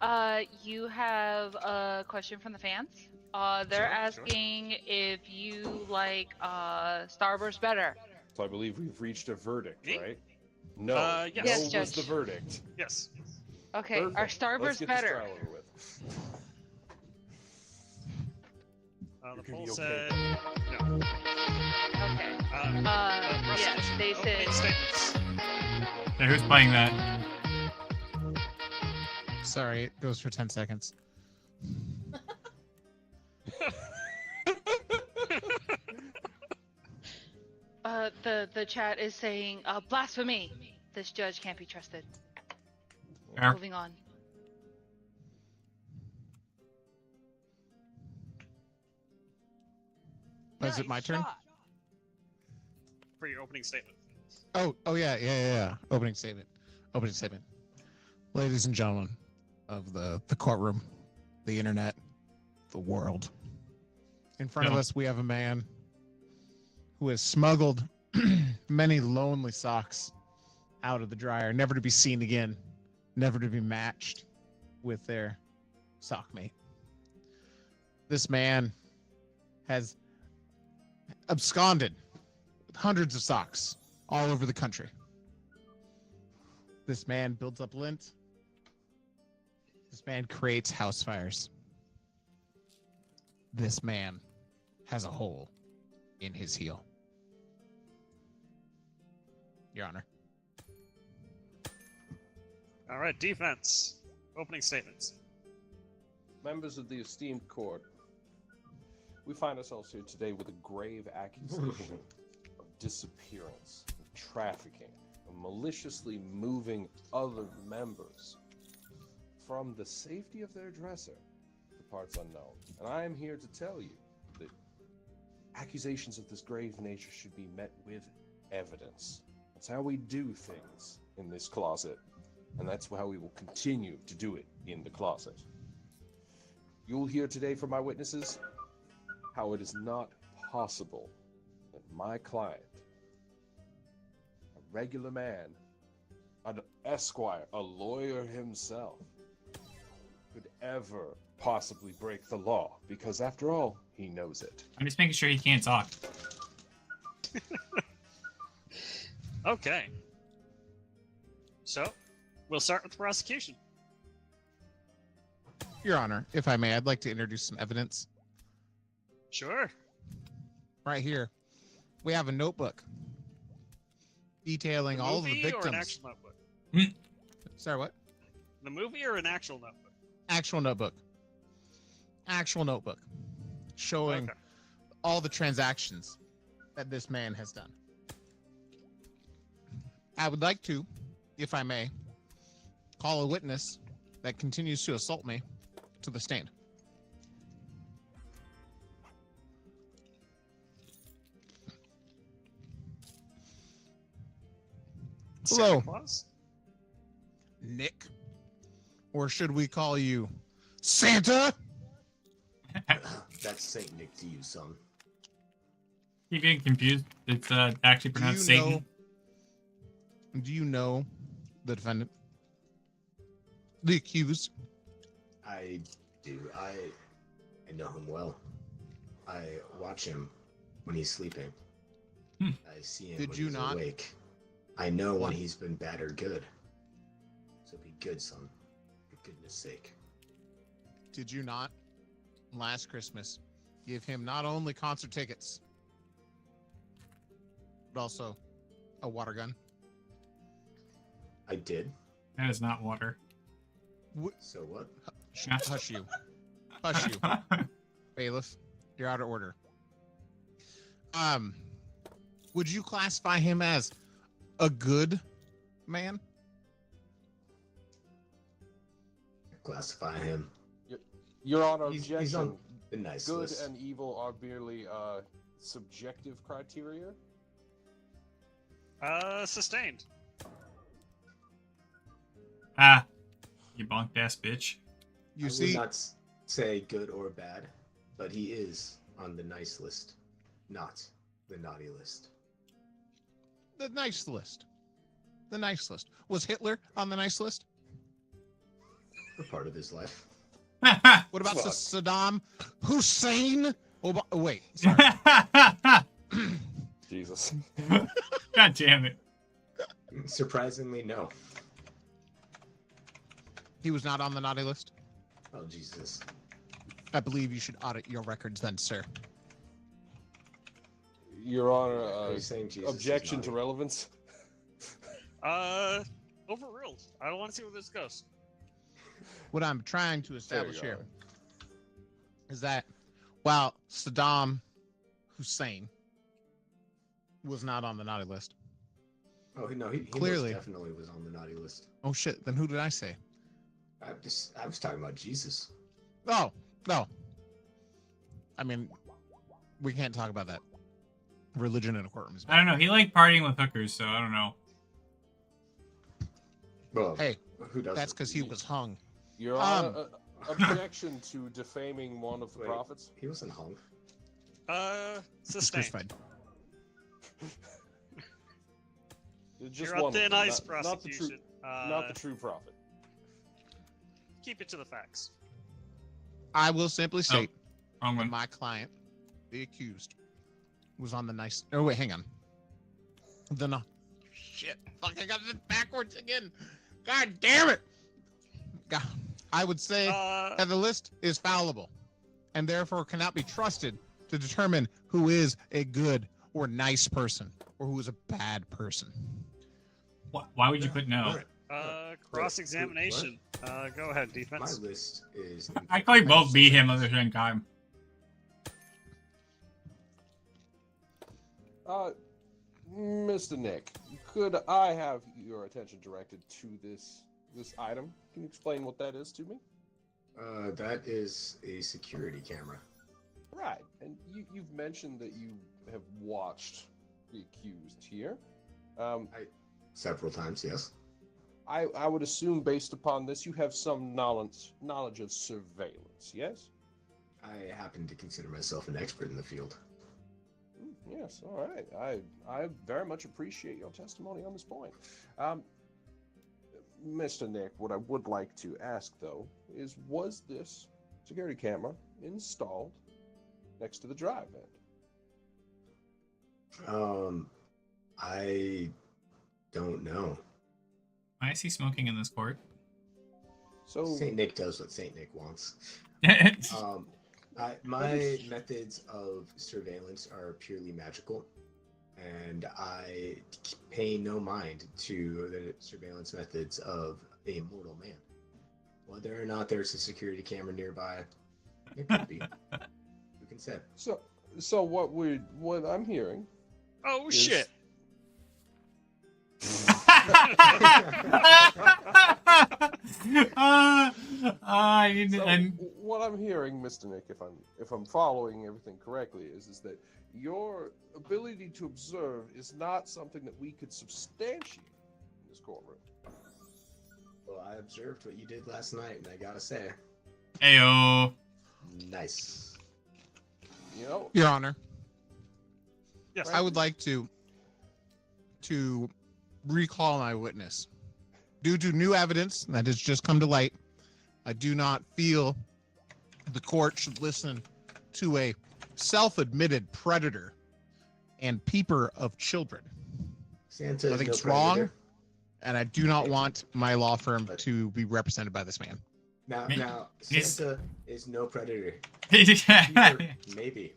Judge. You have a question from the fans. They're Sure. asking if you like Starburst better. So I believe we've reached a verdict, Me? right? No. Yes. No Yes, was Judge. the verdict. Yes. Okay, are Perfect. Let's Starburst get better? this trial over with. The You're gonna poll be said okay. no. Okay. Yes, Prosecution. they Opening said. statements. Hey, who's playing that? Sorry, it goes for 10 seconds. The chat is saying blasphemy. This judge can't be trusted. Fair. Moving on. Is it my turn? For your opening statement. Oh yeah. Opening statement. Ladies and gentlemen of the courtroom, the internet, the world. In front of Yeah. us, we have a man who has smuggled many lonely socks out of the dryer, never to be seen again, never to be matched with their sock mate. This man has absconded with hundreds of socks all over the country. This man builds up lint. This man creates house fires. This man has a hole in his heel. Your Honor. All right, defense. Opening statements. Members of the esteemed court, we find ourselves here today with a grave accusation of disappearance, of trafficking, of maliciously moving other members from the safety of their dresser, the parts unknown. And I am here to tell you that accusations of this grave nature should be met with evidence. That's how we do things in this closet. And that's how we will continue to do it in the closet. You'll hear today from my witnesses how it is not possible that my client, a regular man, an esquire, a lawyer himself, could ever possibly break the law, because after all, he knows it. I'm just making sure he can't talk. Okay. So, we'll start with the prosecution. Your Honor, if I may, I'd like to introduce some evidence. Sure. Right here, we have a notebook detailing all of the Movie or an victims. actual notebook? Sorry, what? The movie or an actual notebook? Actual notebook. Actual notebook. Showing Okay. all the transactions that this man has done. I would like to, if I may, call a witness that continues to assault me to the stand. Hello. Santa Claus? Nick. Or should we call you Santa? That's Saint Nick to you, son. You're getting confused. It's actually pronounced Satan. Do you know the defendant? The accused? I do. I know him well. I watch him when he's sleeping. Hmm. I see him Did when you he's not? awake. I know when What? he's been bad or good. So be good, son. For goodness sake. Did you not, last Christmas, give him not only concert tickets, but also a water gun? I did. That is not water. So what? Hush you. Hush you. Bailiff, you're out of order. Would you classify him as a good man? Classify him. Your Honor, He's objection. on the nice Good list. and evil are merely subjective criteria. Sustained. Ah, you bonked ass bitch. You I see, would not say good or bad, but he is on the nice list, not the naughty list. the nice list. The nice list. Was Hitler on the nice list? For part of his life. What about Fuck. Saddam Hussein? Oh, wait. Sorry. Jesus. God damn it. Surprisingly, no. He was not on the naughty list? Oh, Jesus. I believe you should audit your records then, sir. Your Honor, Are you saying Jesus is objection to naughty? relevance. Overruled. I don't want to see where this goes. What I'm trying to There establish you here are. is that while Saddam Hussein was not on the naughty list. Oh, no, he Clearly. most definitely was on the naughty list. Oh shit, then who did I say? I was talking about Jesus. Oh, no. I mean, we can't talk about that. Religion in a courtroom is I don't know. He liked partying with hookers, so I don't know. Well, Hey, who doesn't? that's because he was hung. Your Honor, objection to defaming one of the Wait. prophets. He wasn't hung. He's Sustained. crucified. Just You're on one of thin them, ice, not the true, prosecution. not the true prophet. Keep it to the facts. I will simply state Wrong that one. my client, the accused, was on the nice. Oh wait, hang on. The no. Shit! Fuck! I got this backwards again. God damn it! God, I would say that the list is fallible, and therefore cannot be trusted to determine who is a good or nice person, or who is a bad person. Why would you put no? Cross-examination. Go ahead, My defense. list is. I probably both beat him at the same time. Mr. Nick, could I have your attention directed to this item? Can you explain what that is to me? That is a security camera. Right, and you've mentioned that you have watched the accused here. Several times, yes. I would assume, based upon this, you have some knowledge of surveillance, yes? I happen to consider myself an expert in the field. Yes, all right. I very much appreciate your testimony on this point. Mr. Nick, what I would like to ask, though, is was this security camera installed next to the drive vent? I don't know. Why is he smoking in this court? So Saint Nick does what Saint Nick wants. My methods of surveillance are purely magical, and I pay no mind to the surveillance methods of a mortal man. Whether or not there's a security camera nearby, it could be. Who can say? So what I'm hearing? Oh is- shit! So what I'm hearing, Mr. Nick, if I'm following everything correctly, is that your ability to observe is not something that we could substantiate in this courtroom. Well, I observed what you did last night, and I gotta say, Heyo. nice. You know, Your Honor, Yes. I would like to recall my witness. Due to new evidence that has just come to light, I do not feel the court should listen to a self-admitted predator and peeper of children. Santa I think no it's wrong, predator. and I do not want my law firm to be represented by this man. Now, He's- Santa is no predator. Yeah. Peter, maybe,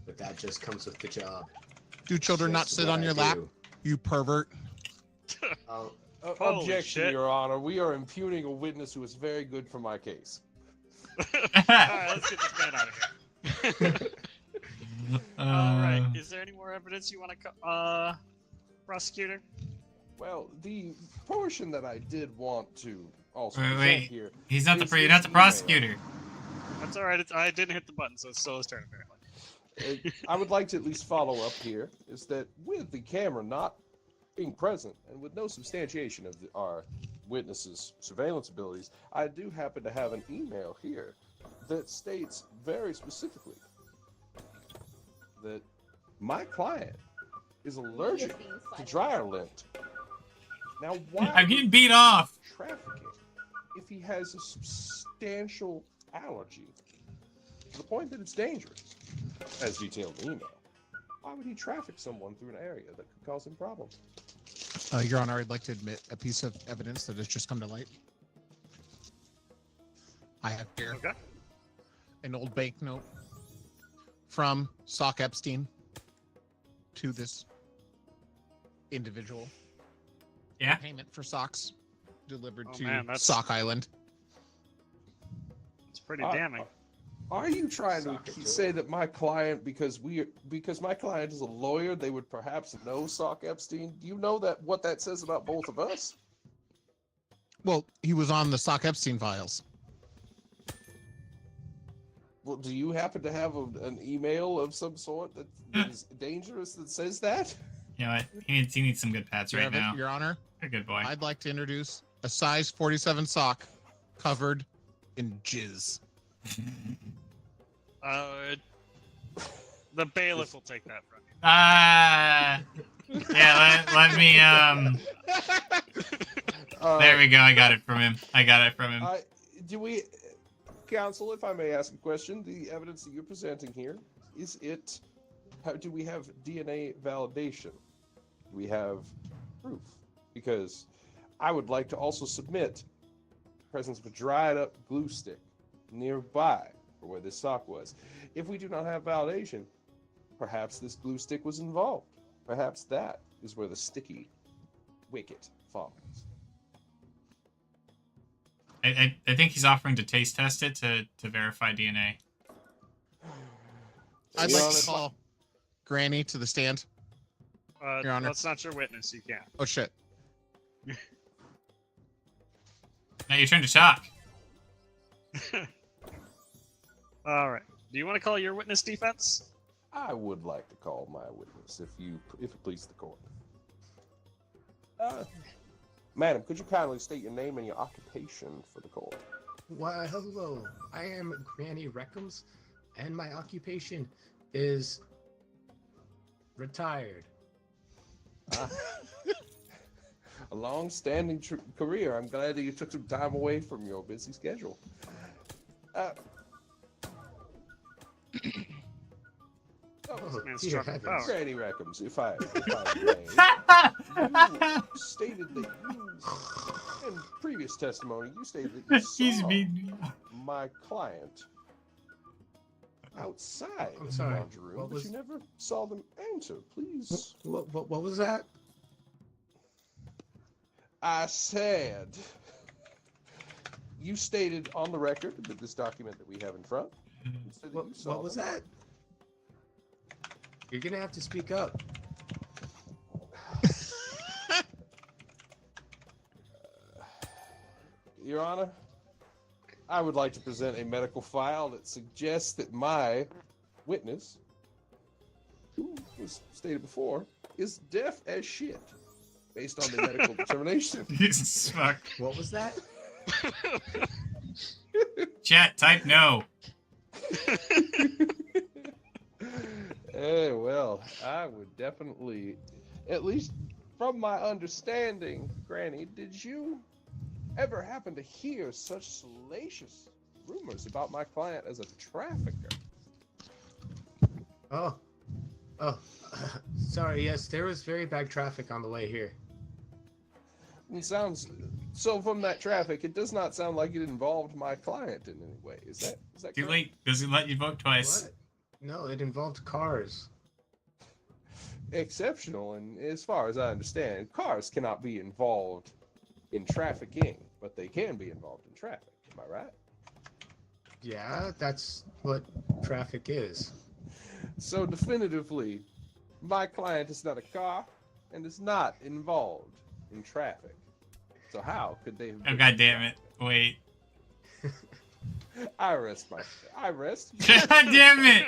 but that just comes with the job. Do children not Just sit what on I your lap, do. you pervert? Oh, Holy objection, shit. Your Honor. We are impugning a witness who is very good for my case. Alright, let's get this man out of here. Alright, is there any more evidence you want to prosecutor? Well, the portion that I did want to also Wait, present wait. here. He's not the Is you're this not the email? prosecutor. That's alright, I didn't hit the button, so it's still his turn apparently. I would like to at least follow up here, is that with the camera not being present and with no substantiation of our witnesses' surveillance abilities, I do happen to have an email here that states very specifically that my client is allergic to dryer lint. Now, why I'm getting beat off. trafficking if he has a substantial allergy to the point that it's dangerous, as detailed in the email? Why would he traffic someone through an area that could cause him problems? Your Honor, I'd like to admit a piece of evidence that has just come to light. I have here Okay. an old banknote from Sock Epstein to this individual. Yeah. Payment for socks delivered Oh, to man, that's- Sock Island. It's pretty Uh, damning. Are you trying Sock to it to say him. that my client, because my client is a lawyer, they would perhaps know Sock Epstein? Do you know that what that says about both of us? Well, he was on the Sock Epstein files. Well, do you happen to have an email of some sort that is dangerous that says that? You know what? He needs some good pats You right have it, now. Your Honor, You're a good boy. I'd like to introduce a size 47 sock covered in jizz. The bailiff will take that from you. Yeah, let me there we go. I got it from him. Do we, counsel, if I may ask a question, the evidence that you're presenting here, do we have DNA validation? Do we have proof? Because I would like to also submit the presence of a dried up glue stick nearby for where this sock was. If we do not have validation, perhaps this glue stick was involved. Perhaps that is where the sticky wicket falls. I think he's offering to taste test it to verify DNA. I'd Your like Honor, to call Granny to the stand. Your Honor. That's not your witness. You can't. Oh, shit. Now your turn to talk. All right. Do you want to call your witness defense? I would like to call my witness, if it pleases the court. Madam, could you kindly state your name and your occupation for the court? Why, hello. I am Granny Reckums, and my occupation is retired. A long-standing career. I'm glad that you took some time away from your busy schedule. Oh, man dear struck heavens. out. Granny Reckums, if I may, you stated that you, in previous testimony, you stated that you He's saw being. my client outside I'm the sorry, laundry room, what but was- you never saw them enter. Please. What was that? I said, you stated on the record that this document that we have in front. you said that you saw What was them. that? You're gonna have to speak up. Your Honor, I would like to present a medical file that suggests that my witness, who was stated before, is deaf as shit, based on the medical determination. Jesus fuck. What was that? Chat, type no. Well, I would definitely, at least from my understanding, Granny, did you ever happen to hear such salacious rumors about my client as a trafficker? Oh, sorry. Yes, there was very bad traffic on the way here. It sounds so. From that traffic, it does not sound like it involved my client in any way. Is that Too correct? late. Doesn't let you vote twice. What? No, it involved cars. Exceptional, and as far as I understand, cars cannot be involved in trafficking, but they can be involved in traffic. Am I right? Yeah, that's what traffic is. So definitively, my client is not a car and is not involved in traffic. So how could they have Oh been god damn it. Wait. I rest. God damn it!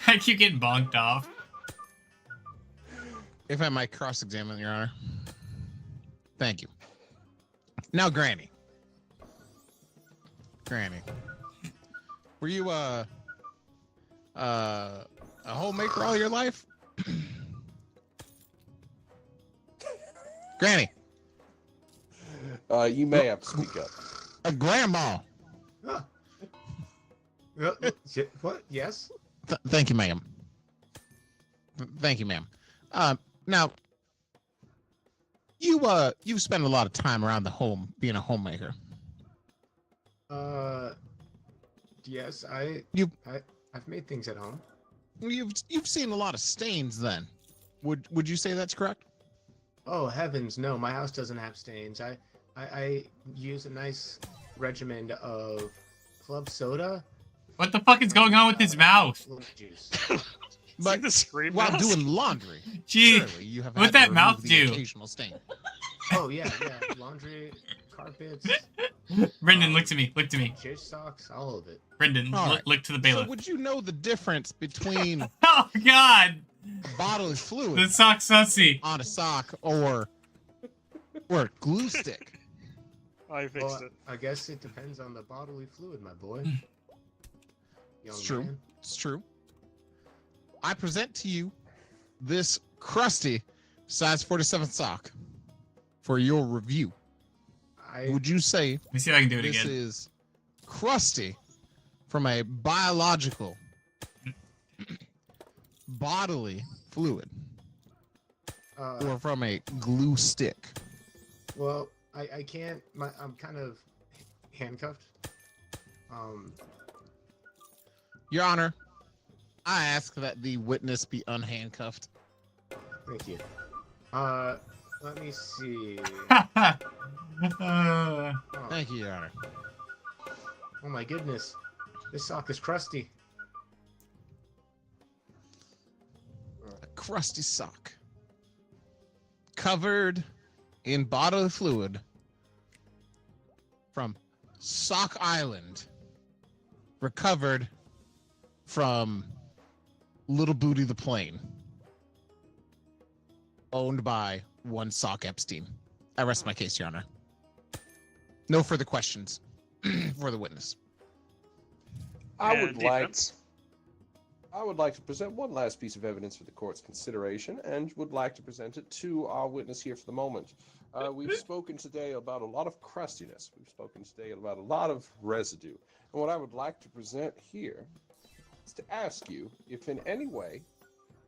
I keep getting bonked off. If I might cross-examine, Your Honor. Thank you. Now, Granny. Were you a homemaker all your life? Granny. You may have to speak up. A grandma. What? Yes? Thank you, ma'am. Thank you, ma'am. Now, you've spent a lot of time around the home being a homemaker. Yes, I've made things at home. You've seen a lot of stains then. Would you say that's correct? Oh heavens, no! My house doesn't have stains. I use a nice regimen of club soda. What the fuck is going on with his mouth? Lemon juice. But the scream while mask? doing laundry, Gee, surely you have what's had to that mouth remove the do? occasional stain. Oh yeah, laundry, carpets, Brendan, look to me. Look to me. dish socks, all of it. Brendan, All right. look to the So bailiff. would you know the difference between Oh god! bodily fluid The sock sussy. on a sock or a glue stick? I fixed Well, it. I guess it depends on the bodily fluid, my boy. Young It's true. man. It's true. I present to you this crusty size 47 sock for your review. Would you say Let me see if I can do it this again. is crusty from a biological bodily fluid or from a glue stick? Well, I can't. I'm kind of handcuffed. Your Honor, I ask that the witness be unhandcuffed. Thank you. Let me see. Thank you, Your Honor. Oh my goodness, this sock is crusty. A crusty sock covered in bodily fluid from Sock Island, recovered from Little Booty the plane, owned by one Sock Epstein. I rest my case, Your Honor. No further questions for the witness. I would defense? like to present one last piece of evidence for the court's consideration, and would like to present it to our witness here for the moment. We've spoken today about a lot of crustiness. We've spoken today about a lot of residue. And what I would like to present here is to ask you if in any way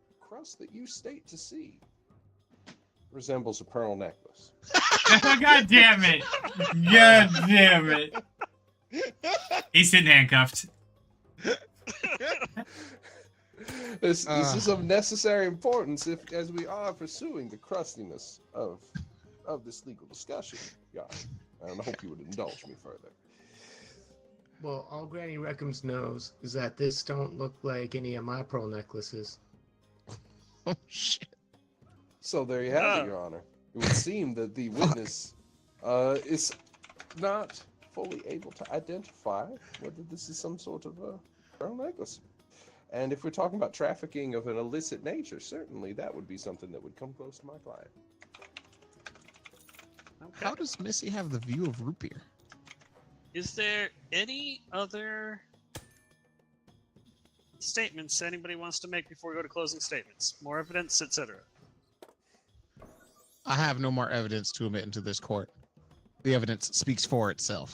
the crust that you state to see resembles a pearl necklace. God damn it. God damn it. He's sitting handcuffed. This is of necessary importance as we are pursuing the crustiness of this legal discussion, Your Honor. And I hope you would indulge me further. Well, all Granny Reckums knows is that this don't look like any of my pearl necklaces. Oh, shit. So there you have it, Your Honor. It would seem that the witness is not fully able to identify whether this is some sort of a pearl necklace. And if we're talking about trafficking of an illicit nature, certainly that would be something that would come close to my client. Okay. How does Missy have the view of root beer? Is there any other statements anybody wants to make before we go to closing statements? More evidence, etc. I have no more evidence to admit into this court. The evidence speaks for itself.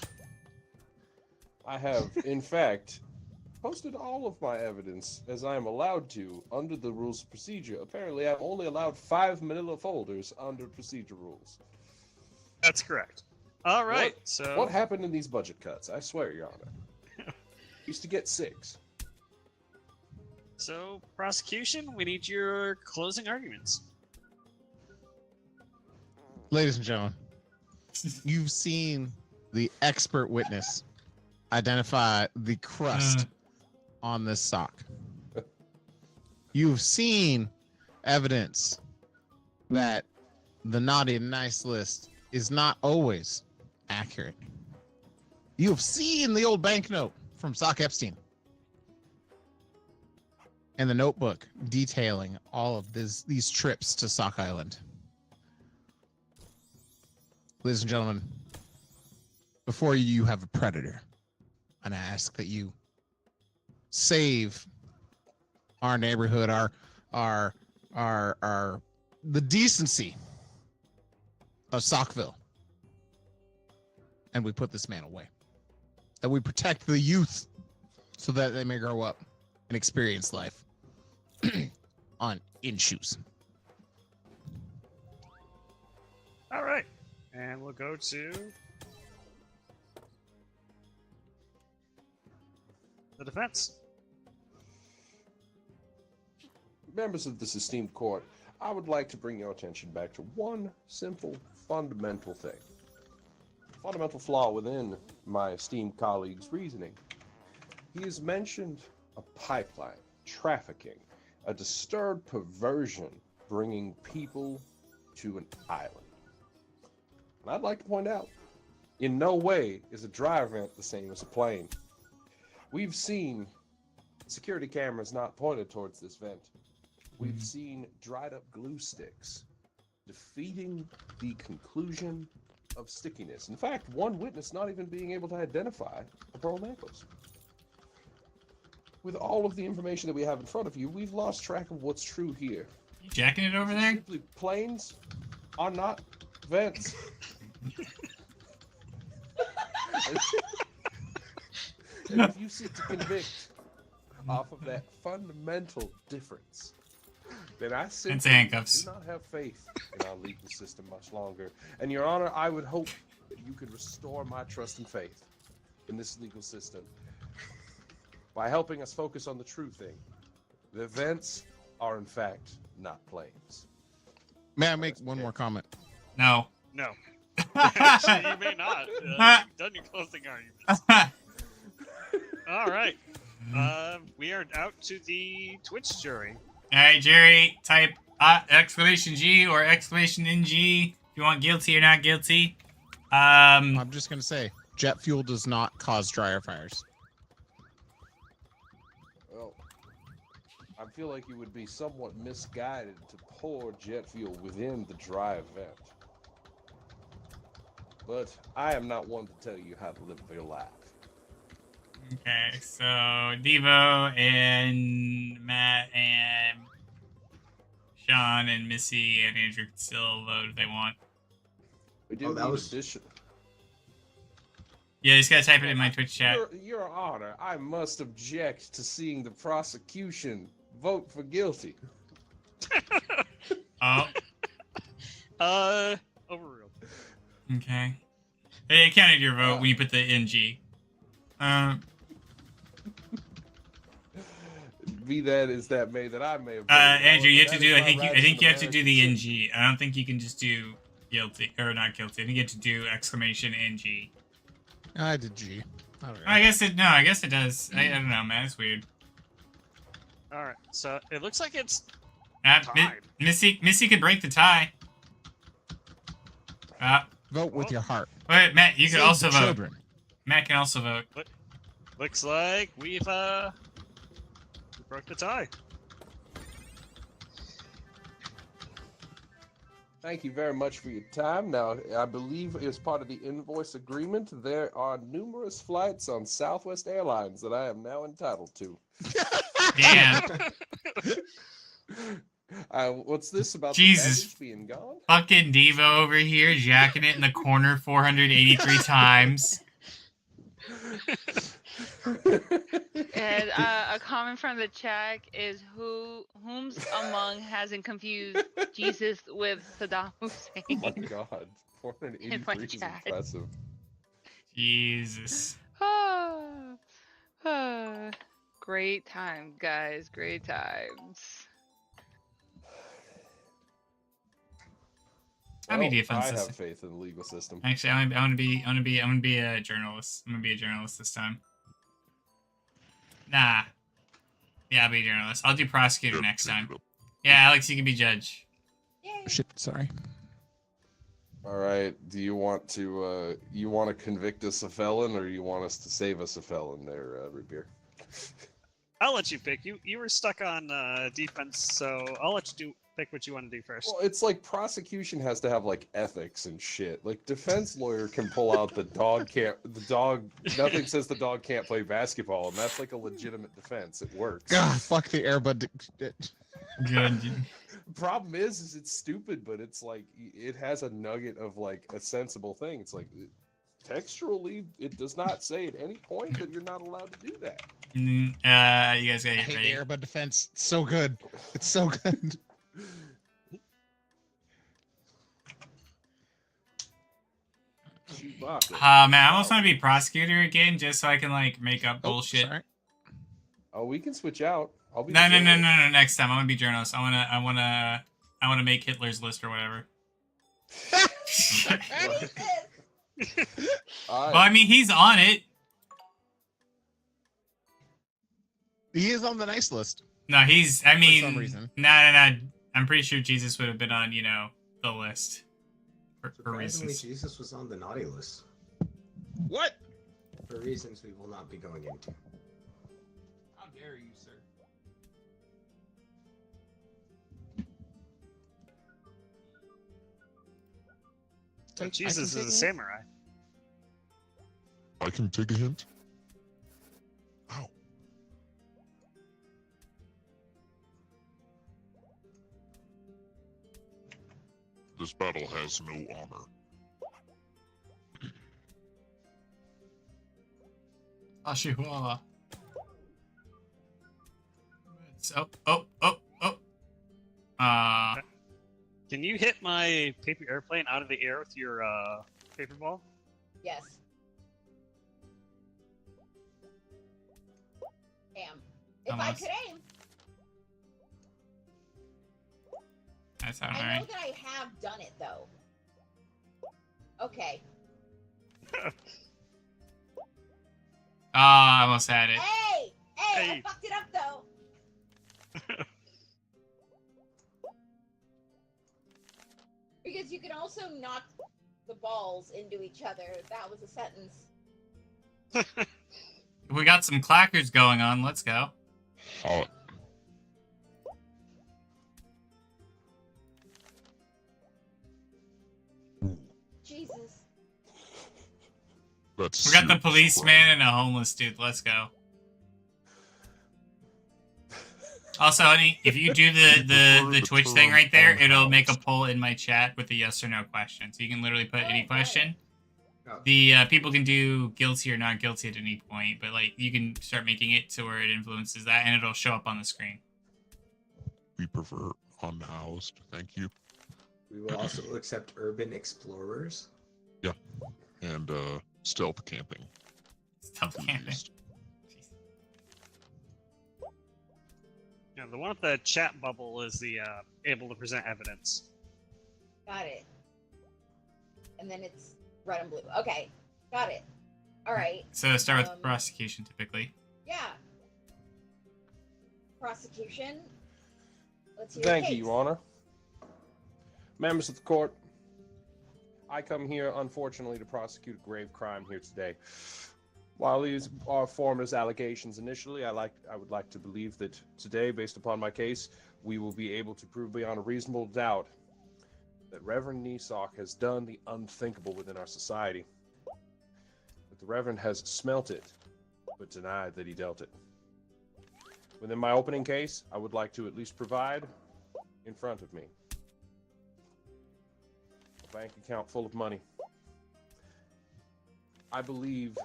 I have, in fact, posted all of my evidence as I am allowed to under the rules of procedure. Apparently, I'm only allowed 5 manila folders under procedure rules. That's correct. All right. What happened in these budget cuts? I swear, Your Honor. Used to get 6. So, prosecution, we need your closing arguments. Ladies and gentlemen, you've seen the expert witness identify the crust on this sock. You've seen evidence that the naughty and nice list is not always accurate. You've seen the old banknote from Sock Epstein and the notebook detailing all of these trips to Sock Island. Ladies and gentlemen, before you have a predator, and I ask that you save our neighborhood, the decency of Sockville, and we put this man away. That we protect the youth so that they may grow up and experience life in shoes. All right. And we'll go to the defense. Members of this esteemed court, I would like to bring your attention back to one simple, fundamental thing. Fundamental flaw within my esteemed colleague's reasoning. He has mentioned a pipeline, trafficking, a disturbed perversion bringing people to an island. And I'd like to point out, in no way is a dry vent the same as a plane. We've seen security cameras not pointed towards this vent. We've seen dried up glue sticks defeating the conclusion of stickiness. In fact, one witness not even being able to identify a pearl necklace. With all of the information that we have in front of you, we've lost track of what's true here. You jacking it over there? Simply, planes are not vents. And if you seek to convict off of that fundamental difference, then I simply handcuffs. do not have faith in our legal system much longer. And Your Honor, I would hope that you could restore my trust and faith in this legal system by helping us focus on the true thing. The events are in fact not planes. May I make one more comment? No. No. Actually, you may not. You've done your closing arguments. All right. We are out to the Twitch jury. All right, Jerry, type exclamation G or exclamation NG if you want guilty or not guilty. I'm just going to say, jet fuel does not cause dryer fires. Well, I feel like you would be somewhat misguided to pour jet fuel within the dry event. But I am not one to tell you how to live your life. Okay, so Devo and Matt and Sean and Missy and Andrew can still vote if they want. We do Oh, that need was- addition. Yeah, you just gotta type it in my Twitch chat. Your Honor, I must object to seeing the prosecution vote for guilty. Oh, Overruled. okay. It counted your vote when you put the NG. Be that as that may, that I may have. Andrew, you have to do. I think you have to do the NG. I don't think you can just do guilty or not guilty. I think you have to do exclamation NG. I did G. I guess it. No, I guess it does. I don't know, man. It's weird. All right, so it looks like it's Mi- Missy could break the tie. Vote with your heart. Wait, Matt, you could Save also the vote. children. Matt can also vote. looks like we broke the tie. Thank you very much for your time. Now, I believe as part of the invoice agreement, there are numerous flights on Southwest Airlines that I am now entitled to. Damn. What's this about Jesus. the baggage being gone? Fucking Devo over here, jacking it in the corner 483 times. And a comment from the chat is whom's among hasn't confused Jesus with Saddam Hussein. Oh my god, 483 is chat. impressive. Jesus. Great time, guys. Great times. I'll be Well, the offense I system. have faith in the legal system. Actually, I'm gonna be a journalist. I'm gonna be a journalist this time. Nah. Yeah, I'll be a journalist. I'll do prosecutor next time. Yeah, Alex, you can be judge. Shit, sorry. All right. Do you want to convict us a felon, or you want us to save us a felon there, Root Beer? I'll let you pick. You were stuck on defense, so I'll let you pick what you want to do first. Well, it's like prosecution has to have like ethics and shit. Like defense lawyer can pull out nothing says the dog can't play basketball, and that's like a legitimate defense. It works. God, fuck the Airbud. Good. Problem is it's stupid, but it's like it has a nugget of like a sensible thing. It's like textually, it does not say at any point that you're not allowed to do that. You guys gotta I get hate ready. the Airbud defense. It's so good. It's so good. Man, I almost want to be prosecutor again, just so I can like make up bullshit. Sorry. Oh, we can switch out. I'll be No. Next time, I want to be journalist. I wanna make Hitler's list or whatever. Well, I mean, he's on it. He is on the nice list. No, he's. I mean, some reason. No. I'm pretty sure Jesus would have been on, the list for Surprisingly, reasons. Jesus was on the naughty list. What? For reasons we will not be going into. How dare you, sir? Jesus is a samurai. I can take a hint. Ow. This battle has no armor. Ashihuala. Can you hit my paper airplane out of the air with your paper ball? Yes. Damn. If I Almost. could aim. That's all I know right. that I have done it though. Okay. I almost had it. Hey! Hey! Hey. I fucked it up though. Because you can also knock the balls into each other. That was a sentence. We got some clackers going on. Let's go. Hot. Jesus. That's We got the serious policeman crime. and a homeless dude. Let's go. Also, honey, if you do the Twitch thing right there, it'll make a poll in my chat with a yes or no question. So you can literally put any question. Oh. The people can do guilty or not guilty at any point, but like you can start making it to where it influences that, and it'll show up on the screen. We prefer unhoused. Thank you. We will also accept urban explorers. And stealth camping. Stealth camping. enthusiast. Yeah, the one with the chat bubble is the able to present evidence. Got it. And then it's red and blue. Okay. Got it. All right. So start with prosecution typically. Yeah. Prosecution. Let's hear Thank the you, case. Your Honor. Members of the court, I come here, unfortunately, to prosecute a grave crime here today. While these are formed as allegations initially, I would like to believe that today, based upon my case, we will be able to prove beyond a reasonable doubt that Reverend Nisok has done the unthinkable within our society. That the Reverend has smelt it, but denied that he dealt it. Within my opening case, I would like to at least provide, in front of me, a bank account full of money. I believe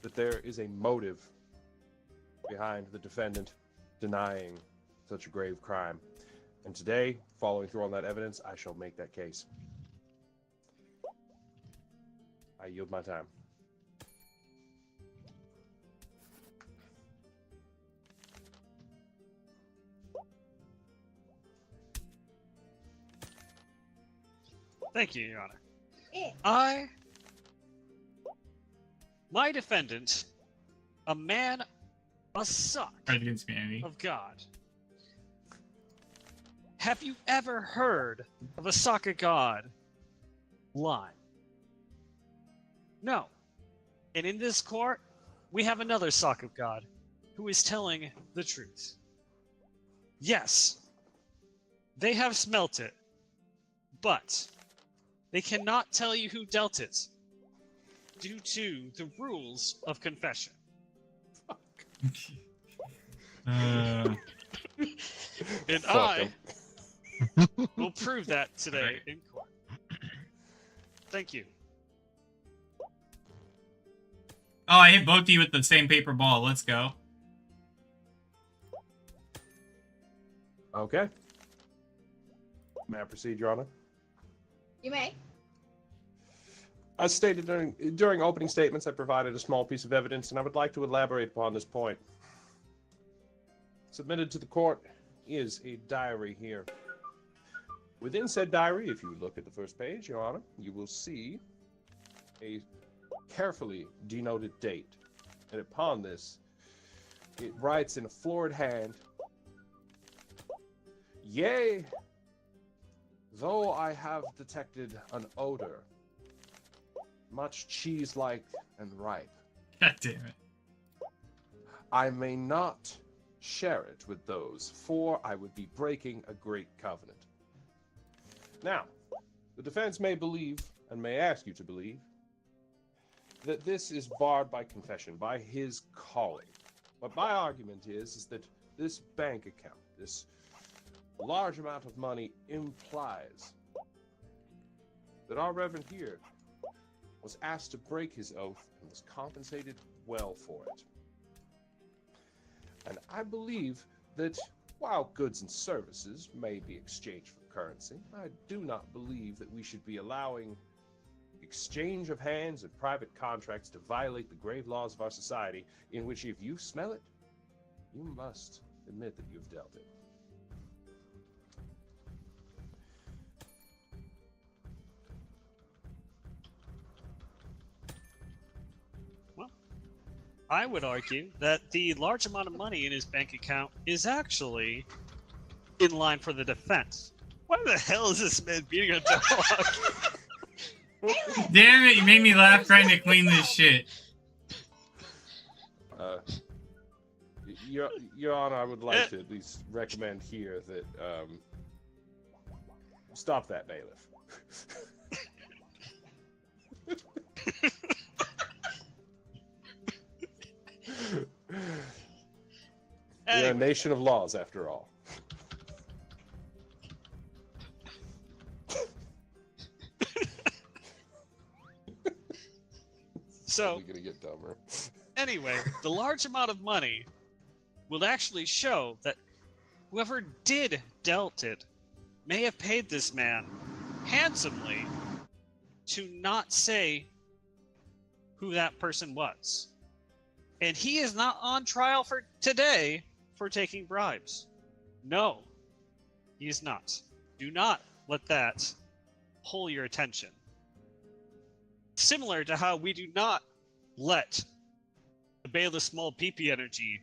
that there is a motive behind the defendant denying such a grave crime. And today, following through on that evidence, I shall make that case. I yield my time. Thank you, Your Honor. Eh. My defendant, a man, a suck Right against humanity. of God. Have you ever heard of a sock of God line? No. And in this court, we have another sock of God who is telling the truth. Yes, they have smelt it, but they cannot tell you who dealt it due to the rules of confession. Uh, And Fuck I 'em. will prove that today in court. Thank you. oh, I hit both of you with the same paper ball. Let's go. Okay. May I proceed, Your Honor? You may. As stated during opening statements, I provided a small piece of evidence, and I would like to elaborate upon this point. Submitted to the court is a diary here. Within said diary, if you look at the first page, Your Honor, you will see a carefully denoted date. And upon this, it writes in a florid hand, "Yea, though I have detected an odor, much cheese-like and ripe, God damn it. I may not share it with those, for I would be breaking a great covenant." Now, the defense may believe, and may ask you to believe, that this is barred by confession, by his calling. But my argument is that this bank account, this large amount of money, implies that our Reverend here was asked to break his oath and was compensated well for it. And I believe that while goods and services may be exchanged for currency, I do not believe that we should be allowing exchange of hands and private contracts to violate the grave laws of our society, in which if you smell it, you must admit that you've dealt it. I would argue that the large amount of money in his bank account is actually in line for the defense. Why the hell is this man beating a dog? Damn it, you made me laugh trying to clean this shit. Your Honor, I would like to at least recommend here that stop that bailiff. We're a Anyway, nation of laws, after all. so Only gonna get dumber. anyway, the large amount of money will actually show that whoever did dealt it may have paid this man handsomely to not say who that person was. And he is not on trial for today for taking bribes. No, he is not. Do not let that pull your attention. Similar to how we do not let the Bayless Small PP energy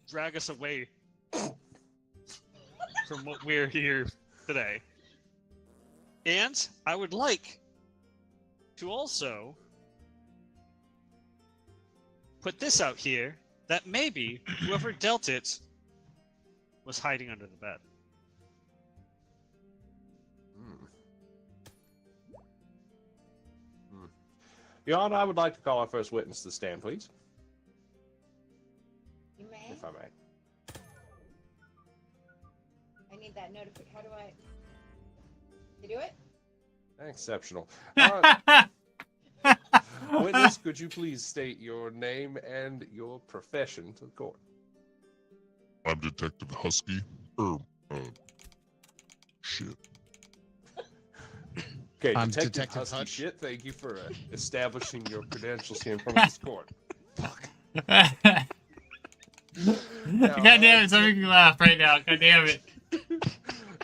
drag us away from what we're here today. And I would like to also put this out here that maybe whoever dealt it was hiding under the bed. Your Honor, I would like to call our first witness to the stand, please. You may. If I may. I need that notification. How do I? You do it? Exceptional. All right. Witness, could you please state your name and your profession to the court? I'm Detective Husky. Shit. Okay, I'm Detective Detective Husky Hutch. Shit, thank you for establishing your credentials here in front of this court. God damn it, somebody can laugh right now. God damn it.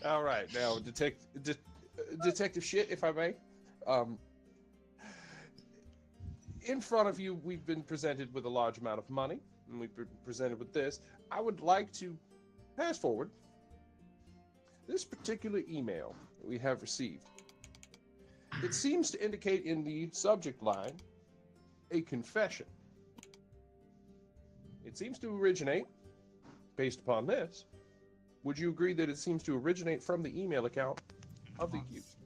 All right, now, Detective Shit, if I may. In front of you, we've been presented with a large amount of money, and we've been presented with this. I would like to pass forward this particular email that we have received. It seems to indicate in the subject line a confession. It seems to originate, based upon this, would you agree that it seems to originate from the email account of the accused?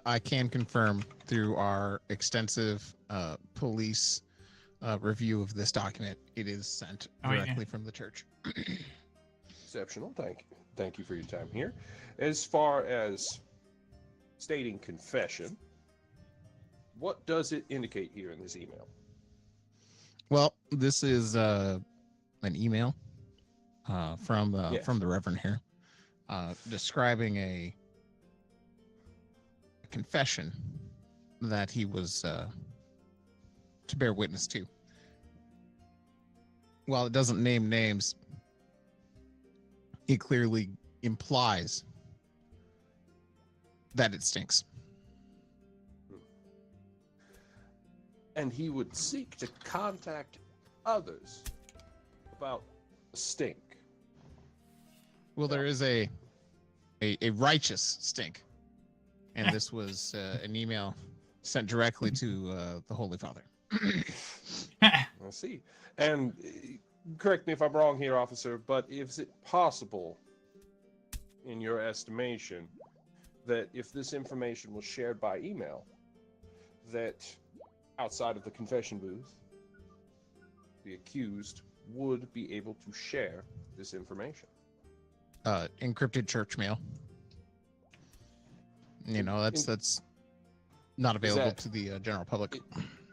I can confirm through our extensive police review of this document, it is sent directly from the church. Exceptional. Thank you for your time here. As far as stating confession, what does it indicate here in this email? Well, this is an email from the Reverend here, describing a confession that he was to bear witness to. While it doesn't name names, it clearly implies that it stinks. And he would seek to contact others about stink. Well, there is a righteous stink, and this was an email sent directly to the Holy Father. I see. And correct me if I'm wrong here, officer, but is it possible, in your estimation, that if this information was shared by email, that outside of the confession booth, the accused would be able to share this information? Encrypted church mail. You know, that's not available to the general public.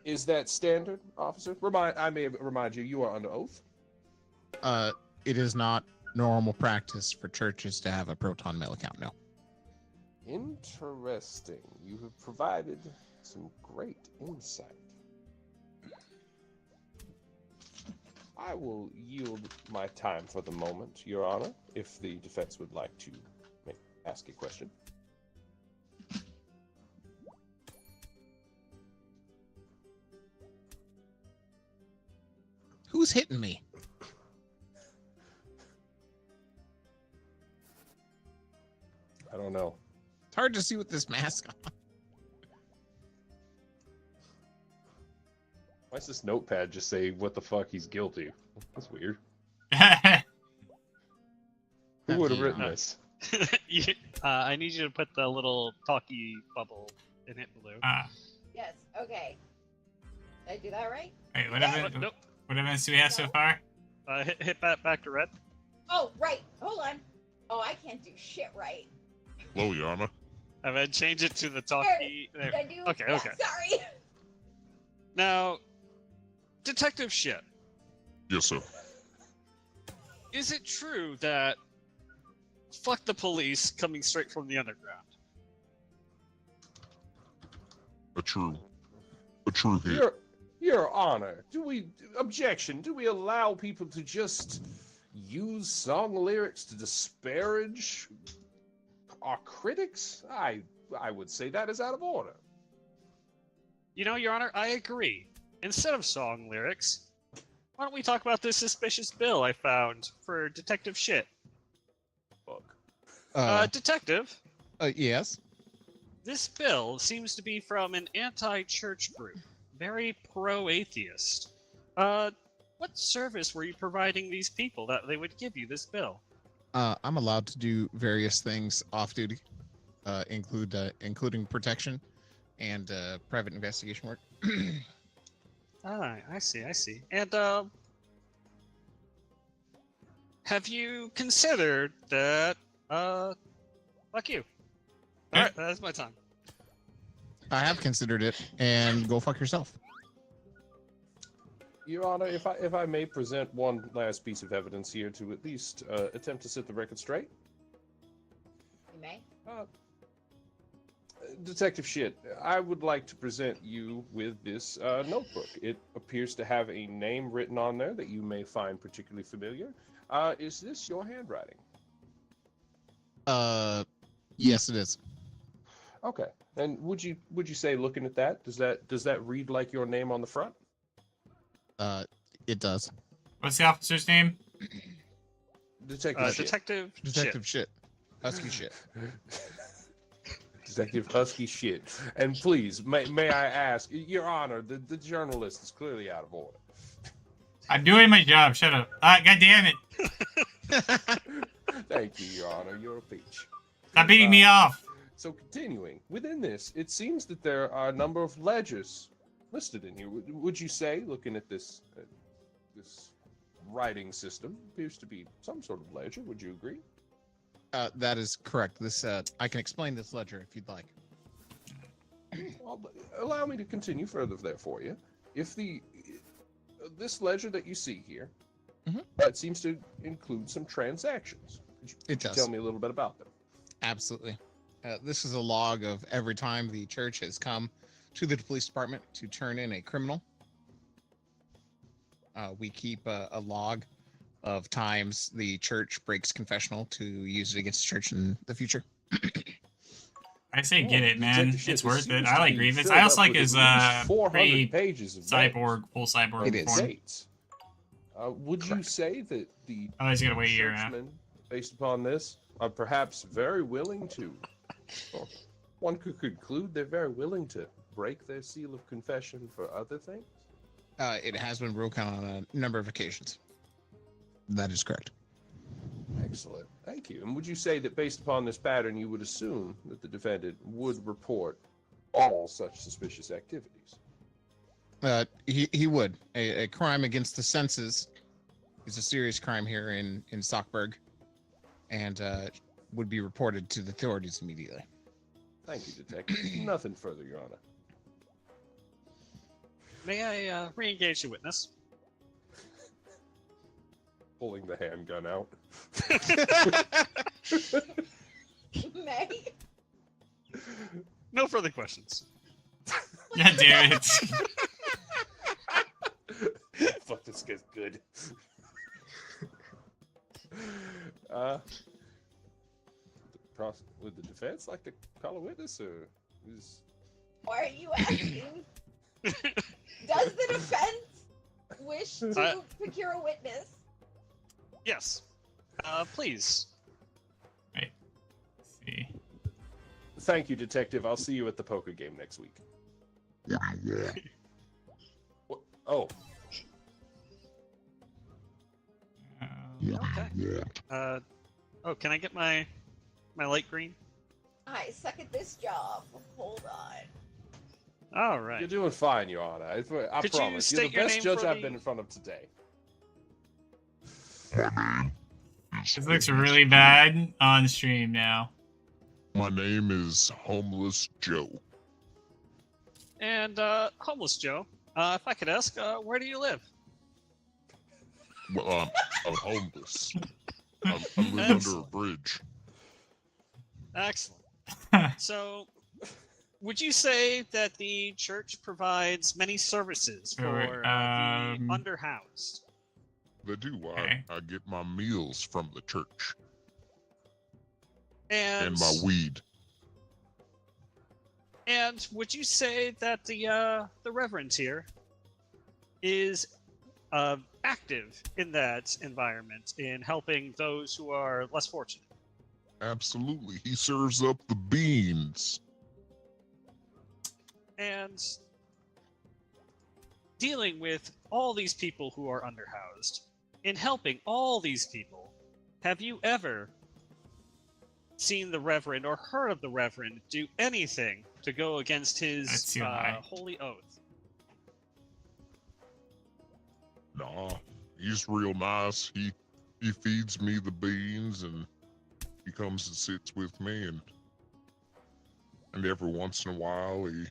Is that standard, officer? I may remind you, you are under oath. It is not normal practice for churches to have a Proton Mail account, no. Interesting. You have provided some great insight. I will yield my time for the moment, Your Honor, if the defense would like to ask a question. Who's hitting me? I don't know. It's hard to see with this mask on. Why does this notepad just say, what the fuck, he's guilty? That's weird. Who would have Yeah. written this? I need you to put the little talkie bubble and hit blue. Yes. Okay. Did I do that right? Wait, what, Yeah. Nope. what events do we have so far? Hit back to red. Oh, right. Hold on. Oh, I can't do shit right. Hello, Yana. And then change it to the talkie. There. Did I do? Okay, Yeah, okay. Sorry. Now, Detective Shit, Yes, sir. is it true that fuck the police coming straight from the underground? A true hit. Your Honor, do we allow people to just use song lyrics to disparage our critics? I would say that is out of order. You know, Your Honor, I agree. Instead of song lyrics, why don't we talk about this suspicious bill I found for Detective Shit? Uh, Detective, yes. this bill seems to be from an anti-church group, very pro-atheist. What service were you providing these people that they would give you this bill? I'm allowed to do various things off duty, including protection and private investigation work. I see. And, have you considered that, fuck you. Alright, that's my time. I have considered it, and go fuck yourself. Your Honor, if I may present one last piece of evidence here to at least attempt to set the record straight. You may. Detective Shit, I would like to present you with this notebook. It appears to have a name written on there that you may find particularly familiar. Is this your handwriting? Yes, it is. Okay. And would you say, looking at that, does that read like your name on the front? It does. What's the officer's name? Detective Shit. Detective Shit. Husky Shit. Detective Husky Shit. And please, may I ask, Your Honor, the journalist is clearly out of order. I'm doing my job. Shut up. God damn it. Thank you, Your Honor. You're a peach. Stop beating me off. So continuing, within this, it seems that there are a number of ledgers listed in here. Would you say, looking at this this writing system, appears to be some sort of ledger? Would you agree? That is correct. This I can explain this ledger if you'd like. Well, allow me to continue further there for you. If this ledger that you see here, it seems to include some transactions. Could you tell me a little bit about them? Absolutely. This is a log of every time the church has come to the police department to turn in a criminal. We keep a log of times the church breaks confessional to use it against the church in the future. I say get it, man. Detective Shit, It's this worth it. seems I to like be Grievous. filled I also up like with his at least 400 pages of cyborg, full cyborg It is. form. dates. Would you say that the Oh, he's gonna wait a year now. churchmen, based upon this, are perhaps very willing to, well, one could conclude they're very willing to break their seal of confession for other things? It has been broken on a number of occasions. That is correct. Excellent. Thank you. And would you say that based upon this pattern, you would assume that the defendant would report all such suspicious activities? He would. A crime against the senses is a serious crime here in Stockburg, and would be reported to the authorities immediately. Thank you, Detective. Nothing further, Your Honor. May I re-engage the witness? Pulling the handgun out. May. No further questions. God damn it. Fuck, this guy's good. Would the defense like to call a witness, or is... Why are you asking? Does the defense wish to procure a witness? Yes. Please. Right. Let's see. Thank you, Detective. I'll see you at the poker game next week. Yeah. What? Oh, Okay. Oh, can I get my light green? I suck at this job. Hold on. All right. You're doing fine, Your Honor. I Could you promise. You're the state your best name judge for I've the- been in front of today. This looks really bad on stream now. My name is Homeless Joe. And homeless Joe, if I could ask, where do you live? Well, I'm homeless. I live under a Excellent. bridge. Excellent. So, would you say that the church provides many services for the underhoused? They do. Okay. I get my meals from the church And and my weed. And would you say that the Reverend here is active in that environment in helping those who are less fortunate? Absolutely. He serves up the beans. And dealing with all these people who are underhoused, in helping all these people, have you ever seen the Reverend or heard of the Reverend do anything to go against his That's too high. holy oath? Nah, he's real nice. He feeds me the beans and he comes and sits with me and every once in a while he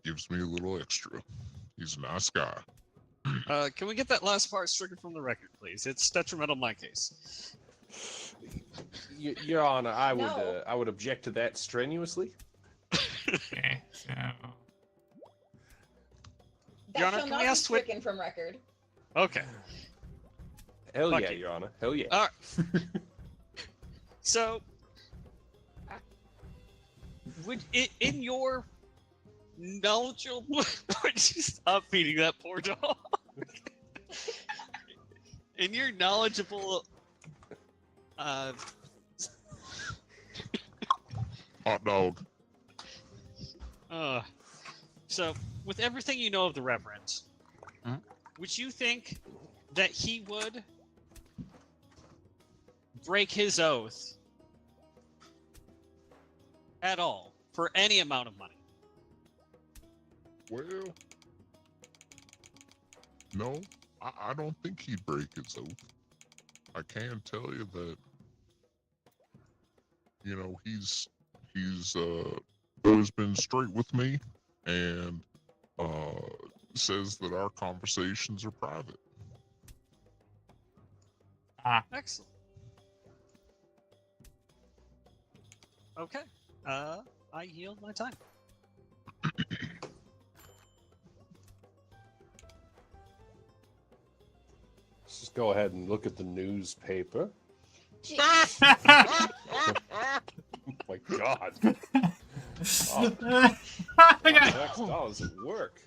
gives me a little extra. He's a nice guy. Can we get that last part stricken from the record, please? It's detrimental in my case. Your Honor, I would No. I would object to that strenuously. Okay, so That Your Honor, shall can not we be ask stricken from record. Okay. Hell Fuck yeah, you. Your Honor. Hell yeah. All right. So, would in your knowledgeable, would you stop feeding that poor dog? In your knowledgeable, Hot dog. so with everything you know of the Reverend, Mhm. would you think that he would break his oath at all for any amount of money? Well, no, I don't think he'd break his oath. I can tell you that, you know, he's always been straight with me and says that our conversations are private. Excellent. Okay. I yield my time. Let's just go ahead and look at the newspaper. Gee, Oh my God. Oh, next dollars at work.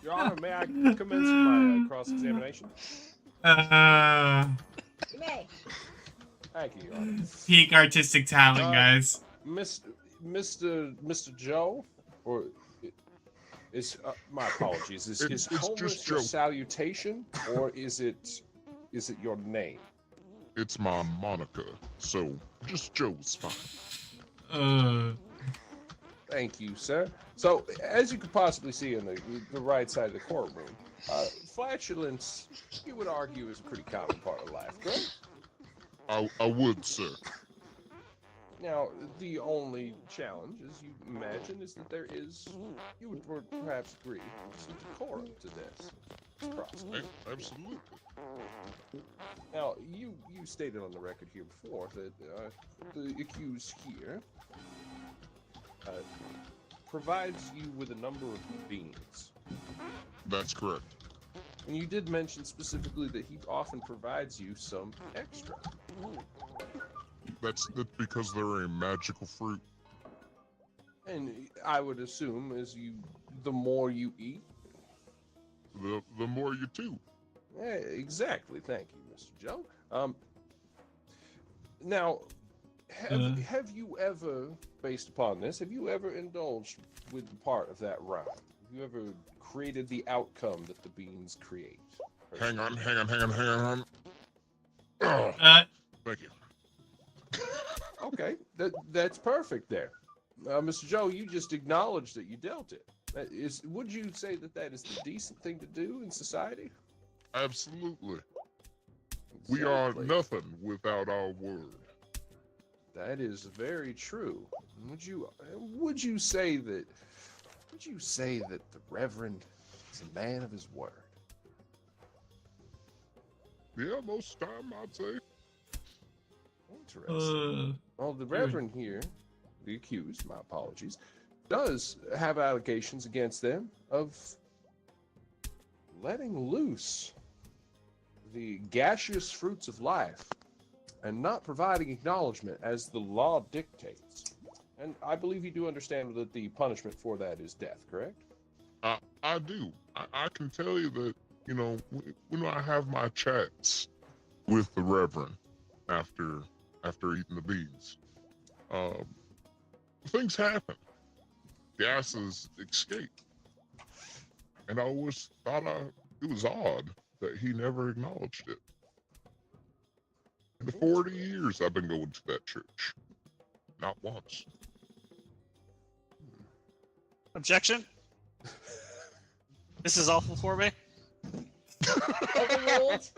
Your Honor, may I commence with my cross-examination? you may. Thank you, Your Honor. peak artistic talent, guys. Mr. Joe, or is my apologies. Is It's homeless just your Joe. salutation, or is it your name? It's my moniker, so just Joe's fine. Thank you, sir. So, as you could possibly see on the right side of the courtroom, flatulence, you would argue, is a pretty common part of life, correct? I would, sir. Now, the only challenge, as you imagine, is that there is, you would perhaps agree, some decorum to this process. Absolutely. Now, you stated on the record here before that the accused here provides you with a number of beans. That's correct. And you did mention specifically that he often provides you some extra. That's because they're a magical fruit. And I would assume the more you eat, The more you do. exactly. Thank you, Mr. Joe. Now, have you ever, based upon this, have you ever indulged with the part of that round you ever created the outcome that the beans create? Hang on. Oh, thank you. Okay, that's perfect there. Mr. Joe, you just acknowledged that you dealt it. Would you say that that is the decent thing to do in society? Absolutely. We are Exactly. nothing without our word. That is very true. Would you say that the Reverend is a man of his word? Yeah, most of the time I'd say. Interesting. Well, the Reverend here, the accused, my apologies, does have allegations against them of letting loose the gaseous fruits of life and not providing acknowledgement as the law dictates. And I believe you do understand that the punishment for that is death, correct? I do. I can tell you that, when I have my chats with the Reverend after eating the beans, things happen. Gases escape. And I always thought it was odd that he never acknowledged it. In the 40 years I've been going to that church. Not once. Objection? This is awful for me. Overruled.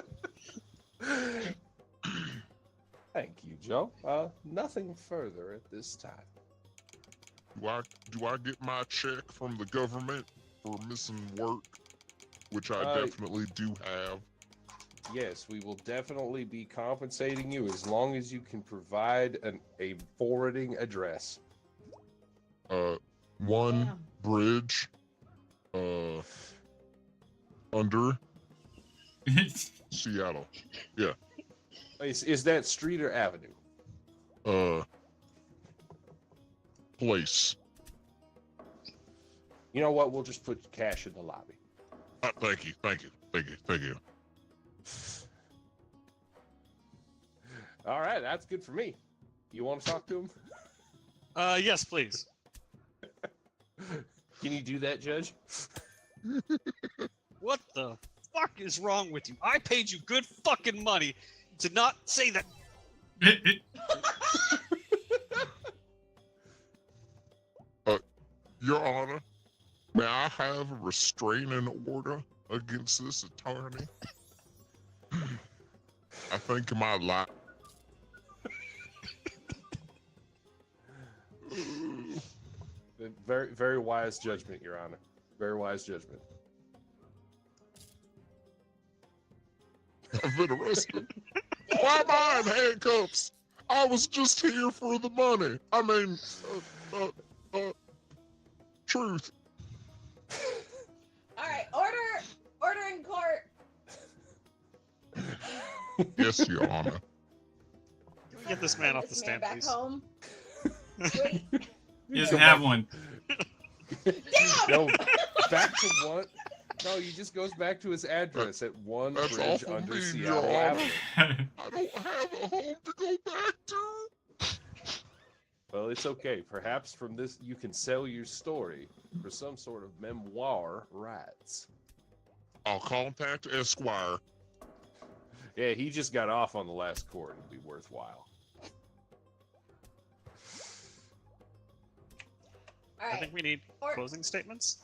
Thank you, Joe. Nothing further at this time. Do I get my check from the government for missing work? Which I definitely do have. Yes, we will definitely be compensating you as long as you can provide a forwarding address. One Damn. bridge, under Seattle. Yeah. Is that street or avenue? Place. You know what? We'll just put cash in the lobby. Thank you. All right, that's good for me. You want to talk to him? Yes, please. Can you do that, Judge? What the fuck is wrong with you? I paid you good fucking money to not say that. Your Honor, may I have a restraining order against this attorney? I think my life. Very, very wise judgment, Your Honor. Very wise judgment. I've been arrested. Why am I in handcuffs? I was just here for the money. I mean, truth. All right, order in court. Yes, Your Honor. Can we get this man off the This man stand, back please? home. Wait. He doesn't have one. No, back to one. No, he just goes back to his address at one That's bridge awful under mean, Seattle Your Honor. Avenue. I don't have a home to go back to. Well, it's okay. Perhaps from this you can sell your story for some sort of memoir rights. I'll contact Esquire. Yeah, he just got off on the last court. It'll be worthwhile. All right. I think we need Or- closing statements.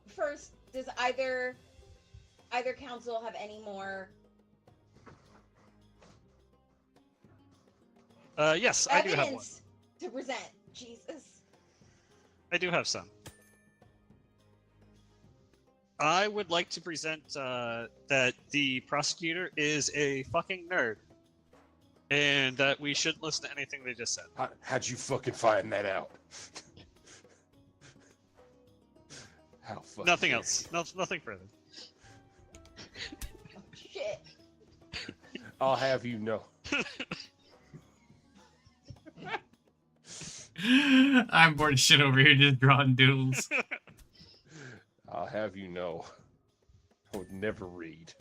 First, does either council have any more Yes, I do have one. evidence to present? Jesus. I do have some. I would like to present that the prosecutor is a fucking nerd, and that we shouldn't listen to anything they just said. How'd you fucking find that out? How fucking Nothing else. Nothing further. Oh, shit. I'll have you know. I'm bored of shit over here just drawing doodles. I'll have you know. I would never read.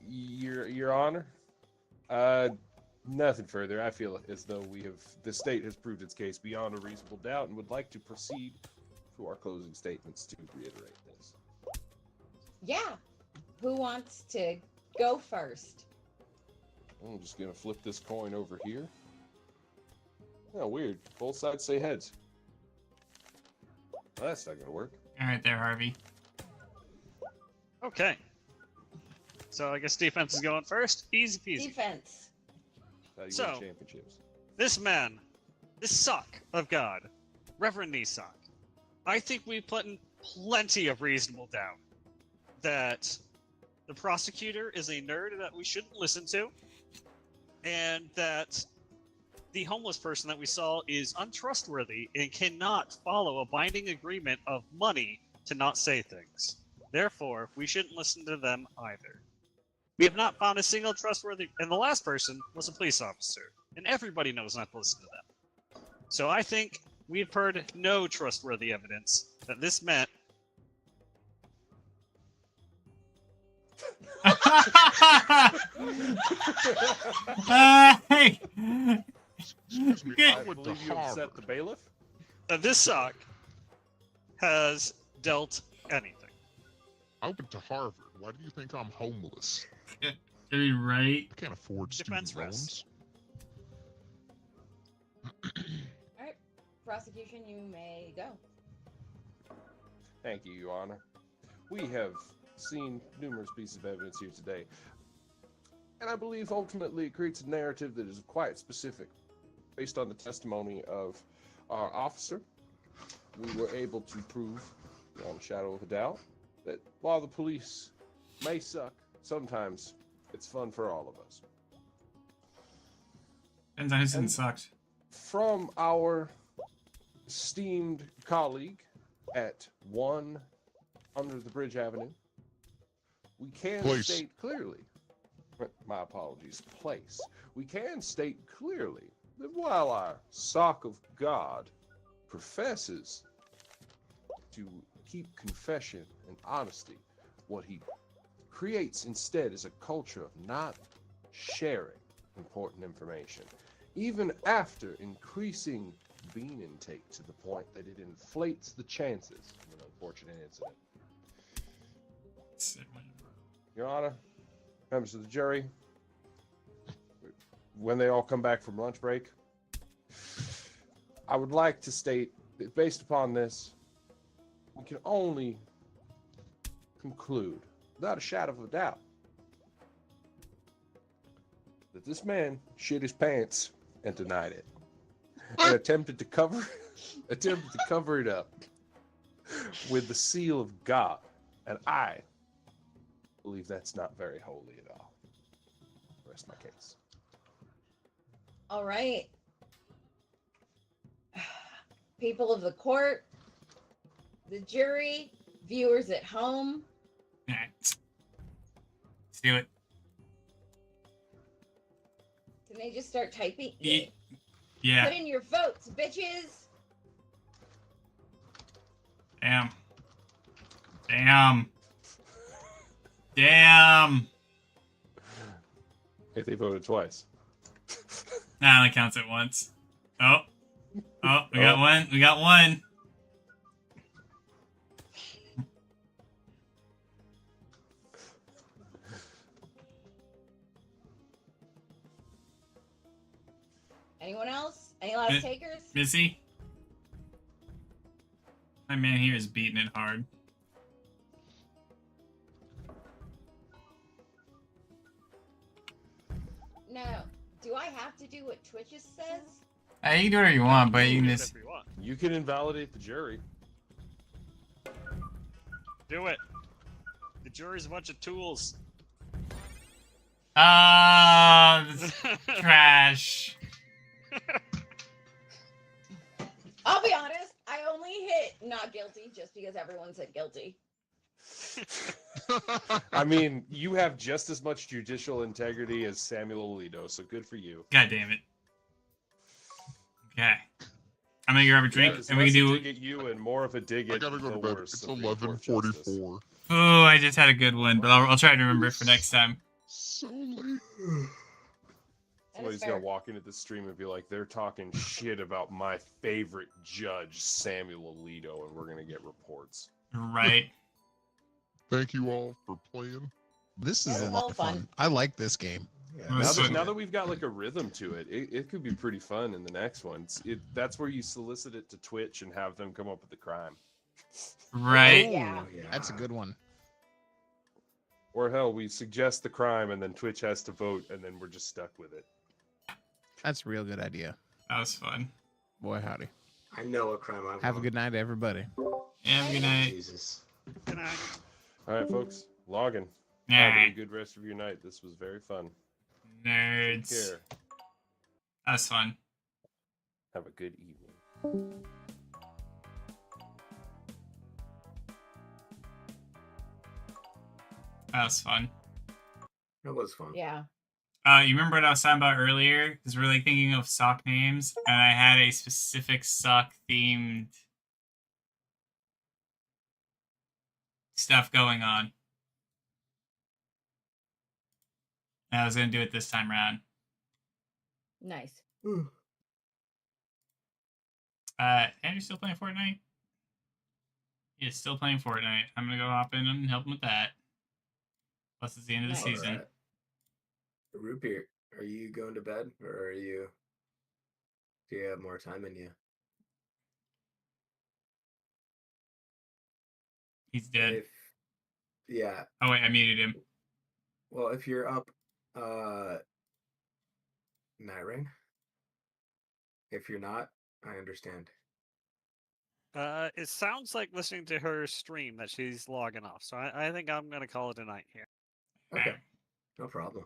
Your Honor, Nothing further. I feel as though the state has proved its case beyond a reasonable doubt and would like to proceed to our closing statements to reiterate this. Yeah. Who wants to go first? I'm just gonna flip this coin over here. Oh, weird. Both sides say heads. Well, that's not gonna work. All right there, Harvey. Okay. So I guess defense is going first. Easy peasy. Defense. How you So- win championships. This man, this sock of God, Reverend Nisock, I think we put in plenty of reasonable doubt that the prosecutor is a nerd that we shouldn't listen to, and that the homeless person that we saw is untrustworthy and cannot follow a binding agreement of money to not say things. Therefore, we shouldn't listen to them either. We have not found a single trustworthy, and the last person was a police officer, and everybody knows not to listen to them. So I think we've heard no trustworthy evidence that this meant. Hey! Excuse me, Good. I I went to believe you Harvard. upset the bailiff. That this sock has dealt anything. I went to Harvard. Why do you think I'm homeless? Are you right? I can't afford student Defense rest. loans. All right. Prosecution, you may go. Thank you, Your Honor. We have seen numerous pieces of evidence here today, and I believe ultimately it creates a narrative that is quite specific. Based on the testimony of our officer, we were able to prove, beyond a shadow of a doubt, that while the police may suck, sometimes it's fun for all of us. Depends on who's And- sucked. From our esteemed colleague at 1 Under the Bridge Avenue, we can Place. state clearly, my apologies, place. We can state clearly that while our sock of God professes to keep confession and honesty, what he creates instead is a culture of not sharing important information, even after increasing bean intake to the point that it inflates the chances of an unfortunate incident. Your Honor, members of the jury, when they all come back from lunch break, I would like to state that based upon this, we can only conclude, without a shadow of a doubt, that this man shit his pants and denied it, and attempted to cover it up with the seal of God, and I believe that's not very holy at all. Rest my case. All right. People of the court, the jury, viewers at home, All right. Let's do it. can they just start typing? Yeah. Put in your votes, bitches. Damn. Damn. Damn. If they voted twice. Nah, only counts it once. Oh. Oh, we got one. We got one. Anyone else? Any last takers? Missy? My man here is beating it hard. No. Do I have to do what Twitches says? You can do whatever you want, but you can just... Whatever you want. You can invalidate the jury. Do it. The jury's a bunch of tools. This trash. I'll be honest, I only hit not guilty just because everyone said guilty. I mean, you have just as much judicial integrity as Samuel Alito, so good for you. God damn it. Okay. I'm gonna grab a drink, That is and we can less a do... dig at you and more of a dig I at gotta go the to bed. worst It's Supreme Court justice. 11:44. Oh, I just had a good one, but I'll try to remember it for next time. So late. And somebody's fair. gonna walk into the stream and be like, they're talking shit about my favorite judge, Samuel Alito, and we're gonna get reports. Right. Thank you all for playing. This That is a was lot all of fun. fun. I like this game. Yeah, Well, Now so- that, now that we've got like a rhythm to it, it could be pretty fun in the next one. That's where you solicit it to Twitch and have them come up with the crime. Right. Yeah. Oh, yeah. That's a good one. Or hell, we suggest the crime and then Twitch has to vote and then we're just stuck with it. That's a real good idea. That was fun. Boy, howdy. I know what crime I Have a good night, everybody. Yeah, have a good night. Jesus. Good night. All right, folks, login. All Have a right. good rest of your night. This was very fun. Take Nerds. care. That was fun. Have a good evening. That was fun. That was fun. Yeah. You remember what I was talking about earlier? Because we're like thinking of sock names, and I had a specific sock themed stuff going on. And I was gonna do it this time around. Nice. Andrew's still playing Fortnite? He is still playing Fortnite. I'm gonna go hop in and help him with that. Plus, it's the end of the Nice. season. Alright. Rupert, are you going to bed, or are you? Do you have more time in you? He's dead. If, yeah. Oh wait, I muted him. Well, if you're up, night ring. If you're not, I understand. It sounds like listening to her stream that she's logging off, so I think I'm gonna call it a night here. Okay, no problem.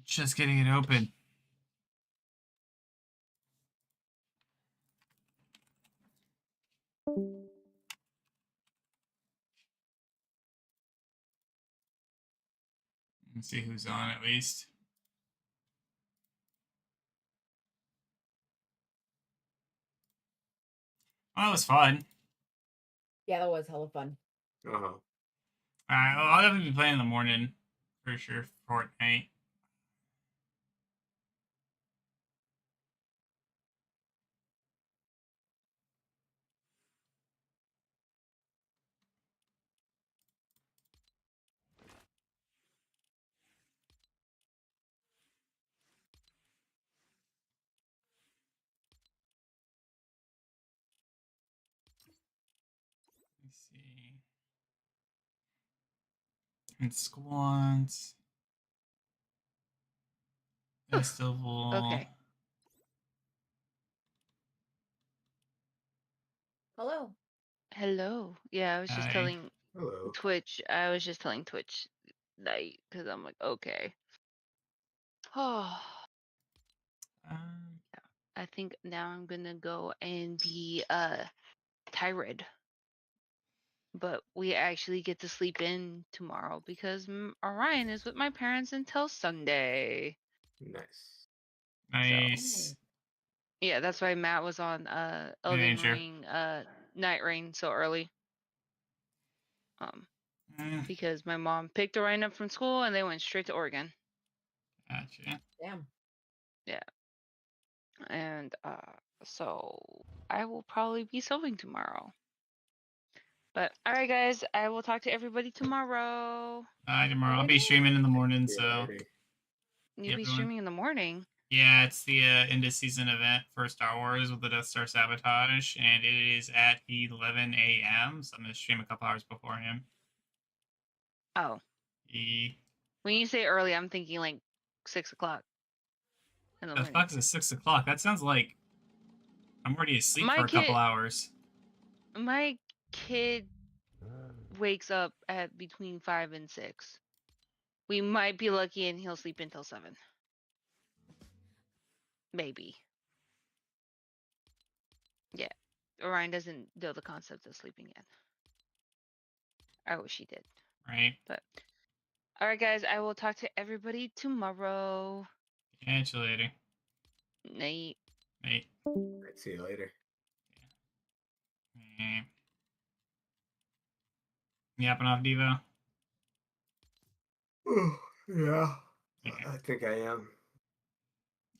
Just getting it open. Let's see who's on at least. Oh, that was fun. Yeah, that was hella fun. Uh huh. Alright, well, I'll definitely be playing in the morning for sure. Fortnite. Let's see. And squads. Festival. Okay. Hello. Hello. Yeah, I was just Hi. telling Hello. Twitch. I was just telling Twitch night because I'm like, okay. Oh, Um, I think now I'm gonna go and be tired. But we actually get to sleep in tomorrow because Orion is with my parents until Sunday. Nice. nice. Yeah, that's why Matt was on Elden Danger. Ring Night Rain so early. Eh, Because my mom picked Orion up from school and they went straight to Oregon. gotcha. Damn. And so I will probably be sewing tomorrow. But all right, guys, I will talk to everybody tomorrow. Tomorrow. I'll be streaming in the morning, See you so later. You'll Yeah, be everyone. streaming in the morning. yeah, it's the end of season event for Star Wars with the Death Star sabotage, and it is at 11 a.m. So I'm gonna stream a couple hours before him. Oh, when you say early, I'm thinking like 6 o'clock in the The morning. fuck is 6 o'clock? That sounds like I'm already asleep My for a couple kid- hours. My kid wakes up at between 5 and 6. We might be lucky and he'll sleep until 7. Maybe. Yeah. Orion doesn't know the concept of sleeping yet. I wish he did. Right? But all right, guys, I will talk to everybody tomorrow. Catch you later. Night. Night. Right, see you later. Eh. Yapping off Devo? Yeah, Okay. I think I am.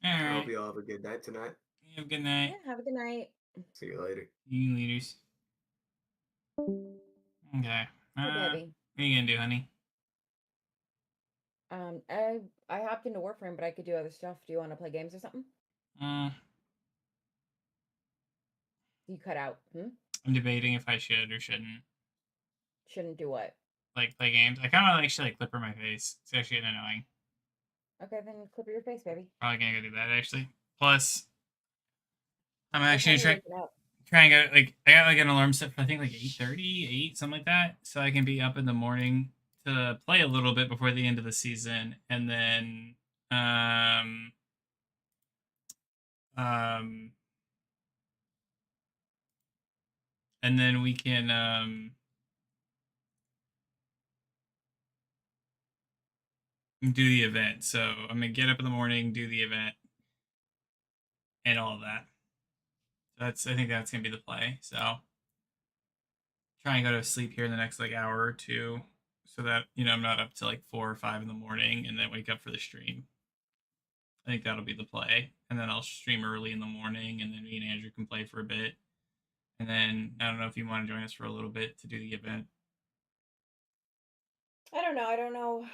All I right. hope you all have a good night tonight. Have a good night. Yeah, have a good night. See you later. You leaders. Okay. Hey, baby. What are you gonna do, honey? I hopped into Warframe, but I could do other stuff. Do you want to play games or something? You cut out. I'm debating if I should or shouldn't. Shouldn't do what? Like play games. I kind of actually like clipper my face. It's actually annoying. Okay, then clip your face, baby. Probably gonna go do that actually. Plus, I'm What actually time are you waking up? trying to go like I got like an alarm set for I think like 8:30, 8 something like that, so I can be up in the morning to play a little bit before the end of the season, and then and then we can do the event. So I'm gonna get up in the morning, do the event, and all of that. So I think that's gonna be the play. So try and go to sleep here in the next like hour or two, so that I'm not up till like 4 or 5 in the morning, and then wake up for the stream. I think that'll be the play, and then I'll stream early in the morning, and then me and Andrew can play for a bit, and then I don't know if you want to join us for a little bit to do the event. I don't know.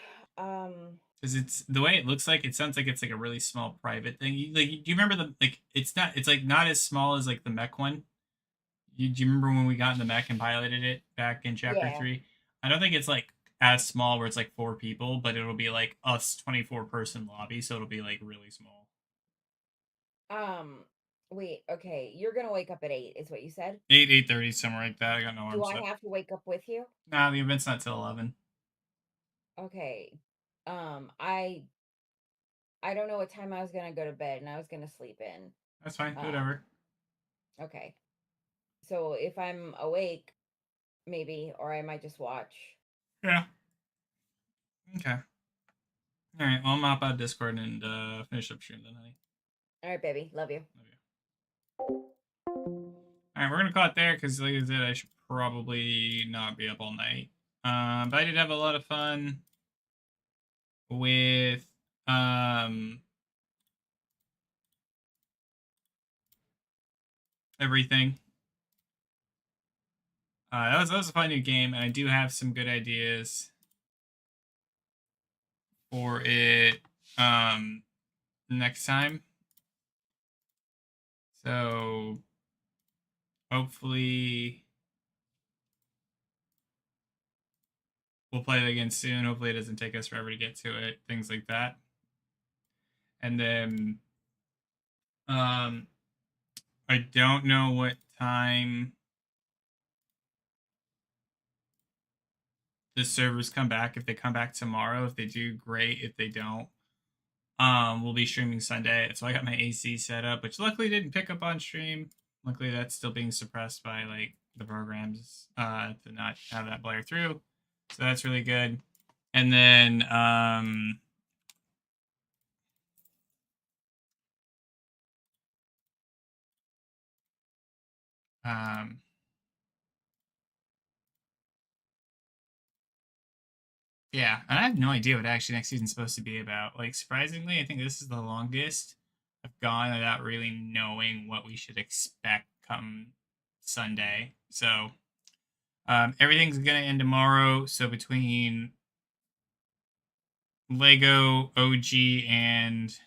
Because it's the way it looks like, it sounds like it's like a really small private thing. Do you remember it's like not as small as like the mech one. Do you remember when we got in the mech and piloted it back in chapter 3? I don't think it's like as small where it's like 4 people, but it'll be like us 24 person lobby, so it'll be like really small. Wait, okay. You're gonna wake up at 8, is what you said? 8:30, somewhere like that. I got no alarm Do I set. have to wake up with you? Nah, the event's not till 11. Okay. I don't know what time I was gonna go to bed, and I was gonna sleep in. That's fine. Whatever. Okay. So if I'm awake, maybe, or I might just watch. Yeah. Okay. All right. Well, I'm hop out of Discord and finish up stream then, honey. All right, baby. Love you. All right, we're gonna call it there because, like I said, I should probably not be up all night. But I did have a lot of fun with everything. That was a fun new game, and I do have some good ideas for it next time. So hopefully we'll play it again soon. Hopefully it doesn't take us forever to get to it. Things like that. And then I don't know what time the servers come back. If they come back tomorrow, if they do, great. If they don't, we'll be streaming Sunday. So I got my AC set up, which luckily didn't pick up on stream. Luckily that's still being suppressed by like the programs to not have that blare through. So that's really good. And then yeah, and I have no idea what actually next season's supposed to be about. Like, surprisingly, I think this is the longest I've gone without really knowing what we should expect come Sunday. So, everything's gonna end tomorrow. So between Lego, OG, and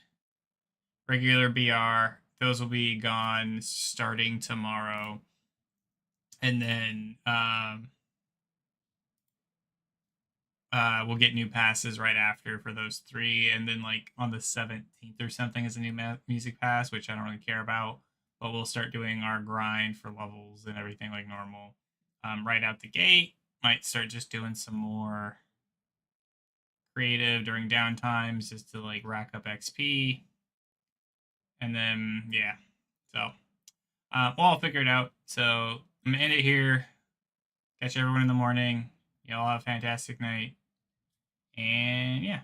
regular BR, those will be gone starting tomorrow. And then we'll get new passes right after for those 3, and then like on the 17th or something is a new music pass, which I don't really care about, but we'll start doing our grind for levels and everything like normal right out the gate. Might start just doing some more creative during downtimes just to like rack up XP, and then yeah, so we'll all figure it out. So I'm gonna end it here. Catch everyone in the morning. Y'all have a fantastic night. And yeah.